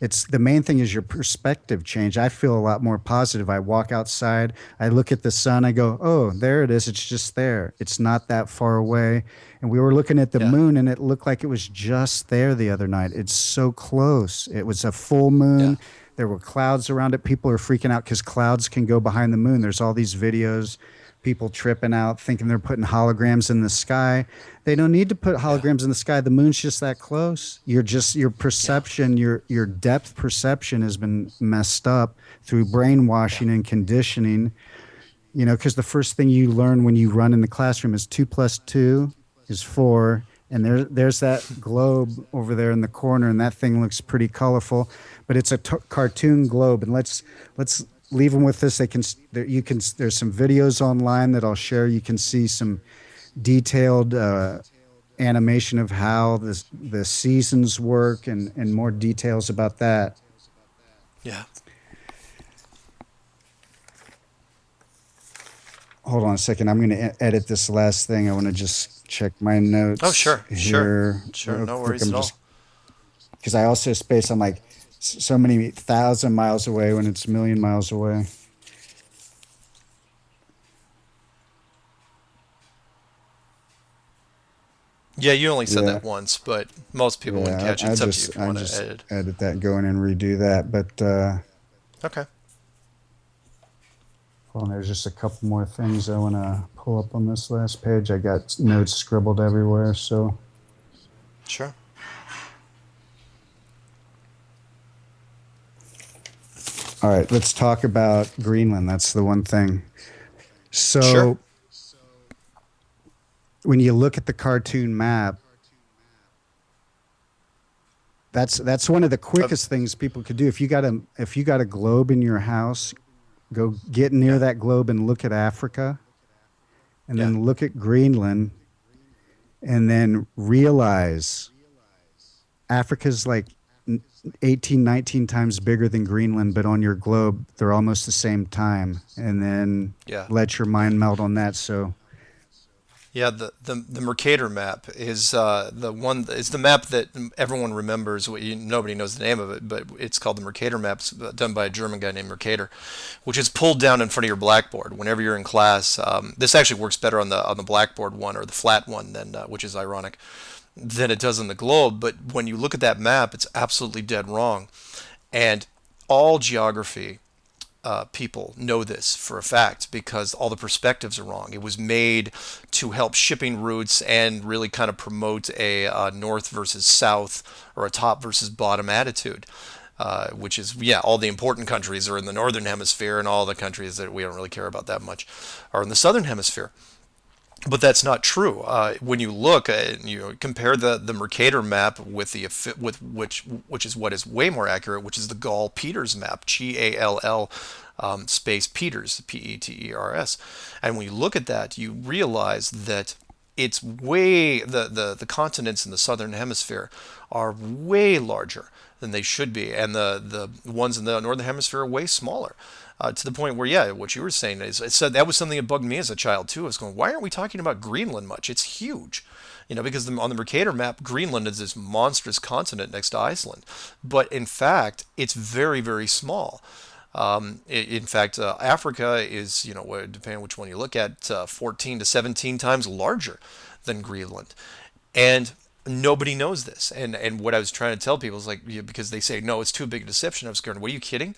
it's the main thing is your perspective change. I feel a lot more positive. I walk outside, I look at the sun, I go, oh, there it is. It's just there. It's not that far away. And we were looking at the Yeah. moon and it looked like it was just there the other night. It's so close. It was a full Yeah. moon. There were clouds around it. People are freaking out because clouds can go behind the moon. There's all these videos, people tripping out, thinking they're putting holograms in the sky. They don't need to put Yeah. holograms in the sky. The moon's just that close. You're just your Yeah. perception, your depth perception has been messed up through Yeah. brainwashing and conditioning. Because the first thing you learn when you run in the classroom is 2 plus 2 is 4. And there's that globe over there in the corner, and that thing looks pretty colorful, but it's a cartoon globe. And let's leave them with this. You can. There's some videos online that I'll share. You can see some detailed animation of how the seasons work, and more details about that. Yeah. Hold on a second. I'm going to edit this last thing. I want to just check my Oh, notes sure. Sure. here Sure. real No quick. worries I'm at just all. because I also space. I'm like so many thousand miles away when it's a million miles away. Yeah, you only said Yeah, that once, but most people wouldn't yeah. catch it. It's up to you if you I want to just edit. edit that, go in and redo that. But Okay. hold on, there's just a couple more things I want to pull up on this last page. I got notes scribbled everywhere. So, Sure. all right, let's talk about Greenland. That's the one thing. Sure. So, when you look at the cartoon map, that's one of the Uh, quickest things people could do. If you got a globe in your house, go get near yeah. that globe and look at Africa, and Yeah. then look at Greenland, and then realize Africa's like 18, 19 times bigger than Greenland, but on your globe, they're almost the same time. And then Yeah. let your Yeah. mind melt on that. So, Yeah, the Mercator map is the one is the map that everyone remembers. Nobody knows the name of it, but it's called the Mercator map. It's done by a German guy named Mercator, which is pulled down in front of your blackboard whenever you're in class. This actually works better on the blackboard one or the flat one than which is ironic than it does on the globe. But when you look at that map, it's absolutely dead wrong, and all geography people know this for a fact because all the perspectives are wrong. It was made to help shipping routes and really kind of promote a north versus south or a top versus bottom attitude. Which is, yeah, all the important countries are in the northern hemisphere, and all the countries that we don't really care about that much are in the southern hemisphere. But that's not true. When you look, you compare the Mercator map with which is what is way more accurate, which is the Gall-Peters map, Gall space Peters, Peters, and when you look at that, you realize that it's way the continents in the southern hemisphere are way larger than they should be, and the ones in the northern hemisphere are way smaller. To the point where, yeah, what you were saying is, it said that was something that bugged me as a child too. I was going, why aren't we talking about Greenland much? It's huge, because on the Mercator map, Greenland is this monstrous continent next to Iceland, but in fact, it's very, very small. In fact, Africa is, depending on which one you look at, 14 to 17 times larger than Greenland. And nobody knows this. And what I was trying to tell people is like, yeah, because they say, no, it's too big a deception. I was going, what are you kidding?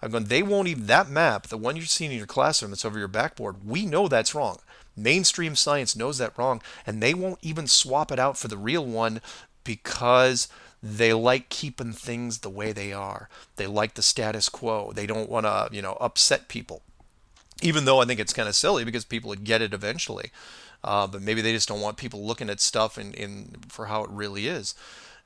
I'm going, they won't even, that map, the one you're seeing in your classroom that's over your backboard, we know that's wrong. Mainstream science knows that wrong, and they won't even swap it out for the real one because they like keeping things the way they are. They like the status quo. They don't want to, upset people. Even though I think it's kind of silly because people would get it eventually. But maybe they just don't want people looking at stuff in for how it really is.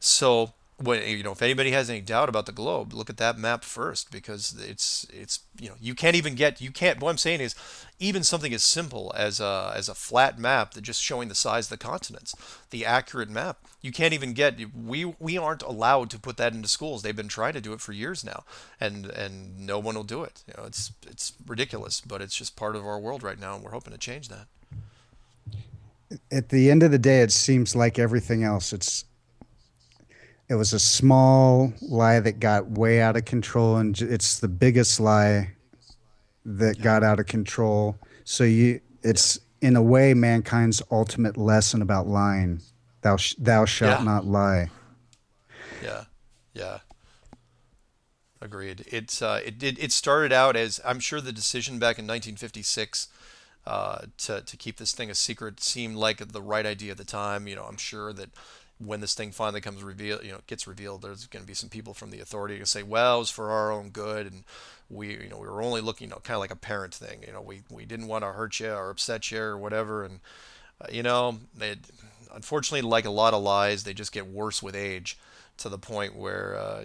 So when if anybody has any doubt about the globe, look at that map first because it's you can't. What I'm saying is, even something as simple as a flat map that just showing the size of the continents, the accurate map, you can't even get. We aren't allowed to put that into schools. They've been trying to do it for years now, and no one will do it. It's ridiculous, but it's just part of our world right now, and we're hoping to change that. At the end of the day, it seems like everything else. It was a small lie that got way out of control, and it's the biggest lie that Yeah, got out of control. yeah, It's in a way mankind's ultimate lesson about lying. Thou shalt yeah, not lie. yeah, yeah. Agreed. It started out as I'm sure the decision back in 1956 to keep this thing a secret seemed like the right idea at the time. I'm sure that when this thing finally comes reveal, gets revealed, there's going to be some people from the authority to say, well, it was for our own good, and we were only looking, kind of like a parent thing. We didn't want to hurt you or upset you or whatever, and unfortunately, like a lot of lies, they just get worse with age, to the point where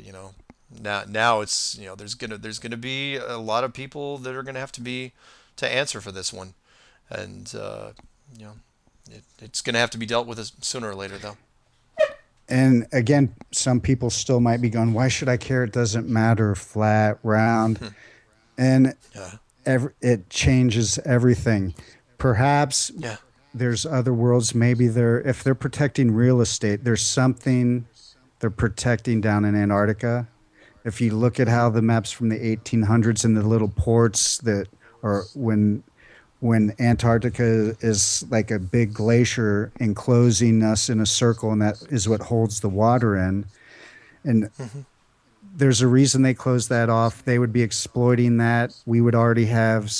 now it's there's gonna be a lot of people that are gonna have to answer for this one, and you know it's gonna have to be dealt with sooner or later, though. And again, some people still might be going, why should I care? It doesn't matter, flat, round. And Yeah, it changes everything. Perhaps yeah, there's other worlds. Maybe if they're protecting real estate, there's something they're protecting down in Antarctica. If you look at how the maps from the 1800s and the little ports that are when Antarctica is like a big glacier enclosing us in a circle, and that is what holds the water in. And there's a reason they closed that off. They would be exploiting that. We would already have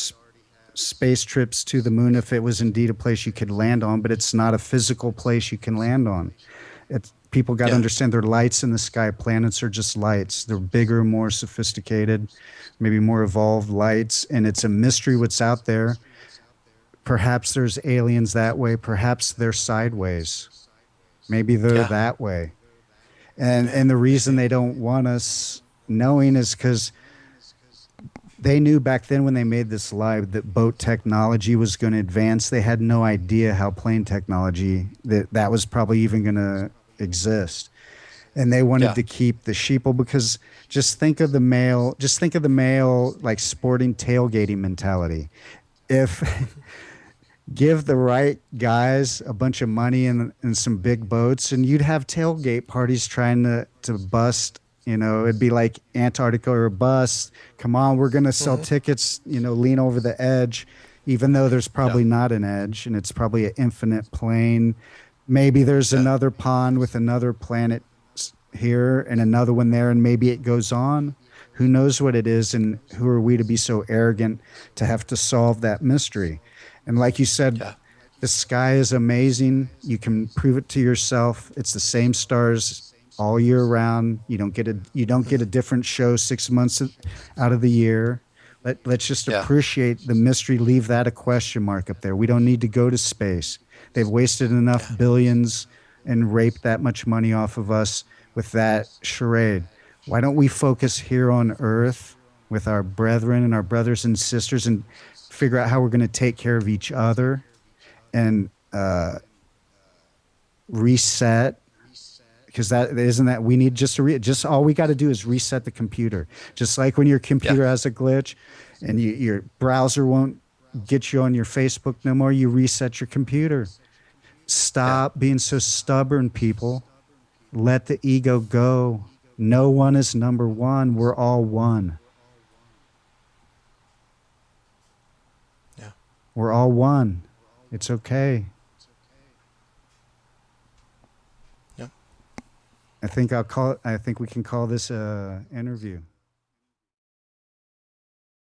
space trips to the moon if it was indeed a place you could land on, but it's not a physical place you can land on. People got to yeah, understand they're lights in the sky. Planets are just lights. They're bigger, more sophisticated, maybe more evolved lights, and it's a mystery what's out there. Perhaps there's aliens that way. Perhaps they're sideways. Maybe they're yeah. that way. And the reason Maybe. they don't want us knowing is because they knew back then when they made this live that boat technology was going to advance. They had no idea how plane technology that was probably even going to exist. And they wanted Yeah, to keep the sheeple because just think of the male like sporting tailgating mentality. If give the right guys a bunch of money and some big boats, and you'd have tailgate parties trying to bust. It'd be like Antarctica or bust. Come on, we're gonna sell Hmm. tickets. Lean over the edge, even though there's Yeah. probably not an edge, and it's probably an infinite plane. Maybe there's Yeah. another pond with another planet here and another one there, and maybe it goes on. Who knows what it is, and who are we to be so arrogant to have to solve that mystery? And like you said, Yeah. the sky is amazing. You can prove it to yourself. It's the same stars all year round. You don't get a different show 6 months out of the year. Let's just Yeah. appreciate the mystery. Leave that a question mark up there. We don't need to go to space. They've wasted enough Yeah. billions and raped that much money off of us with that charade. Why don't we focus here on Earth with our brethren and our brothers and sisters and figure out how we're going to take care of each other and reset? Because that isn't that we need just just all we got to do is reset the computer. Just like when your Yeah. computer has a glitch and your browser won't get you on your Facebook no more, you reset your computer. Yeah. Stop being so stubborn, people. Let the ego go. No one is number one. We're all one. Yeah. We're all one. It's okay. Yeah. I think we can call this a interview.